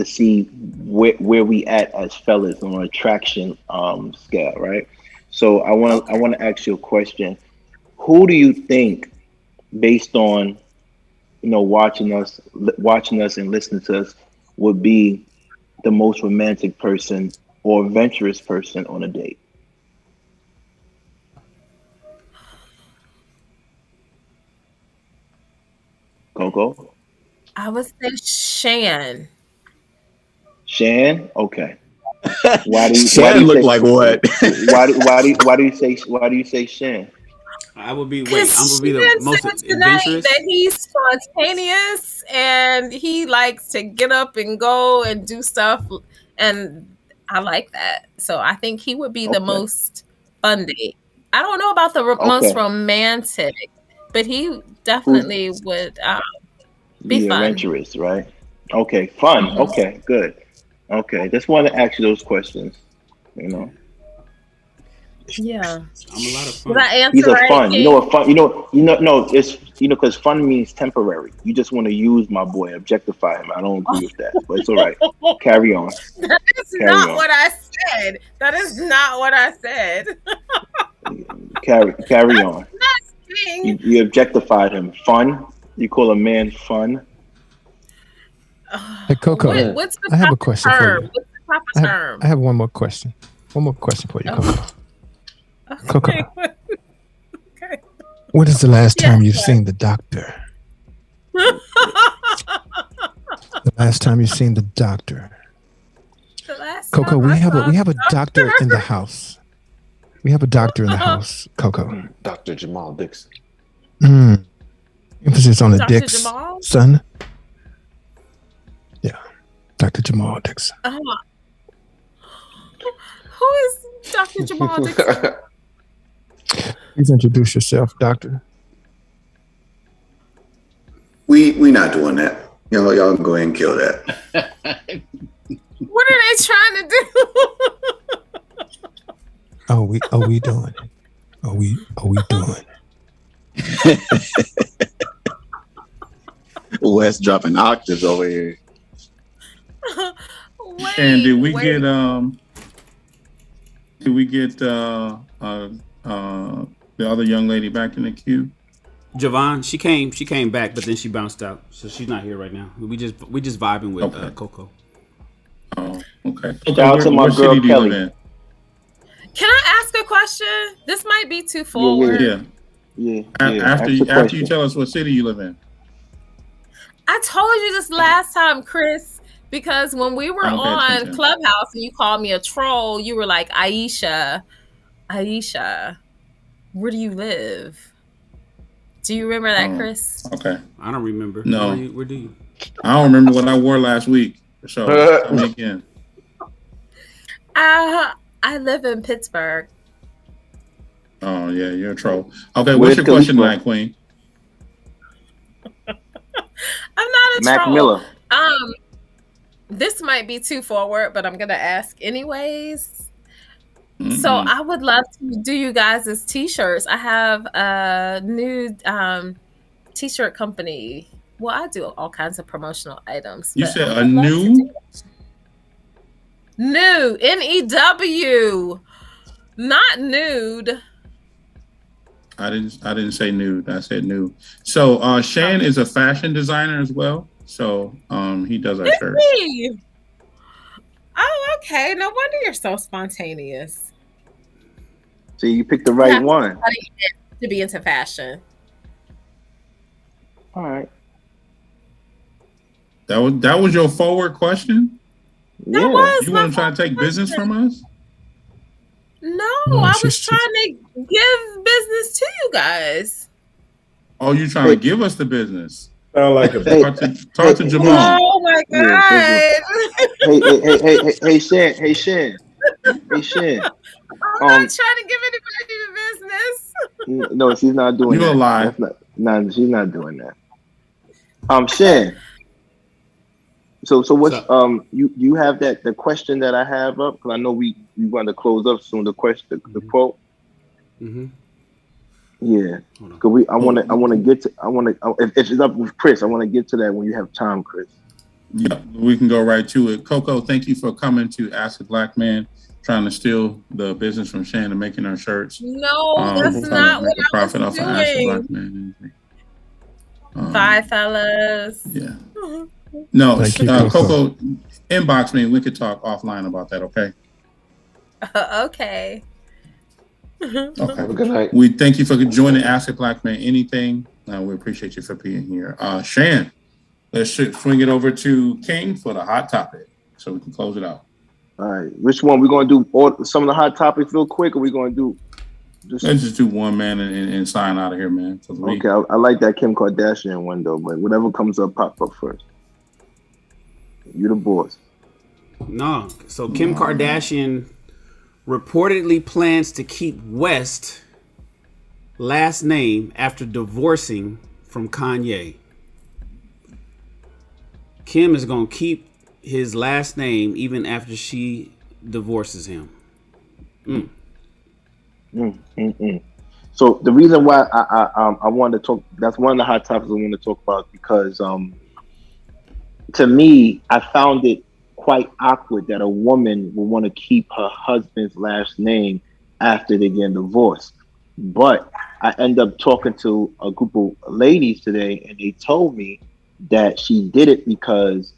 see where we at as fellas on an attraction scale, right? So I want to ask you a question. Who do you think, based on watching us and listening to us, would be the most romantic person or adventurous person on a date? Coco? I would say Shan. Shan? Okay. Why do you look like what? Why do you say Shan? I'm gonna be the most adventurous. That he's spontaneous and he likes to get up and go and do stuff, and I like that. So I think he would be the most fun date. I don't know about the most romantic, but he definitely would be fun. Adventurous, right? Okay, fun. Mm-hmm. Okay, good. Okay, just want to ask you those questions. Yeah, I'm a lot of fun. Did I answer These are right, fun. King? You know what fun? No, it's because fun means temporary. You just want to use my boy, objectify him. I don't agree with that, but it's all right. Carry on. That is not what I said. That is not what I said. Carry on. You objectified him. Fun. You call a man fun. Hey Coco, what's the I have a question for you. What's the proper term? I have one more question. One more question for you, Coco. Okay. Coco. Okay. When is the last time you've seen the doctor? The last time you've seen the doctor. Coco, we have a doctor in the house. We have a doctor in the house, Coco. Dr. Jamal Dixon. Emphasis on the Dr. Dix, Jamal? son. Yeah, Dr. Jamal Dixon. Who is Dr. Jamal Dixon? Please introduce yourself, doctor. We not doing that. Y'all can go ahead and kill that. What are they trying to do? Are we doing it? Are we doing it? Wes dropping octaves over here. And did we get the other young lady back in the queue? Javon, she came back, but then she bounced out, so she's not here right now. We just vibing with Coco. Oh, okay. Shout out to my girl Kelly. Can I ask a question? This might be too forward. Yeah. After you tell us what city you live in. I told you this last time, Chris, because when we were on Clubhouse and you called me a troll, you were like, Aisha, where do you live? Do you remember that, Chris? Okay. I don't remember. No. Where do you? I don't remember what I wore last week. So tell me again. I live in Pittsburgh. Oh yeah, you're a troll. Okay, what's your question tonight, Queen? I'm not a Mac troll. Miller. This might be too forward, but I'm gonna ask anyways. So I would love to do you guys' t-shirts. I have a new t-shirt company. Well, I do all kinds of promotional items, You but said I a would love to do new? new NEW, not nude. I didn't say nude. I said new. So Shan is a fashion designer as well. So he does our shirts. Me. Oh, okay. No wonder you're so spontaneous. See, you picked the You right have to one. study it to be into fashion. All right. That was your forward question? That Yeah. was You my want to try to take business question. from us? No, No, I was she's trying to give business to you guys. Oh, you trying to give us the business? Sound like a Hey, Talk to Jamal. Oh my Yeah, hey, Shan, hey, Shan. I'm not trying to give anybody the business. No, she's not doing You a that. lie. That's not. No, she's not doing that. Shan. So what's you have the question that I have up, because I know we want to close up soon. The question, the quote. Mm-hmm. Yeah, because I want to get to if it's up with Chris, I want to get to that when you have time, Chris. Yeah, we can go right to it. Coco, thank you for coming to Ask a Black Man, trying to steal the business from Shan and making our shirts. No, that's trying not to make what a profit I off was of Ask a doing. Black Man. Bye, fellas. Yeah. No, Thank you, Coco. Coco, inbox me. We could talk offline about that, okay? Okay. Okay. Have a good night. We thank you for joining Ask a Black Man Anything. We appreciate you for being here. Shan, let's swing it over to King for the hot topic so we can close it out. All right, which one we gonna do? Some of the hot topics real quick, or we gonna do? Let's just do one, man, and sign out of here, man. Okay, I like that Kim Kardashian one though, but whatever comes up, pop up first. You the boss. No. So Kim Kardashian reportedly plans to keep West last name after divorcing from Kanye. Kim is going to keep his last name even after she divorces him. So the reason why I wanted to talk, that's one of the hot topics I want to talk about, because to me, I found it quite awkward that a woman would want to keep her husband's last name after they get divorced. But I end up talking to a group of ladies today, and they told me that she did it because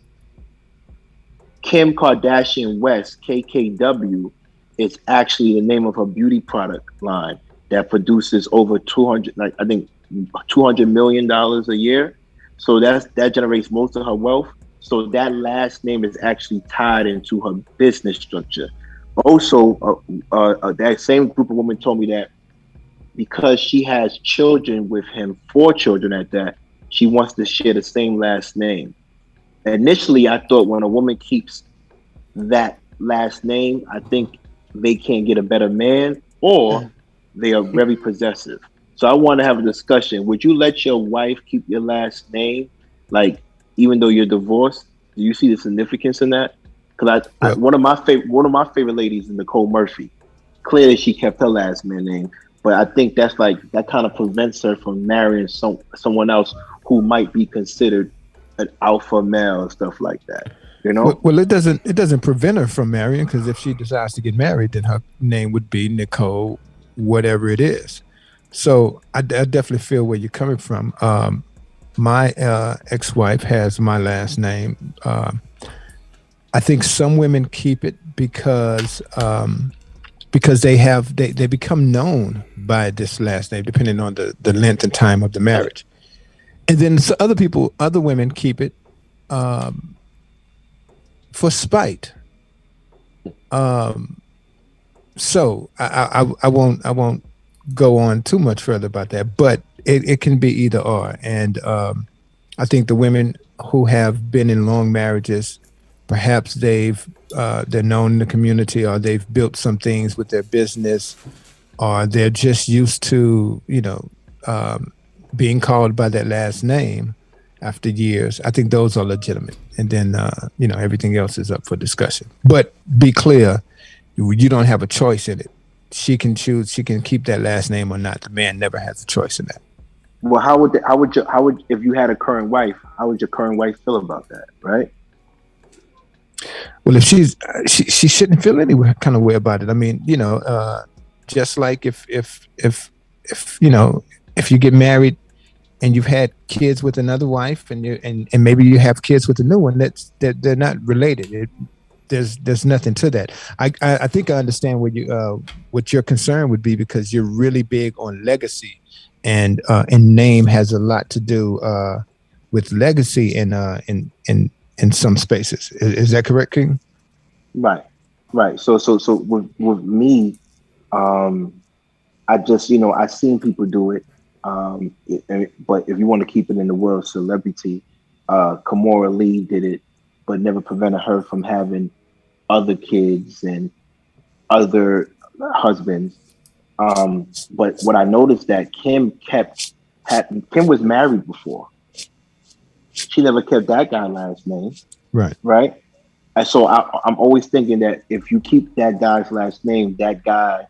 Kim Kardashian West, KKW, is actually the name of her beauty product line that produces over $200 million a year. So that generates most of her wealth. So that last name is actually tied into her business structure. Also, that same group of women told me that because she has children with him, 4 children at that, she wants to share the same last name. Initially, I thought when a woman keeps that last name, I think they can't get a better man, or they are very possessive. So I want to have a discussion. Would you let your wife keep your last name, like even though you're divorced? Do you see the significance in that? Because one of my favorite ladies is Nicole Murphy. Clearly, she kept her last name, but I think that kind of prevents her from marrying someone else who might be considered an alpha male and stuff like that. You know? Well, it doesn't prevent her from marrying, because if she decides to get married, then her name would be Nicole, whatever it is. So I definitely feel where you're coming from. My ex-wife has my last name. I think some women keep it because they become known by this last name, depending on the length and time of the marriage. And then other women keep it for spite. So I won't go on too much further about that, but it can be either or. And I think the women who have been in long marriages, perhaps they're known in the community, or they've built some things with their business, or they're just used to, being called by that last name after years. I think those are legitimate. And then, everything else is up for discussion. But be clear, you don't have a choice in it. She can choose. She can keep that last name or not. The man never has a choice in that. Well, how would if you had a current wife, how would your current wife feel about that, right? Well, if she shouldn't feel any kind of way about it. I mean, just like if if you get married and you've had kids with another wife and maybe you have kids with a new one, that they're not related. There's nothing to that. I think I understand what your concern would be, because you're really big on legacy, and name has a lot to do with legacy in some spaces. Is that correct, King? Right. So with me, I just I seen people do it. But if you want to keep it in the world of celebrity, Kamora Lee did it, but never prevented her from having other kids and other husbands. But what I noticed that Kim was married before. She never kept that guy's last name. Right. And so I'm always thinking that if you keep that guy's last name, that guy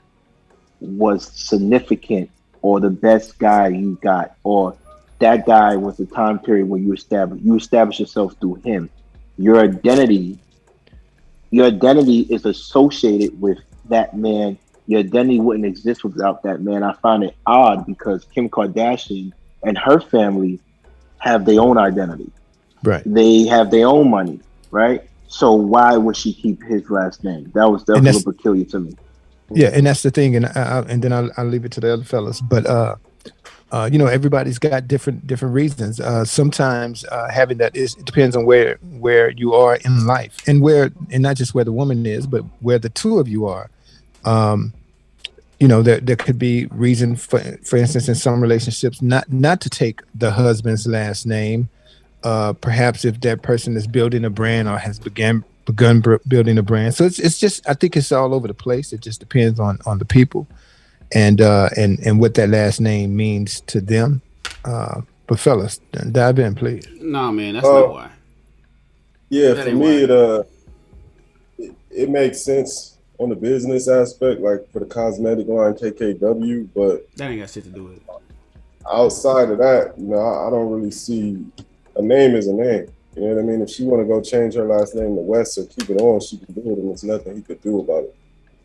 was significant, or the best guy you got, or that guy was the time period when you establish yourself through him. Your identity is associated with that man. Your identity wouldn't exist without that man. I find it odd because Kim Kardashian and her family have their own identity. Right. They have their own money, right? So why would she keep his last name? That was definitely peculiar to me. Yeah, and that's the thing, and then I'll leave it to the other fellas. But everybody's got different reasons. Sometimes having that it depends on where you are in life, and not just where the woman is, but where the two of you are. There could be reason for instance, in some relationships, not to take the husband's last name. Perhaps if that person is building a brand or has begun building a brand. So it's just, I think it's all over the place. It just depends on the people and what that last name means to them. But fellas, dive in, please. No, man, that's not why. Yeah, for me, it makes sense on the business aspect, like for the cosmetic line KKW, but that ain't got shit to do with it. Outside of that, I don't really see a name as a name. You know what I mean? If she want to go change her last name to West or keep it on, she can do it, and there's nothing he could do about it.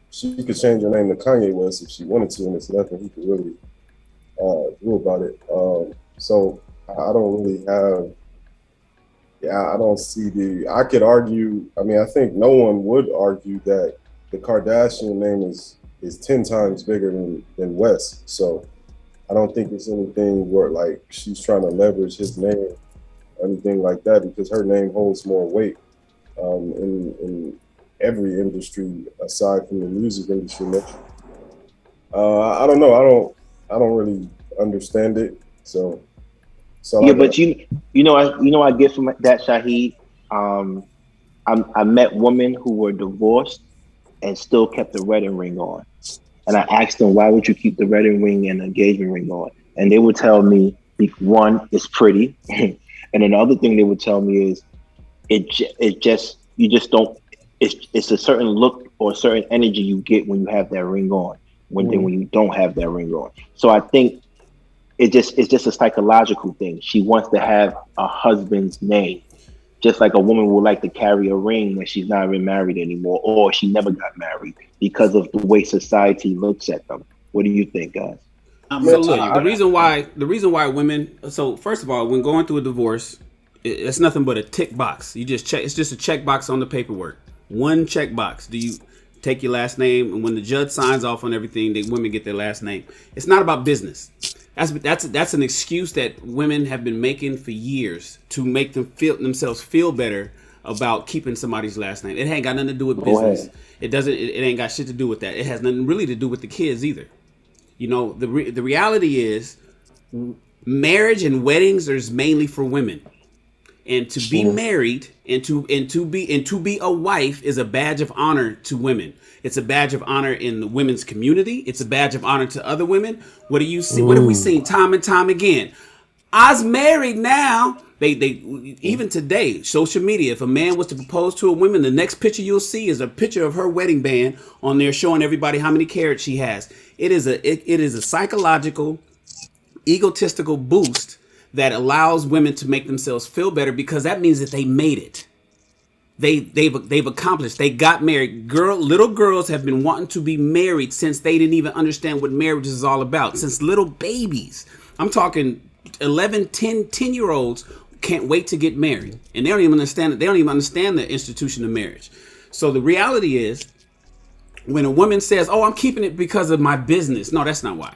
She could change her name to Kanye West if she wanted to, and there's nothing he could really do about it. So I don't really have. I don't see I could argue. I mean, I think no one would argue that the Kardashian name is 10 times bigger than West. So I don't think it's anything where like she's trying to leverage his name. Anything like that, because her name holds more weight in every industry aside from the music industry. I don't know. I don't really understand it. So yeah, but I get from that, Shaheed. I met women who were divorced and still kept the wedding ring on, and I asked them, why would you keep the wedding ring and the engagement ring on? And they would tell me, one, it's pretty. And then the other thing they would tell me is you just don't, it's a certain look or a certain energy you get when you have that ring on, when you don't have that ring on. So I think it's just a psychological thing. She wants to have a husband's name, just like a woman would like to carry a ring when she's not even married anymore, or she never got married, because of the way society looks at them. What do you think, guys? So look, the reason why women. So first of all, when going through a divorce, it's nothing but a tick box. You just check. It's just a check box on the paperwork. One check box. Do you take your last name? And when the judge signs off on everything, the women get their last name. It's not about business. That's an excuse that women have been making for years to make themselves feel better about keeping somebody's last name. It ain't got nothing to do with business. It doesn't. It ain't got shit to do with that. It has nothing really to do with the kids either. The reality is, marriage and weddings is mainly for women, and to be married and to be a wife is a badge of honor to women. It's a badge of honor in the women's community. It's a badge of honor to other women. What do you see? What have we seen time and time again? I's married now, They even today, social media. If a man was to propose to a woman, the next picture you'll see is a picture of her wedding band on there, showing everybody how many carats she has. It is a psychological, egotistical boost that allows women to make themselves feel better, because that means that they made it. They've accomplished. They got married. Little girls have been wanting to be married since they didn't even understand what marriage is all about. Since little babies. I'm talking 11, 10-year-olds can't wait to get married, and they don't even understand it. They don't even understand the institution of marriage. So the reality is, when a woman says, "Oh, I'm keeping it because of my business," no, that's not why.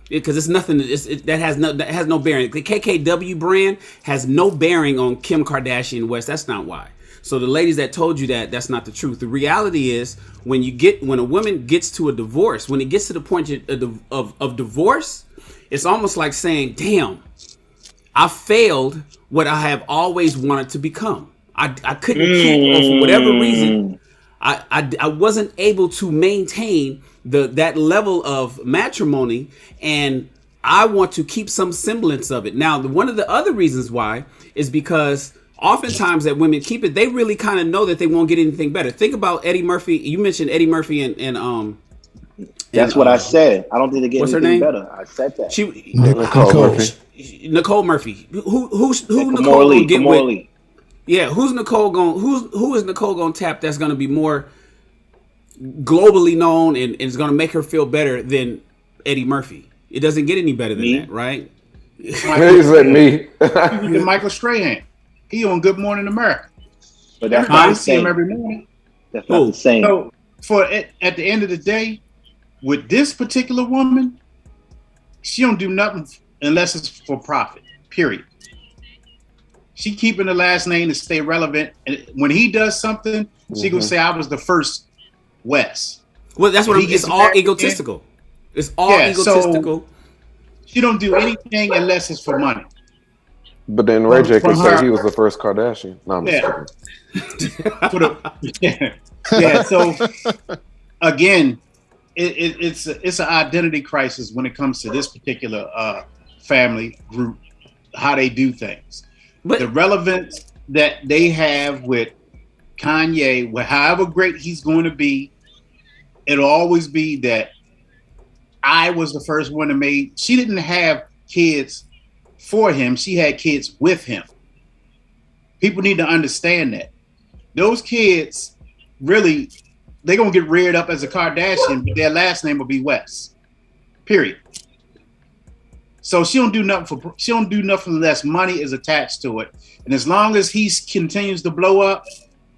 Because it's nothing. That has no bearing. The KKW brand has no bearing on Kim Kardashian West. That's not why. So the ladies that told you that, that's not the truth. The reality is, when a woman gets to a divorce, when it gets to the point of divorce, it's almost like saying, "Damn, I failed what I have always wanted to become. I couldn't keep, or for whatever reason, I wasn't able to maintain that level of matrimony, and I want to keep some semblance of it." Now, one of the other reasons why is because oftentimes that women keep it, they really kind of know that they won't get anything better. Think about Eddie Murphy. You mentioned Eddie Murphy and That's what I said. I don't think they get what's her anything name? better. I said that. Nicole Murphy. Who's Nicole gonna get with? Yeah, who is Nicole gonna tap that's gonna be more globally known and is gonna make her feel better than Eddie Murphy? It doesn't get any better than that, right? He said me. Michael Strahan. He on Good Morning America. But that's everybody not see him every morning. That's not the same. So at the end of the day, with this particular woman, she don't do nothing unless it's for profit. Period. She keeping the last name to stay relevant, and when he does something, she gonna say, "I was the first West." Well, that's what it's all egotistical. It's all egotistical. So she don't do anything unless it's for money. But then Ray J can say he was the first Kardashian. No, I'm just kidding. Yeah. So again, it's an identity crisis when it comes to this particular family group, how they do things. But the relevance that they have with Kanye, however great he's going to be, it'll always be that I was the first one to make. She didn't have kids for him. She had kids with him. People need to understand that. Those kids, really, they're going to get reared up as a Kardashian, but their last name will be West. Period. So she don't do nothing unless money is attached to it. And as long as he continues to blow up,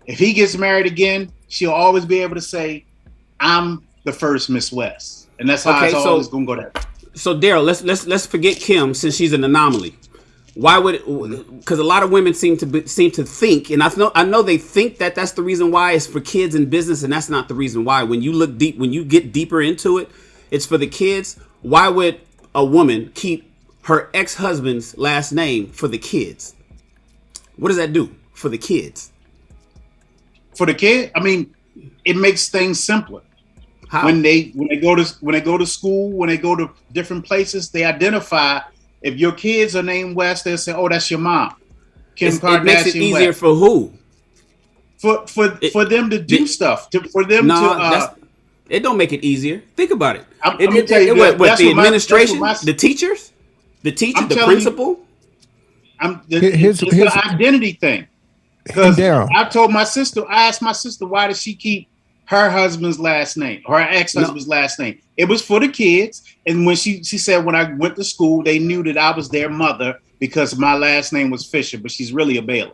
if he gets married again, she'll always be able to say, "I'm the first Miss West." And that's how it's always going to go down. So Daryl, let's forget Kim, since she's an anomaly. Why would? Because a lot of women seem to think, and I know they think that that's the reason why it's for kids and business, and that's not the reason why. When you get deeper into it, it's for the kids. Why would a woman keep her ex-husband's last name for the kids? What does that do for the kids? For the kid, I mean, it makes things simpler. How? When they go to school, when they go to different places, they identify. If your kids are named West, they'll say, "Oh, that's your mom." Kim Kardashian. It makes it easier West. for who? For them to do stuff. It don't make it easier. Think about it. I'm gonna tell you what the administration, the teachers, the principal. It's an identity thing. Because I asked my sister, why does she keep her husband's last name, or her ex-husband's last name? It was for the kids. And when she said, when I went to school, they knew that I was their mother because my last name was Fisher, but she's really a Bailey.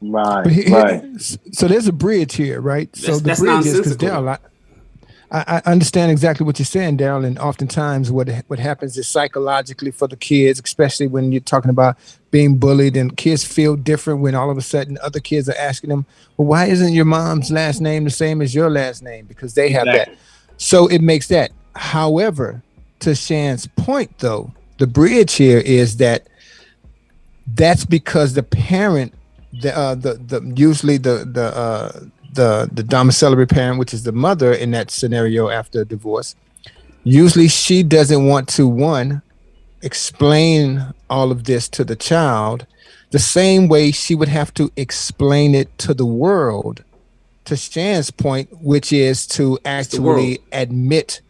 Right. So there's a bridge here, right? So the bridge is because Daryl, I understand exactly what you're saying, Daryl, and oftentimes what happens is psychologically for the kids, especially when you're talking about being bullied, and kids feel different when all of a sudden other kids are asking them, "Well, why isn't your mom's last name the same as your last name?" Because they have that. So it makes that. However, to Shan's point, though, the bridge here is that's because the parent, usually the domiciliary parent, which is the mother in that scenario after a divorce, usually she doesn't want to explain all of this to the child. the same way she would have to explain it to the world, to Shan's point, which is to actually admit,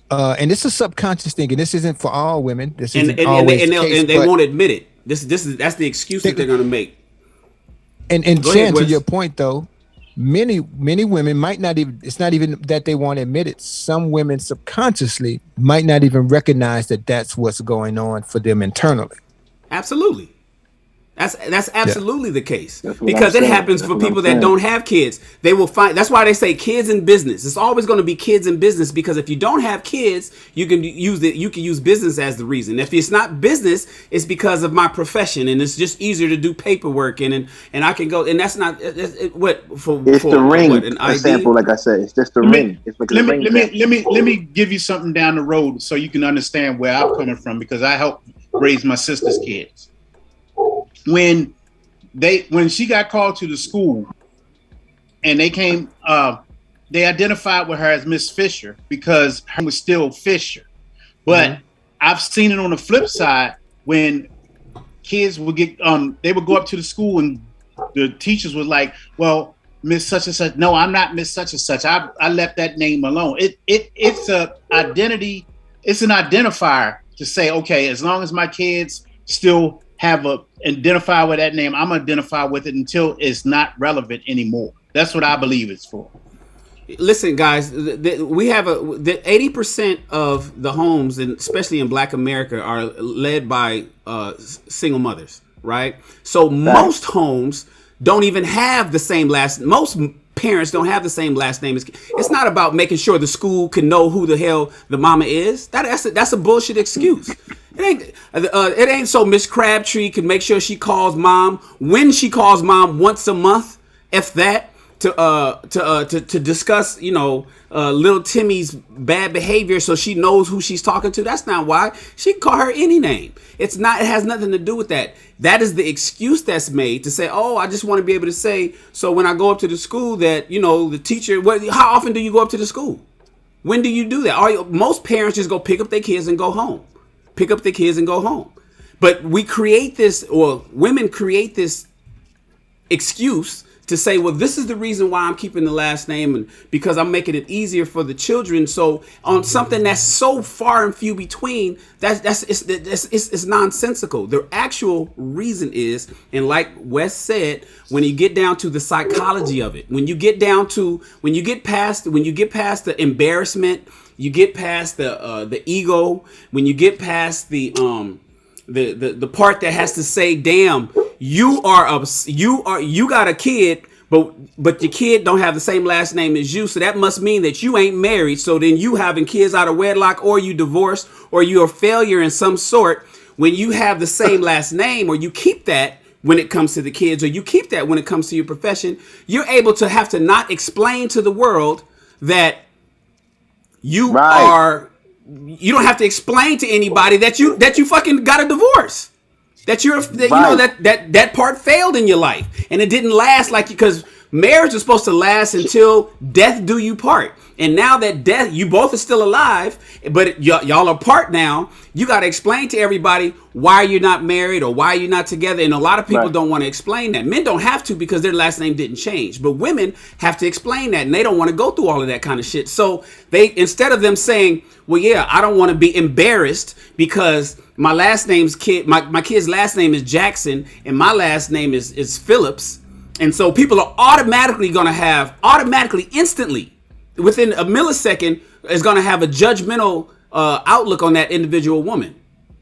and this is a subconscious thing, and this isn't for all women. This isn't always the case, and they won't admit it. That's the excuse that they're going to make. And Shan, to your point though, many women might not even, it's not even that they won't admit it. Some women subconsciously might not even recognize that that's what's going on for them internally. Absolutely. That's absolutely the case, because it happens for people that don't have kids. They will find, that's why they say kids in business. It's always going to be kids in business, because if you don't have kids, you can use business as the reason. If it's not business, it's because of my profession, and it's just easier to do paperwork, and I can go, and that's not it's the ring. An example, like I said, it's just the ring. It's like let me give you something down the road so you can understand where I'm coming from, because I helped raise my sister's kids. When she got called to the school and they came, they identified with her as Miss Fisher because her was still Fisher. But I've seen it on the flip side when kids would get, they would go up to the school and the teachers was like, well, Miss such and such. No, I'm not Miss such and such. I left that name alone. It's a identity. It's an identifier to say, okay, as long as my kids still identify with that name, I'm identify with it until it's not relevant anymore. That's what I believe it's for. Listen, guys, we have 80% of the homes, and especially in Black America, are led by single mothers, right? So most homes don't even have the same most parents don't have the same last name. It's not about making sure the school can know who the hell the mama is. That's a bullshit excuse. It ain't so Miss Crabtree can make sure she calls mom when she calls mom once a month, if that, to discuss, little Timmy's bad behavior so she knows who she's talking to. That's not why. She can call her any name. It has nothing to do with that. That is the excuse that's made to say, oh, I just want to be able to say, so when I go up to the school that, the teacher, how often do you go up to the school? When do you do that? Most parents just go pick up their kids and go home. Pick up the kids and go home. But we create this, or women create this excuse to say, well, this is the reason why I'm keeping the last name, and because I'm making it easier for the children. So on something that's so far and few between, it's nonsensical. The actual reason is, and like Wes said, when you get down to the psychology of it, when you get past the embarrassment, you get past the ego, when you get past the part that has to say, damn, you got a kid, but your kid don't have the same last name as you, so that must mean that you ain't married. So then you having kids out of wedlock, or you divorced, or you're a failure in some sort. When you have the same last name, or you keep that when it comes to the kids, or you keep that when it comes to your profession, you're able to have to not explain to the world that you don't have to explain to anybody that you fucking got a divorce, that part failed in your life, and it didn't last, because marriage is supposed to last until death do you part. And now that death, you both are still alive, but y'all are apart now. You got to explain to everybody why you're not married or why you're not together. And a lot of people don't want to explain that. Men don't have to, because their last name didn't change. But women have to explain that, and they don't want to go through all of that kind of shit. So instead of them saying, well, yeah, I don't want to be embarrassed because my kid's last name is Jackson and my last name is Phillips. And so people are automatically instantly, within a millisecond, is going to have a judgmental outlook on that individual woman,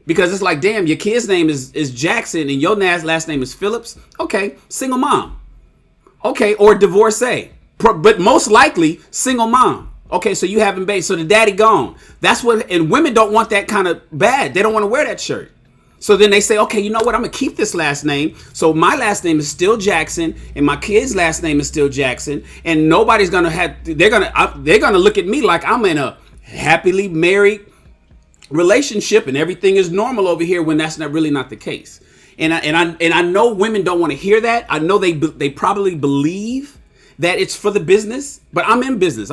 because it's like, damn, your kid's name is Jackson and your last name is Phillips. Okay, single mom. Okay, or divorcee, but most likely single mom. Okay, so you haven't babies, so the daddy gone. That's what, and women don't want that kind of bad. They don't want to wear that shirt. So then they say, okay, you know what? I'm gonna keep this last name. So my last name is still Jackson, and my kid's last name is still Jackson, and nobody's gonna they're gonna look at me like I'm in a happily married relationship and everything is normal over here, when that's not the case. And I know women don't want to hear that. I know they probably believe that it's for the business, but I'm in business.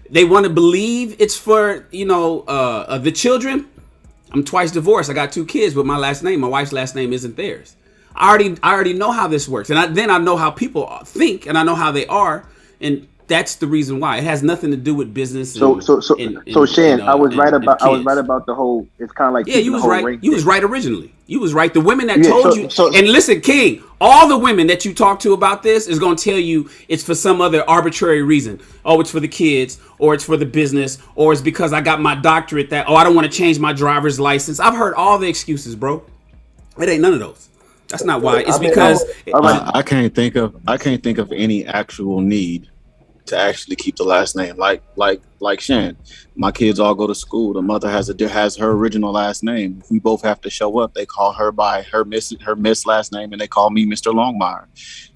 They want to believe it's for the children. I'm twice divorced. I got 2 kids with my wife's last name isn't theirs. I already know how this works, and then I know how people think, and I know how they are, and that's the reason why. It has nothing to do with business. So Shan, I was right about the whole. It's kind of like yeah, you was right. ring You was right originally. You was right. The women that Yeah, told you, and listen, King, all the women that you talk to about this is going to tell you it's for some other arbitrary reason. Oh, it's for the kids, or it's for the business, or it's because I got my doctorate. That I don't want to change my driver's license. I've heard all the excuses, bro. It ain't none of those. That's not why. It's because I can't think of any actual need to actually keep the last name. Like Shan, my kids all go to school. The mother has her original last name. If we both have to show up, they call her by her miss last name, and they call me Mr. Longmire.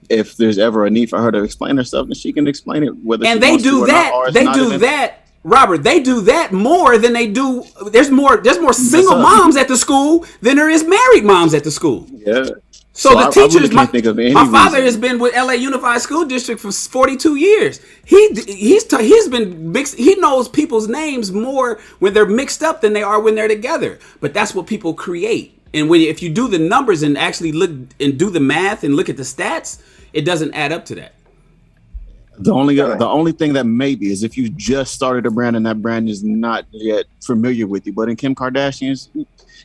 If there's ever a need for her to explain herself, then she can explain it. Whether and she they wants do to or that. not, or it's They not do even- that. Robert, they do that more than they do. There's more single moms at the school than there is married moms at the school. Yeah. So the I teachers, really can't think of any my father reason. has been with LA Unified School District for 42 years. He's been mixed. He knows people's names more when they're mixed up than they are when they're together. But that's what people create. And if you do the numbers and actually look and do the math and look at the stats, it doesn't add up to that. The only thing that maybe is if you just started a brand and that brand is not yet familiar with you. But in Kim Kardashian's,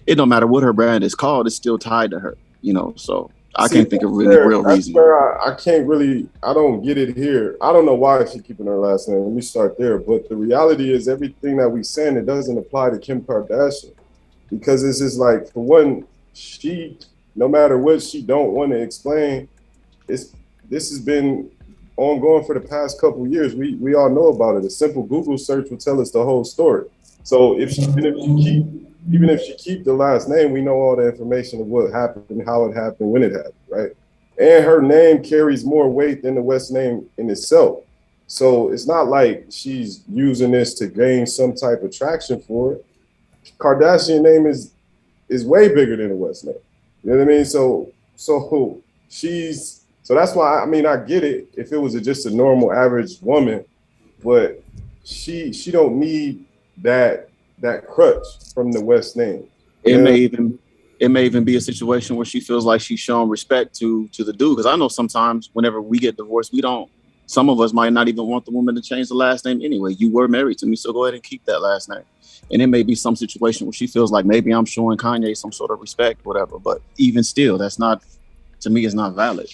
it don't matter what her brand is called, it's still tied to her. So I can't think of really real reason. Where I can't really, I don't get it here. I don't know why she's keeping her last name. Let me start there. But the reality is everything that we saying, it doesn't apply to Kim Kardashian. Because it's just like, for one, she, no matter what she don't want to explain, this has been ongoing for the past couple of years. We all know about it. A simple Google search will tell us the whole story. So even if she keep the last name, we know all the information of what happened, how it happened, when it happened, right? And her name carries more weight than the West name in itself. So it's not like she's using this to gain some type of traction for it. Kardashian name is way bigger than the West name. You know what I mean? So that's why, I get it if it was just a normal average woman, but she don't need that crutch from the West name. It may even be a situation where she feels like she's showing respect to the dude. Because I know sometimes whenever we get divorced, some of us might not even want the woman to change the last name anyway. You were married to me, so go ahead and keep that last name. And it may be some situation where she feels like maybe I'm showing Kanye some sort of respect, whatever. But even still, that's not, to me, it's not valid.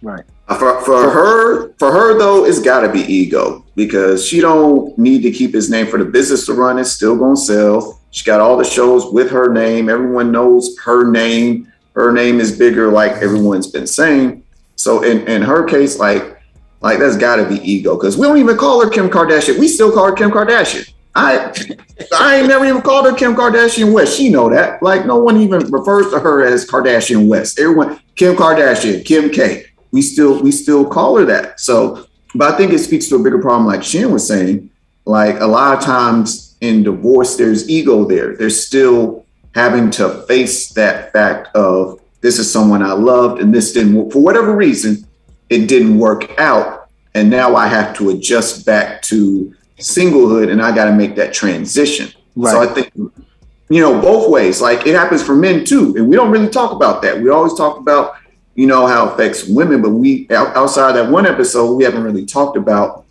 Right. For her though, it's got to be ego, because she don't need to keep his name for the business to run. It's still gonna sell. She got all the shows with her name. Everyone knows her name. Her name is bigger, like everyone's been saying. So in her case, like that's got to be ego, because we don't even call her Kim Kardashian. We still call her Kim Kardashian. I ain't never even called her Kim Kardashian West. She know that. Like, no one even refers to her as Kardashian West. Everyone, Kim Kardashian, Kim K. We still call her that. So, but I think it speaks to a bigger problem, like Shan was saying. Like, a lot of times in divorce, there's ego there. There's still having to face that fact of, this is someone I loved and this didn't work. For whatever reason, it didn't work out. And now I have to adjust back to singlehood, and I got to make that transition. Right. So I think, both ways, like it happens for men too. And we don't really talk about that. We always talk about, how it affects women, but outside that one episode, we haven't really talked about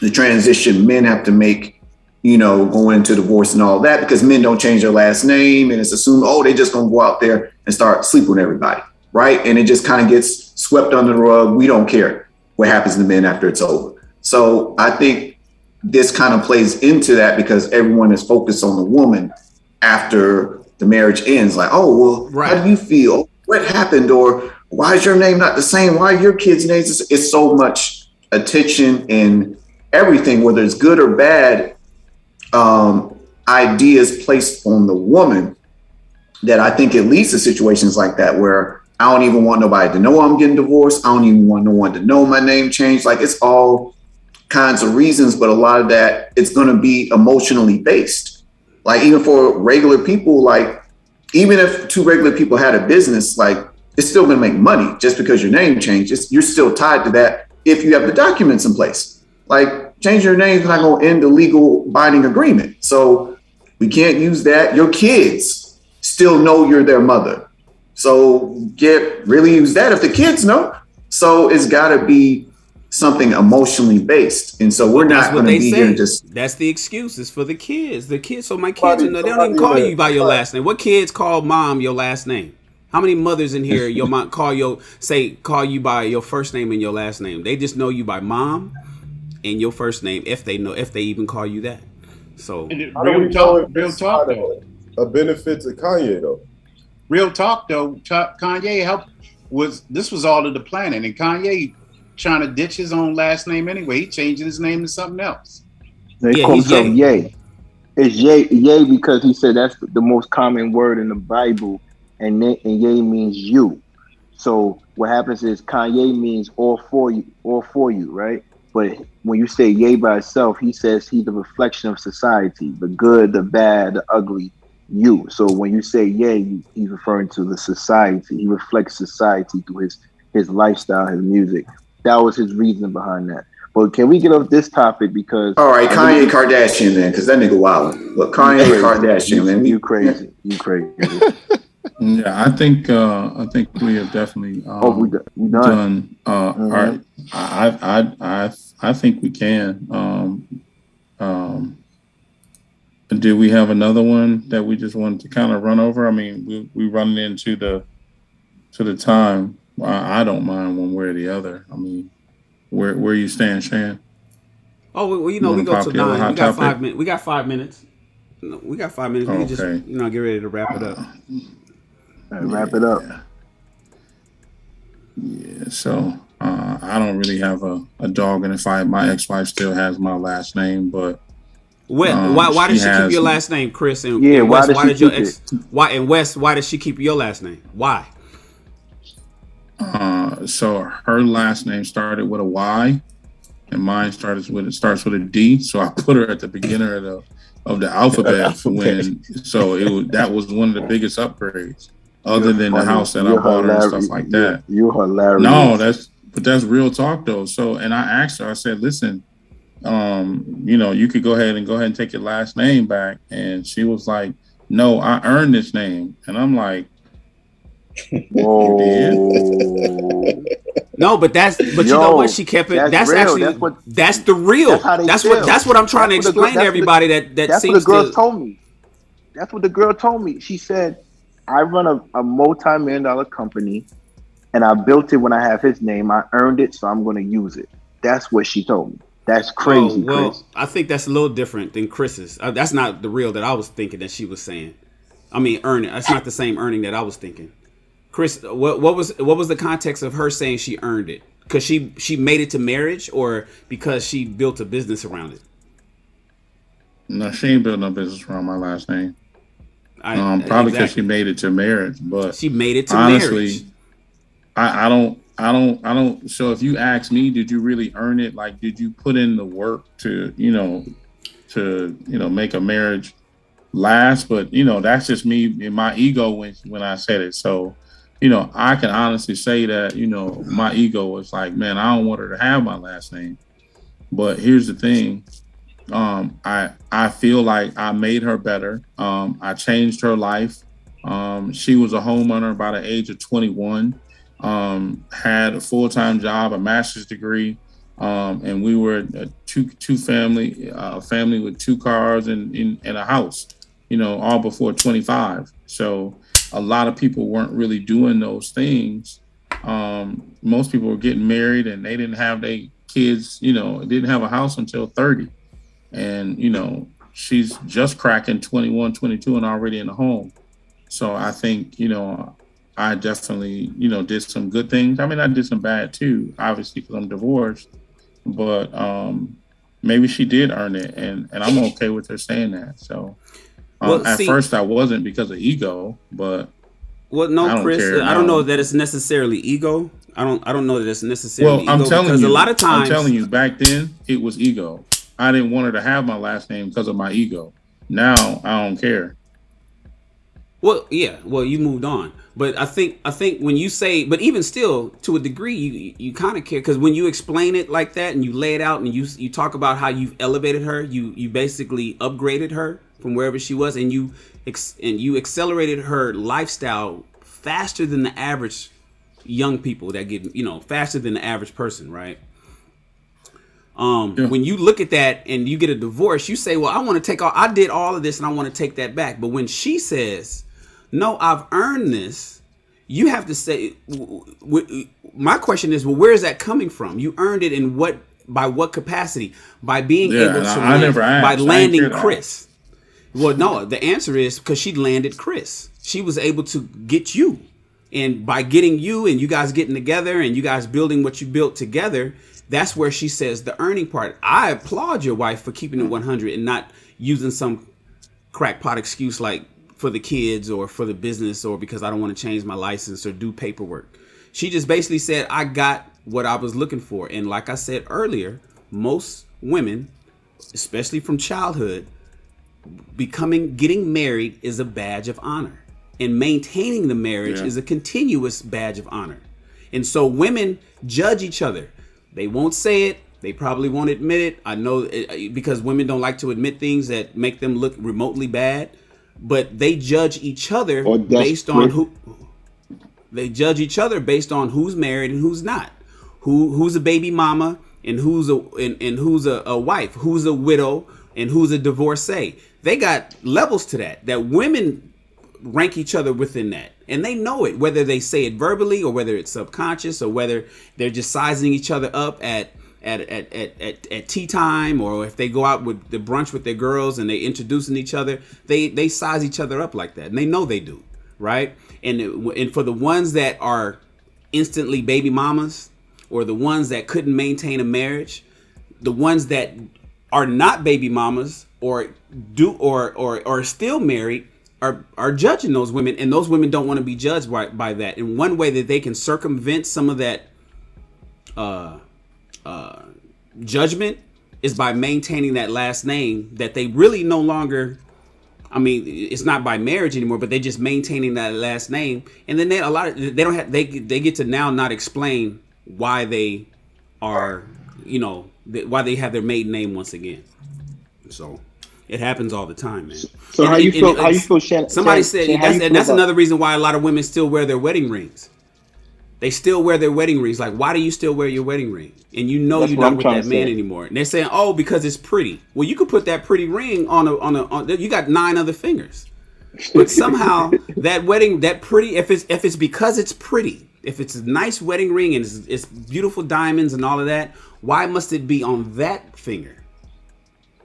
the transition men have to make, going into divorce and all that, because men don't change their last name, and it's assumed, they just gonna go out there and start sleeping with everybody, right? And it just kind of gets swept under the rug. We don't care what happens to men after it's over. So I think this kind of plays into that, because everyone is focused on the woman after the marriage ends. Like, right. How do you feel? What happened? Or why is your name not the same? Why are your kids' names? It's so much attention and everything, whether it's good or bad, ideas placed on the woman, that I think it leads to situations like that, where I don't even want nobody to know I'm getting divorced. I don't even want no one to know my name changed. Like, it's all kinds of reasons, but a lot of that, it's going to be emotionally based. Like, even for regular people, like, even if two regular people had a business, like, it's still going to make money just because your name changes. You're still tied to that if you have the documents in place. Like, change your name is not going to end the legal binding agreement. So we can't use that. Your kids still know you're their mother. So really use that if the kids know. So it's got to be something emotionally based. And so we're not going to be here and just. That's the excuse. It's for the kids. The kids. So my kids, they don't even call you by your last name. What kids call mom your last name? How many mothers in here your mom call you by your first name and your last name? They just know you by mom and your first name if they even call you that. So real talk though. A benefit to Kanye though. Real talk though, Kanye this was all of the planning, and Kanye trying to ditch his own last name anyway. He changing his name to something else. They call himself Ye. It's Ye because he said that's the most common word in the Bible, and Ye means you. So what happens is Kanye means all for you, right? But when you say Ye by itself, he says he's the reflection of society, the good, the bad, the ugly, you. So when you say Ye, he's referring to the society. He reflects society through his lifestyle, his music. That was his reason behind that. But can we get off this topic because all right, Kanye Kardashian then, because that nigga wild. But Kanye Kardashian, man, you crazy. Yeah, I think we have definitely we done. All right. I think we can. Did we have another one that we just wanted to kind of run over? I mean, we run into the time. I don't mind one way or the other. I mean, where you stand, Shan? Oh, well, we go to 9. We got 5 minutes. We got 5 minutes. We got 5 minutes. We can just get ready to wrap it up. Wrap it up. Yeah. So I don't really have a dog in the fight. My ex-wife still has my last name, but why did she keep your last name, Chris? And Wes, why did she keep your last name? Why? So her last name started with a Y, and mine starts with a D. So I put her at the beginning of the alphabet that was one of the biggest upgrades, other than the house that I bought her and stuff like that. You're hilarious. No, that's real talk though. So, and I asked her, I said, listen, you could go ahead and take your last name back, and she was like, no, I earned this name, and I'm like, whoa. No, but you know what? She kept it. That's real. Actually that's the real. That's what I'm trying to explain to everybody. That's what the girl told me. That's what the girl told me. She said, I run a multi-million-dollar company, and I built it when I have his name. I earned it, so I'm going to use it. That's what she told me. That's crazy, Chris. I think that's a little different than Chris's. That's not the real that I was thinking that she was saying. I mean, earning. That's not the same earning that I was thinking. Chris, what was the context of her saying she earned it? Because she made it to marriage, or because she built a business around it? No, she ain't built no business around my last name. Probably because she made it to marriage, but she made it to honestly, marriage. I don't. So if you ask me, did you really earn it? Like, did you put in the work to make a marriage last? But that's just me in my ego when I said it. So, I can honestly say that my ego was like, man, I don't want her to have my last name. But here's the thing. I feel like I made her better. I changed her life. She was a homeowner by the age of 21, had a full-time job, a master's degree, and we were a family with 2 cars and a house, all before 25. So a lot of people weren't really doing those things. Most people were getting married and they didn't have their kids, didn't have a house until 30. And, she's just cracking 21, 22 and already in a home. So I think, I definitely, did some good things. I mean, I did some bad too, obviously, because I'm divorced. But maybe she did earn it, and I'm okay with her saying that. So at first I wasn't because of ego, but Chris, I don't know that it's necessarily ego. I don't know that it's necessarily ego. I'm telling because you, a lot of times, I'm telling you, back then it was ego. I didn't want her to have my last name because of my ego. Now I don't care. Well, yeah. Well, you moved on, but I think when you say, but even still, to a degree, you kind of care, because when you explain it like that and you lay it out and you talk about how you've elevated her, you basically upgraded her from wherever she was, and you accelerated her lifestyle faster than the average young people that get, faster than the average person, right? When you look at that and you get a divorce, you say, well, I did all of this and I want to take that back. But when she says, no, I've earned this, you have to say, my question is, well, where is that coming from? You earned it by what capacity? By being able to by landing Chris. Well, no, the answer is because she landed Chris. She was able to get you. And by getting you and you guys getting together and you guys building what you built together, that's where she says the earning part. I applaud your wife for keeping it 100 and not using some crackpot excuse like for the kids or for the business or because I don't want to change my license or do paperwork. She just basically said, I got what I was looking for. And like I said earlier, most women, especially from childhood, getting married is a badge of honor. And maintaining the marriage is a continuous badge of honor. And so women judge each other. They won't say it. They probably won't admit it. I know because women don't like to admit things that make them look remotely bad. But they judge each other based on who. They judge each other based on who's married and who's not. Who's a baby mama and who's a wife. Who's a widow and who's a divorcee. They got levels to that women rank each other within that, and they know it, whether they say it verbally or whether it's subconscious or whether they're just sizing each other up at tea time, or if they go out with the brunch with their girls and they introducing each other, they size each other up like that, and they know they do, right? And for the ones that are instantly baby mamas or the ones that couldn't maintain a marriage, the ones that are not baby mamas or are still married are judging those women, and those women don't want to be judged by that. And one way that they can circumvent some of that judgment is by maintaining that last name that they really no longer, I mean, it's not by marriage anymore, but they just maintaining that last name. And then they get to now not explain why they are, why they have their maiden name once again. So it happens all the time, man. So how you feel, Shannon? Somebody said that's another reason why a lot of women still wear their wedding rings. They still wear their wedding rings. Like, why do you still wear your wedding ring? And you're not with that man anymore. And they're saying, oh, because it's pretty. Well, you could put that pretty ring on you got 9 other fingers. But somehow that pretty, if it's because it's pretty, if it's a nice wedding ring and it's beautiful diamonds and all of that, why must it be on that finger?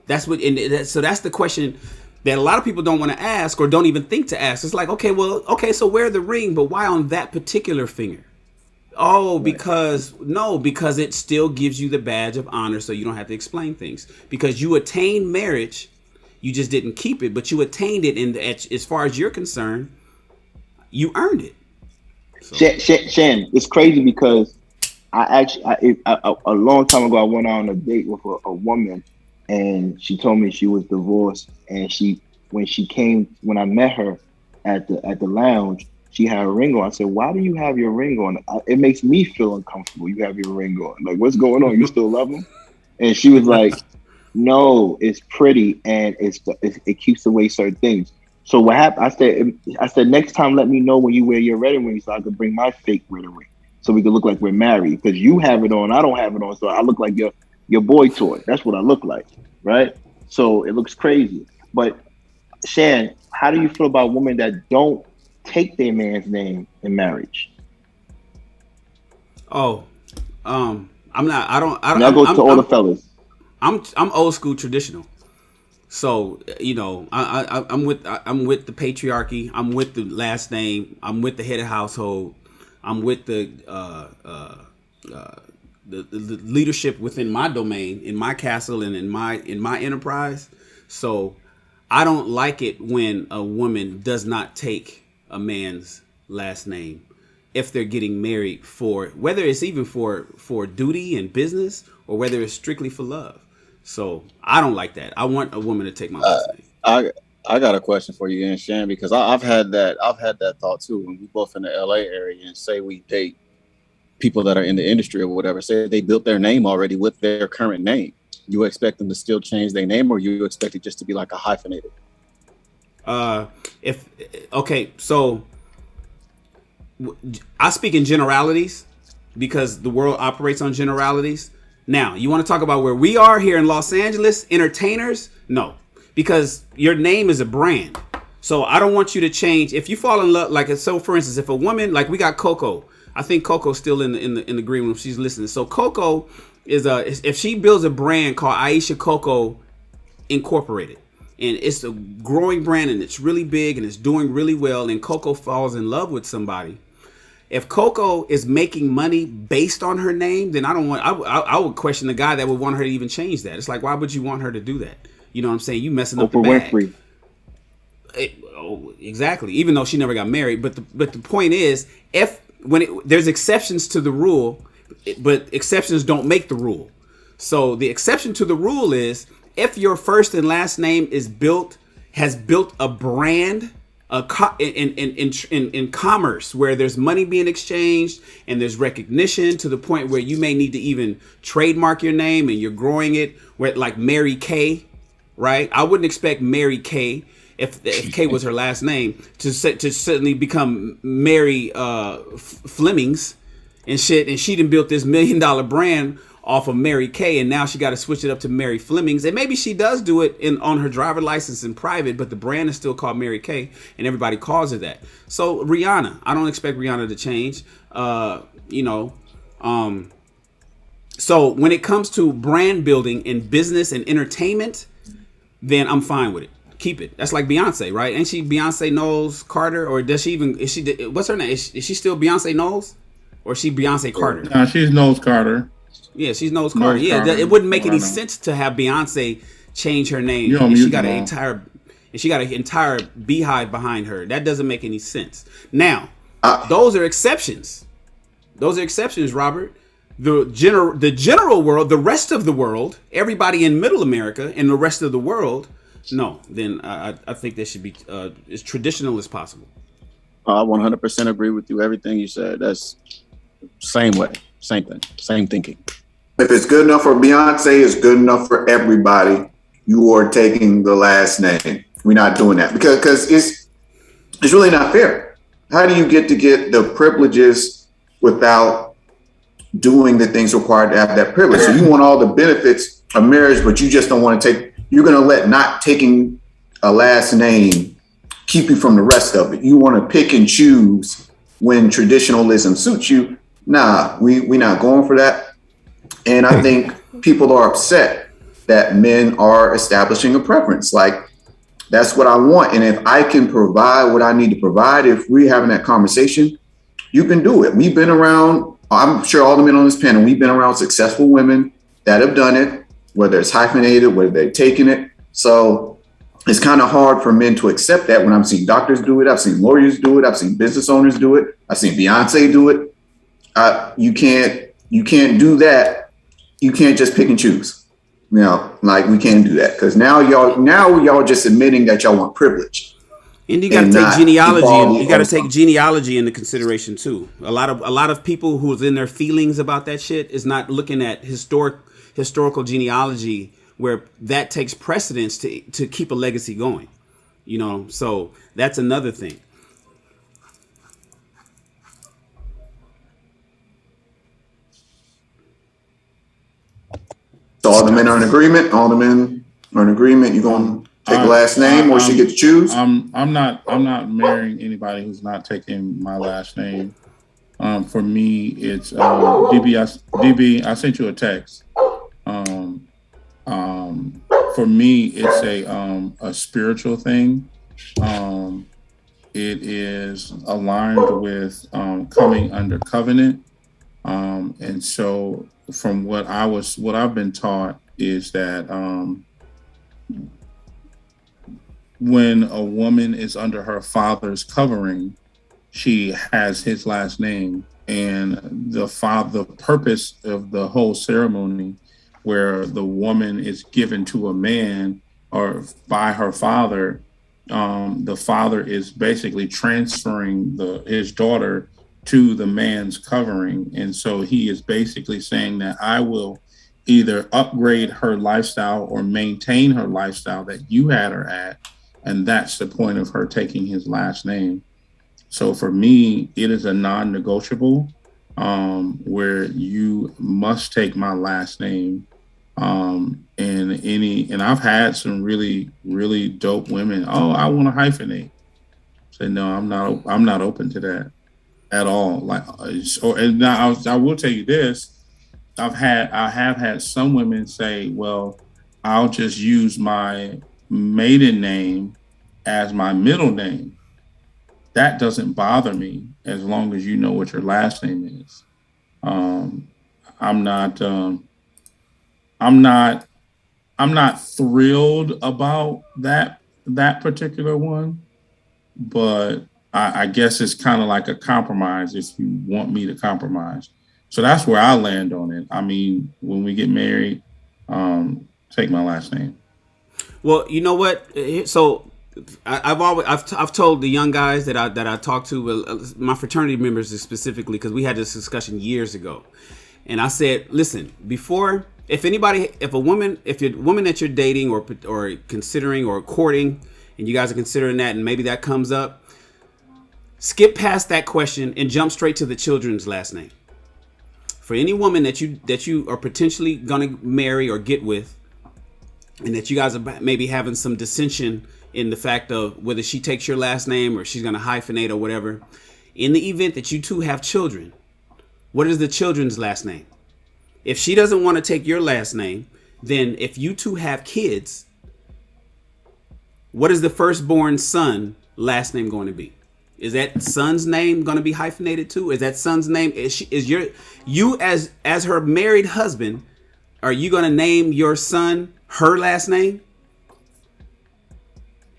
That's so that's the question that a lot of people don't want to ask or don't even think to ask. It's like, okay, so wear the ring, but why on that particular finger? Oh, because it still gives you the badge of honor, so you don't have to explain things. Because you attained marriage, you just didn't keep it, but you attained it, and as far as you're concerned, you earned it. So. Shan, it's crazy because a long time ago I went on a date with a woman, and she told me she was divorced, and when I met her at the lounge, she had a ring on. I said, why do you have your ring on? It makes me feel uncomfortable. You have your ring on. Like, what's going on? You still love him? And she was like, no, it's pretty, and it keeps away certain things. So what happened? I said, next time, let me know when you wear your wedding ring so I can bring my fake wedding ring so we can look like we're married. Because you have it on, I don't have it on, so I look like your boy toy. That's what I look like, right? So it looks crazy. But Shan, how do you feel about women that don't take their man's name in marriage? Oh, I'm not. I don't. That goes to all the fellas. I'm old school traditional. So I'm with the patriarchy. I'm with the last name. I'm with the head of household. I'm with the leadership within my domain, in my castle, and in my enterprise. So I don't like it when a woman does not take a man's last name if they're getting married, for whether it's even for duty and business or whether it's strictly for love. So I don't like that. I want a woman to take my last name. I got a question for you, and Shan, because I've had that thought too. When we both in the LA area, and say we date people that are in the industry or whatever, say they built their name already with their current name, you expect them to still change their name, or you expect it just to be like a hyphenated? So I speak in generalities because the world operates on generalities. Now, you want to talk about where we are here in Los Angeles, entertainers? No, because your name is a brand. So I don't want you to change. If you fall in love, like, so for instance, if a woman, like we got Coco, I think Coco's still in the green room. She's listening. So Coco if she builds a brand called Aisha Coco Incorporated, and it's a growing brand and it's really big and it's doing really well, and Coco falls in love with somebody. If Coco is making money based on her name, then I would question the guy that would want her to even change that. It's like, why would you want her to do that? You know what I'm saying? You messing up the bag. Winfrey. Exactly. Even though she never got married, but the point is, there's exceptions to the rule, but exceptions don't make the rule. So the exception to the rule is if your first and last name has built a brand in commerce where there's money being exchanged and there's recognition to the point where you may need to even trademark your name and you're growing it, where like Mary Kay, right? I wouldn't expect Mary Kay, if Kay was her last name, to suddenly become Mary Flemings and shit, and she done built this $1 million brand off of Mary Kay, and now she got to switch it up to Mary Flemings. And maybe she does do it on her driver license in private, but the brand is still called Mary Kay, and everybody calls her that. So Rihanna, I don't expect Rihanna to change. So when it comes to brand building in business and entertainment, then I'm fine with it. Keep it. That's like Beyonce, right? Ain't she Beyonce Knowles Carter, or does she even? What's her name? Is she still Beyonce Knowles, or is she Beyonce Carter? No, she's Knowles Carter. Yeah, she's Knowles Carter. Yeah, it wouldn't make any sense to have Beyonce change her name. And she got an entire beehive behind her. That doesn't make any sense. Now, those are exceptions. Those are exceptions, Robert. The general world, the rest of the world, everybody in Middle America and the rest of the world, no. Then I think they should be as traditional as possible. I 100% agree with you. Everything you said. That's same way, same thing, same thinking. If it's good enough for Beyonce, it's good enough for everybody. You are taking the last name. We're not doing that because it's really not fair. How do you get the privileges without doing the things required to have that privilege? So you want all the benefits of marriage, but you just don't want to take. You're going to let not taking a last name keep you from the rest of it. You want to pick and choose when traditionalism suits you. Nah, we're not going for that. And I think people are upset that men are establishing a preference. Like, that's what I want. And if I can provide what I need to provide, if we're having that conversation, you can do it. We've been around, I'm sure all the men on this panel, we've been around successful women that have done it, whether it's hyphenated, whether they've taken it. So it's kind of hard for men to accept that when I'm seeing doctors do it. I've seen lawyers do it. I've seen business owners do it. I've seen Beyonce do it. You can't do that. You can't just pick and choose. You know, like, we can't do that because now y'all just admitting that y'all want privilege. And you got to take genealogy. You got to take genealogy into consideration too. A lot of people who's in their feelings about that shit is not looking at historical genealogy, where that takes precedence to keep a legacy going. You know, so that's another thing. So all the men are in agreement. All the men are in agreement. You're going to take a last name, or she get to choose. I'm not marrying anybody who's not taking my last name. For me, it's DB. I sent you a text. For me, it's a spiritual thing. It is aligned with coming under covenant, and so. From what I've been taught is that when a woman is under her father's covering, she has his last name, and the purpose of the whole ceremony, where the woman is given to a man or by her father, the father is basically transferring his daughter to the man's covering. And so he is basically saying that I will either upgrade her lifestyle or maintain her lifestyle that you had her at. And that's the point of her taking his last name. So for me, it is a non-negotiable, where you must take my last name. And I've had some really, really dope women. Oh, I want to hyphenate. Say no, I'm not open to that at all. Like, and now I will tell you this: I have had some women say, well, I'll just use my maiden name as my middle name. That doesn't bother me as long as you know what your last name is. Um, I'm not. I'm not. I'm not thrilled about that particular one, but I guess it's kind of like a compromise if you want me to compromise. So that's where I land on it. I mean, when we get married, take my last name. Well, you know what? So I've told the young guys that I talk to, my fraternity members specifically, because we had this discussion years ago, and I said, listen, before, if a woman that you're dating or considering or courting, and you guys are considering that, and maybe that comes up, skip past that question and jump straight to the children's last name. For any woman that you are potentially gonna marry or get with, and that you guys are maybe having some dissension in the fact of whether she takes your last name or she's going to hyphenate or whatever, in the event that you two have children, what is the children's last name? If she doesn't want to take your last name, then if you two have kids, what is the firstborn son last name going to be? Is that son's name going to be hyphenated too? Is that son's name, you as her married husband, are you going to name your son her last name?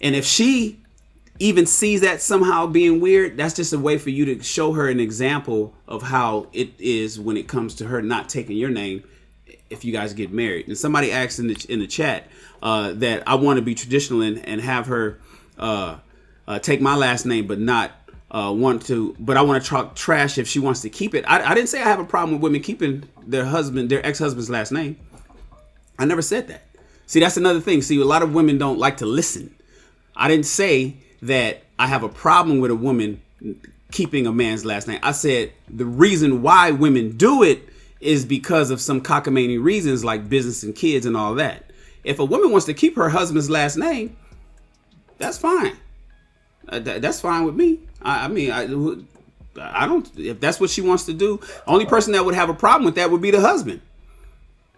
And if she even sees that somehow being weird, that's just a way for you to show her an example of how it is when it comes to her not taking your name if you guys get married. And somebody asked in the chat that I want to be traditional and have her take my last name, but not but I want to talk trash if she wants to keep it. I didn't say I have a problem with women keeping their ex-husband's last name. I never said that. See, that's another thing. See, a lot of women don't like to listen. I didn't say that I have a problem with a woman keeping a man's last name. I said the reason why women do it is because of some cockamamie reasons like business and kids and all that. If a woman wants to keep her husband's last name, that's fine. That's fine with me. I mean, I don't. If that's what she wants to do, only person that would have a problem with that would be the husband.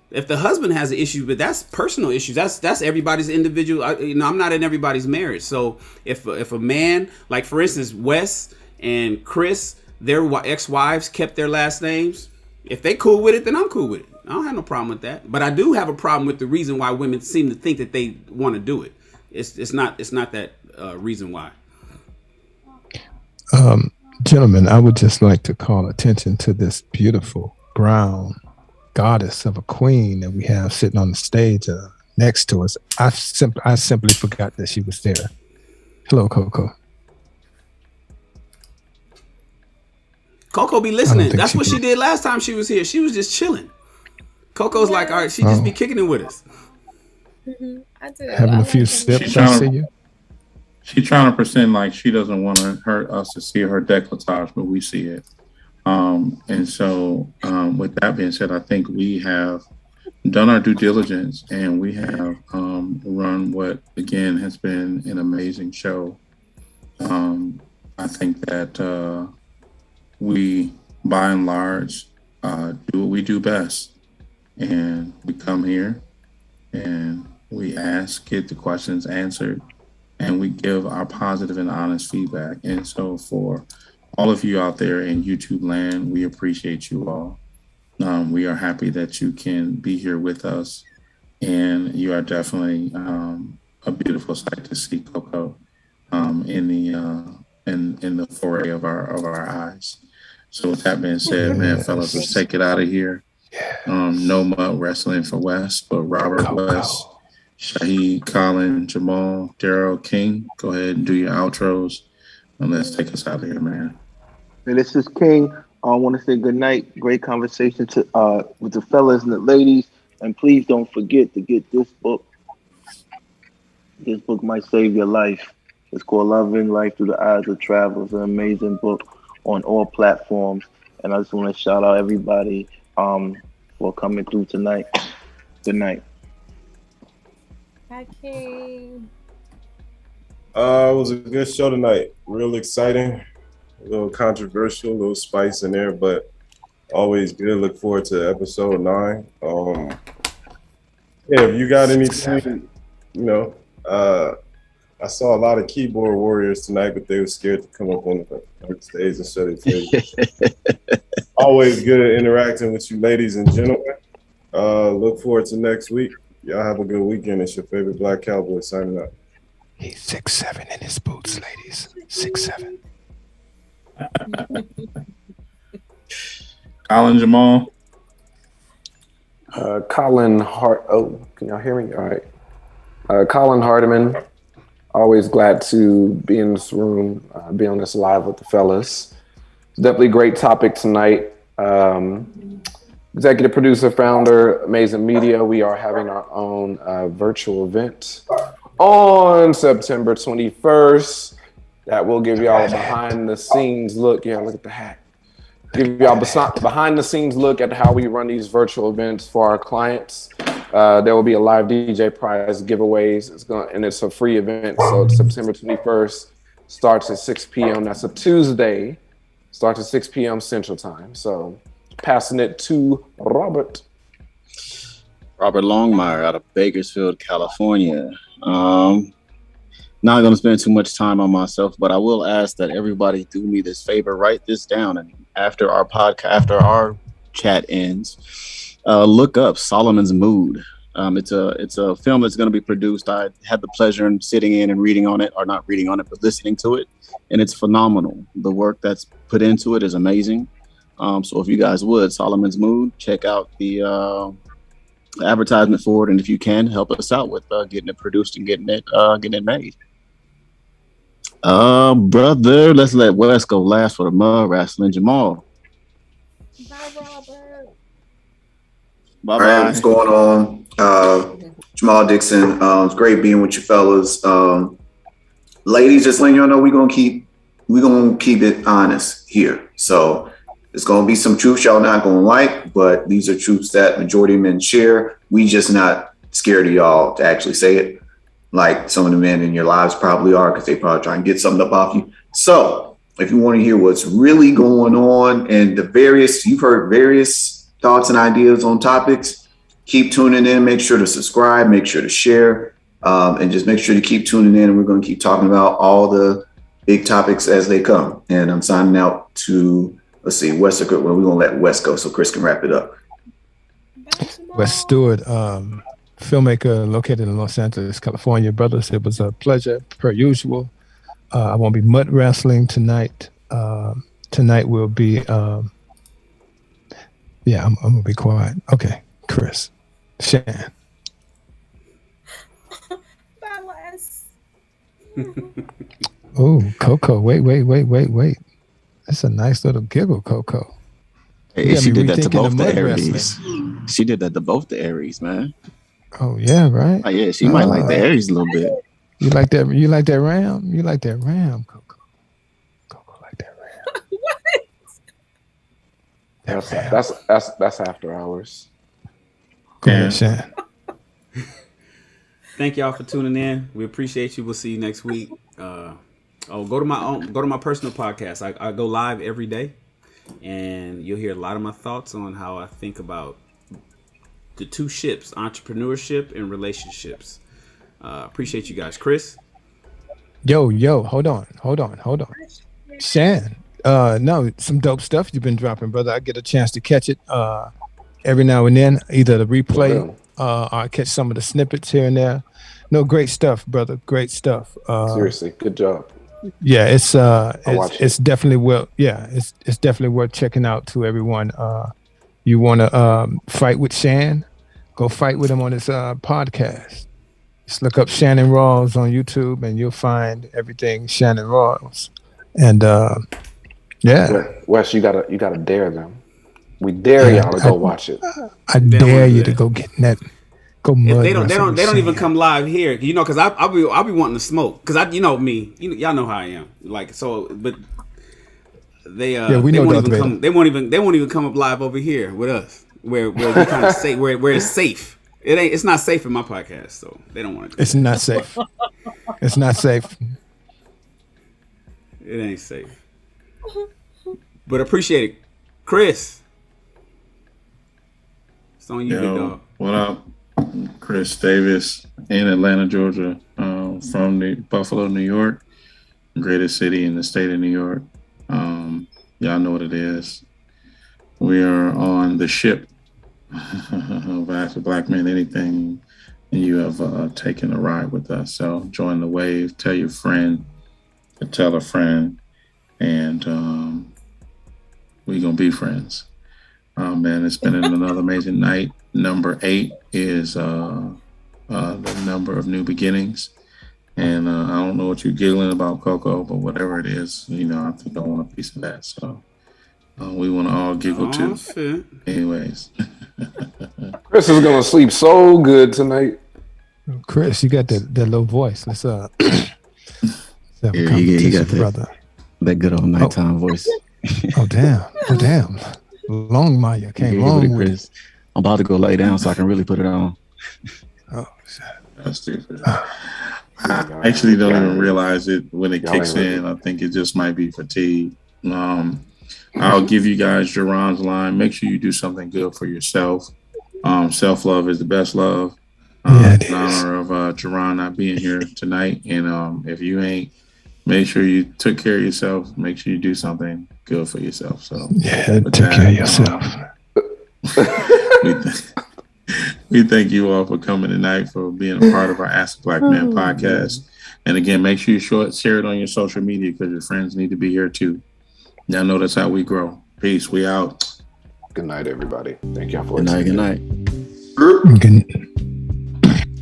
If the husband has an issue, but that's personal issues. That's everybody's individual. I'm not in everybody's marriage. So if a man, like for instance, Wes and Chris, their ex-wives kept their last names. If they cool with it, then I'm cool with it. I don't have no problem with that. But I do have a problem with the reason why women seem to think that they want to do it. It's not that reason why. Gentlemen, I would just like to call attention to this beautiful brown goddess of a queen that we have sitting on the stage next to us. I simply forgot that she was there. Hello, Coco. Coco be listening. That's what she did last time she was here. She was just chilling. Coco's like, all right, she just be kicking it with us. Mm-hmm. I do. Having a few sips, I see you. She's trying to pretend like she doesn't want to hurt us to see her décolletage, but we see it. And so with that being said, I think we have done our due diligence and we have run what, again, has been an amazing show. I think that we, by and large, do what we do best. And we come here and we ask, get the questions answered, and we give our positive and honest feedback. And so for all of you out there in YouTube land, we appreciate you all. We are happy that you can be here with us, and you are definitely a beautiful sight to see, Coco, in the foray of our eyes. So with that being said, man, fellas, let's take it out of here. No mud wrestling for West, but Robert, West, Shahid, Colin, Jamal, Daryl, King, go ahead and do your outros, and let's take us out of here, man. And this is King. I want to say good night. Great conversation with the fellas and the ladies. And please don't forget to get this book. This book might save your life. It's called Loving Life Through the Eyes of Travel. It's an amazing book on all platforms. And I just want to shout out everybody for coming through tonight. Good night. Hi, King. It was a good show tonight. Real exciting, a little controversial, a little spice in there, but always good. Look forward to episode 9. Yeah, if you got anything, I saw a lot of keyboard warriors tonight, but they were scared to come up on the stage and show their face. Always good interacting with you ladies and gentlemen. Look forward to next week. Y'all have a good weekend. It's your favorite Black Cowboy signing out. He's 6'7" in his boots, ladies. 6'7". Colin Jamal. Colin Hart. Oh, can y'all hear me? All right. Colin Hardiman. Always glad to be in this room, be on this live with the fellas. Definitely great topic tonight. Executive producer, founder, Amazing Media. We are having our own virtual event on September 21st. That will give y'all a behind the scenes look. Yeah, look at the hat. Give y'all behind the scenes look at how we run these virtual events for our clients. There will be a live DJ prize giveaways. It's a free event. So it's September 21st, starts at 6 p.m. That's a Tuesday. Starts at 6 p.m. Central Time. So passing it to Robert. Robert Longmire out of Bakersfield, California. Not going to spend too much time on myself, but I will ask that everybody do me this favor, write this down, and after our podcast, after our chat ends, look up Solomon's Mood. It's a film that's going to be produced. I had the pleasure in sitting in and reading on it, or not reading on it, but listening to it, and it's phenomenal. The work that's put into it is amazing. So if you guys would, Solomon's Mood, check out the advertisement for it, and if you can, help us out with getting it produced and getting it made. Brother, let's let Wes go last for the mud wrestling. Jamal. Bye, Robert. Bye. All right, what's going on? Jamal Dixon. It's great being with you fellas. Ladies, just letting y'all know we're gonna keep it honest here. So there's gonna be some truths y'all not gonna like, but these are truths that majority of men share. We just not scared of y'all to actually say it, like some of the men in your lives probably are, because they probably try and get something up off you. So if you want to hear what's really going on and you've heard various thoughts and ideas on topics, keep tuning in. Make sure to subscribe, make sure to share, and just make sure to keep tuning in. And we're going to keep talking about all the big topics as they come. And I'm signing out to, let's see, Wes. Well, we're going to let Wes go so Chris can wrap it up. Wes Stewart, filmmaker located in Los Angeles, California. Brothers, it was a pleasure per usual. I won't be mud wrestling tonight. Tonight will be, I'm gonna be quiet. Okay, Chris, Shan. Bye, Wes. Oh, Coco, wait. That's a nice little giggle, Coco. Hey, she did that to both the Aries. She did that to both the Aries, man. Oh yeah, right. Oh, yeah, she might like the Aries a little bit. You like that? You like that ram? You like that ram, Coco? Coco like that ram. That's after hours. Go ahead, Shan. Thank y'all for tuning in. We appreciate you. We'll see you next week. Go to my personal podcast. I go live every day, and you'll hear a lot of my thoughts on how I think about the two ships, entrepreneurship and relationships. Appreciate you guys. Chris? Yo, hold on. Shan, no, some dope stuff you've been dropping, brother. I get a chance to catch it every now and then, either the replay or I catch some of the snippets here and there. No, great stuff, brother. Great stuff. Seriously, good job. Yeah, it's definitely it's definitely worth checking out to everyone. You want to fight with Shan? Go fight with him on his podcast. Just look up Shannon Rawls on YouTube, and you'll find everything Shannon Rawls. And Wes, you gotta dare them. We dare y'all to go watch it. I dare you to go get in Go If mud they don't wrestle with even Shan. come live here, you know, because I'll be wanting to smoke, because me, y'all know how I am, like, so, but they we they know won't Darth even Vader. come, they won't even come up live over here with us, where we kind of say where it's safe. It's not safe in my podcast, so they don't want to. It's not safe. It's not safe. It ain't safe. But appreciate it, Chris. It's on you, big dog. What up? Chris Davis in Atlanta, Georgia, from Buffalo, New York, greatest city in the state of New York. Y'all know what it is. We are on the ship of Ask a Black Man Anything, and you have taken a ride with us. So join the wave, tell your friend, tell a friend, and we're going to be friends. Man, it's been another amazing night. Number 8 is the number of new beginnings. And I don't know what you're giggling about, Coco, but whatever it is, I think I want a piece of that. So we want to all giggle too. Shit. Anyways. Chris is going to sleep so good tonight. Chris, you got that little voice. Let's have a he got brother. That good old nighttime voice. Oh damn. Long Maya came long with Chris. I'm about to go lay down so I can really put it on. Oh, that's stupid. I actually don't even realize it when it kicks in. I think it just might be fatigue. I'll give you guys Jerron's line. Make sure you do something good for yourself. Self-love is the best love. In honor of Jerron not being here tonight. And if you ain't, make sure you took care of yourself. Make sure you do something good for yourself. So take care of yourself. We thank you all for coming tonight, for being a part of our Ask a Black Man podcast. And again, make sure you share it on your social media, because your friends need to be here too. Y'all know that's how we grow. Peace. We out. Good night, everybody. Thank y'all for Good night.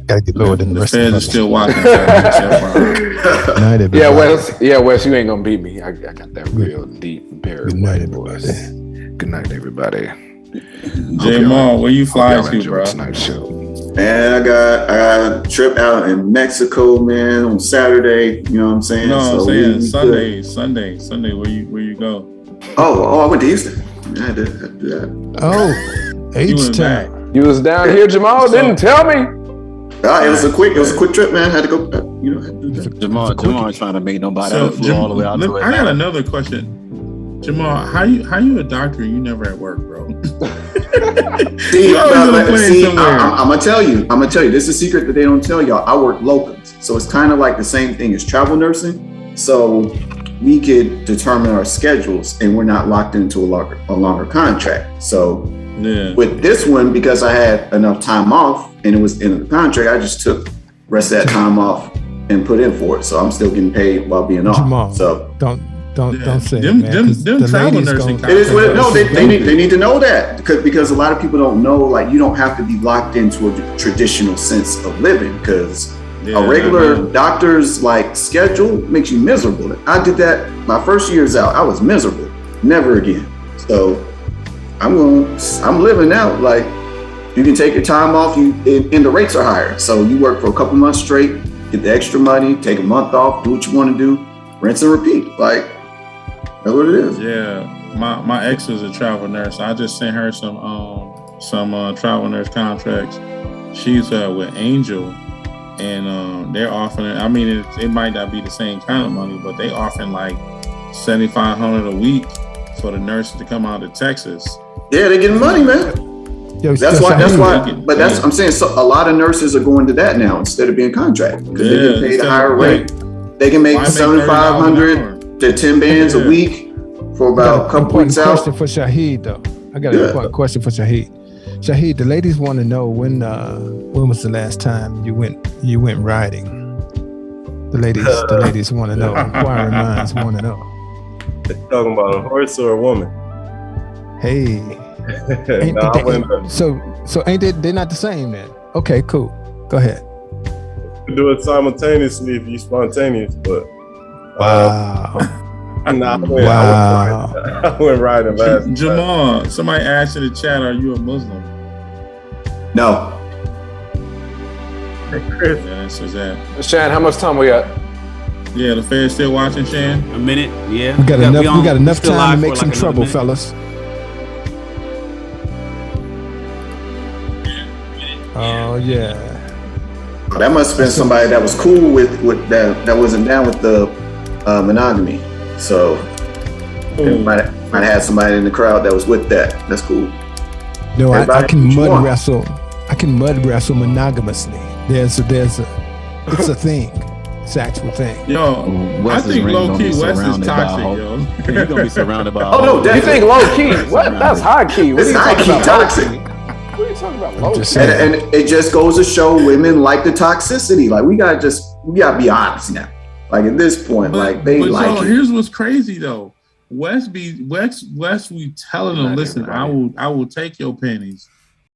Gotta get lower than the rest fans of are us. still watching. Night, everybody. Wes, you ain't gonna beat me. I got that real deep barrier. Good night, everybody. Good night, everybody. Jamal, where you fly to, bro? Tonight's show. Man, I got a trip out in Mexico, man, on Saturday. You know what I'm saying? No, so I'm saying Sunday. Where you go? Oh, I went to Houston. I had to do that. Oh, H-Town. You was down here, Jamal. Didn't tell me. It was a quick trip, man. I had to go. Had to do that. Jamal trying to make nobody flew all the way out to I got another question. Jamal, how you a doctor and you never at work, bro? I'm gonna tell you. This is a secret that they don't tell y'all. I work locums, so it's kind of like the same thing as travel nursing. So we could determine our schedules, and we're not locked into a longer contract. So with this one, because I had enough time off and it was in the contract, I just took rest of that time off and put in for it. So I'm still getting paid while being off. Jamal, so don't say them, it, man. Them travel nursing. It is what they need to know that because a lot of people don't know, like, you don't have to be locked into a traditional sense of living, because a regular doctor's like schedule makes you miserable. I did that my first years out. I was miserable. Never again. So I'm living out like you can take your time off. And the rates are higher. So you work for a couple months straight, get the extra money, take a month off, do what you want to do, rinse and repeat. Like, that's what it is. Yeah, my ex was a travel nurse. I just sent her some travel nurse contracts. She's with Angel, and they're offering. I mean, it might not be the same kind of money, but they offering like $7,500 a week for the nurses to come out of Texas. Yeah, they're getting money, man. That's why. But I'm saying, so a lot of nurses are going to that now instead of being contracted, because they get paid a higher rate. They can make $7,500 to 10 bands a week for about a couple weeks out. Question for Shahid, though. I got an important question for Shahid. Shahid, the ladies want to know when was the last time you went riding? The ladies want to know. Inquiring minds want to know. They're talking about a horse or a woman? Hey. So ain't they're not the same then? Okay, cool. Go ahead. You do it simultaneously if you're spontaneous, but wow. I went riding last Jamal, somebody asked in the chat, are you a Muslim? No. Yeah, that's that. Shan, how much time we got? Yeah, the Fed's still watching, Shan. A minute. Yeah. We got enough still time live to make for some like trouble, another minute. fellas. Oh yeah. That must have been somebody that was cool with that wasn't down with the monogamy. So might have had somebody in the crowd that was with that. That's cool. No, I can what you mud want. wrestle. I can mud wrestle monogamously. It's a thing. It's an actual thing. Yo, I think low key Wes is toxic, yo. You're gonna be surrounded by. Oh no, You think low key? What? Surrounded. That's high key. What It's are you high talking key about? toxic. What are you talking about? Low just key. saying. And it just goes to show women like the toxicity. Like we gotta be honest now. Like at this point, like they but like yo, it. here's what's crazy though. Wes we telling them, listen, I will take your pennies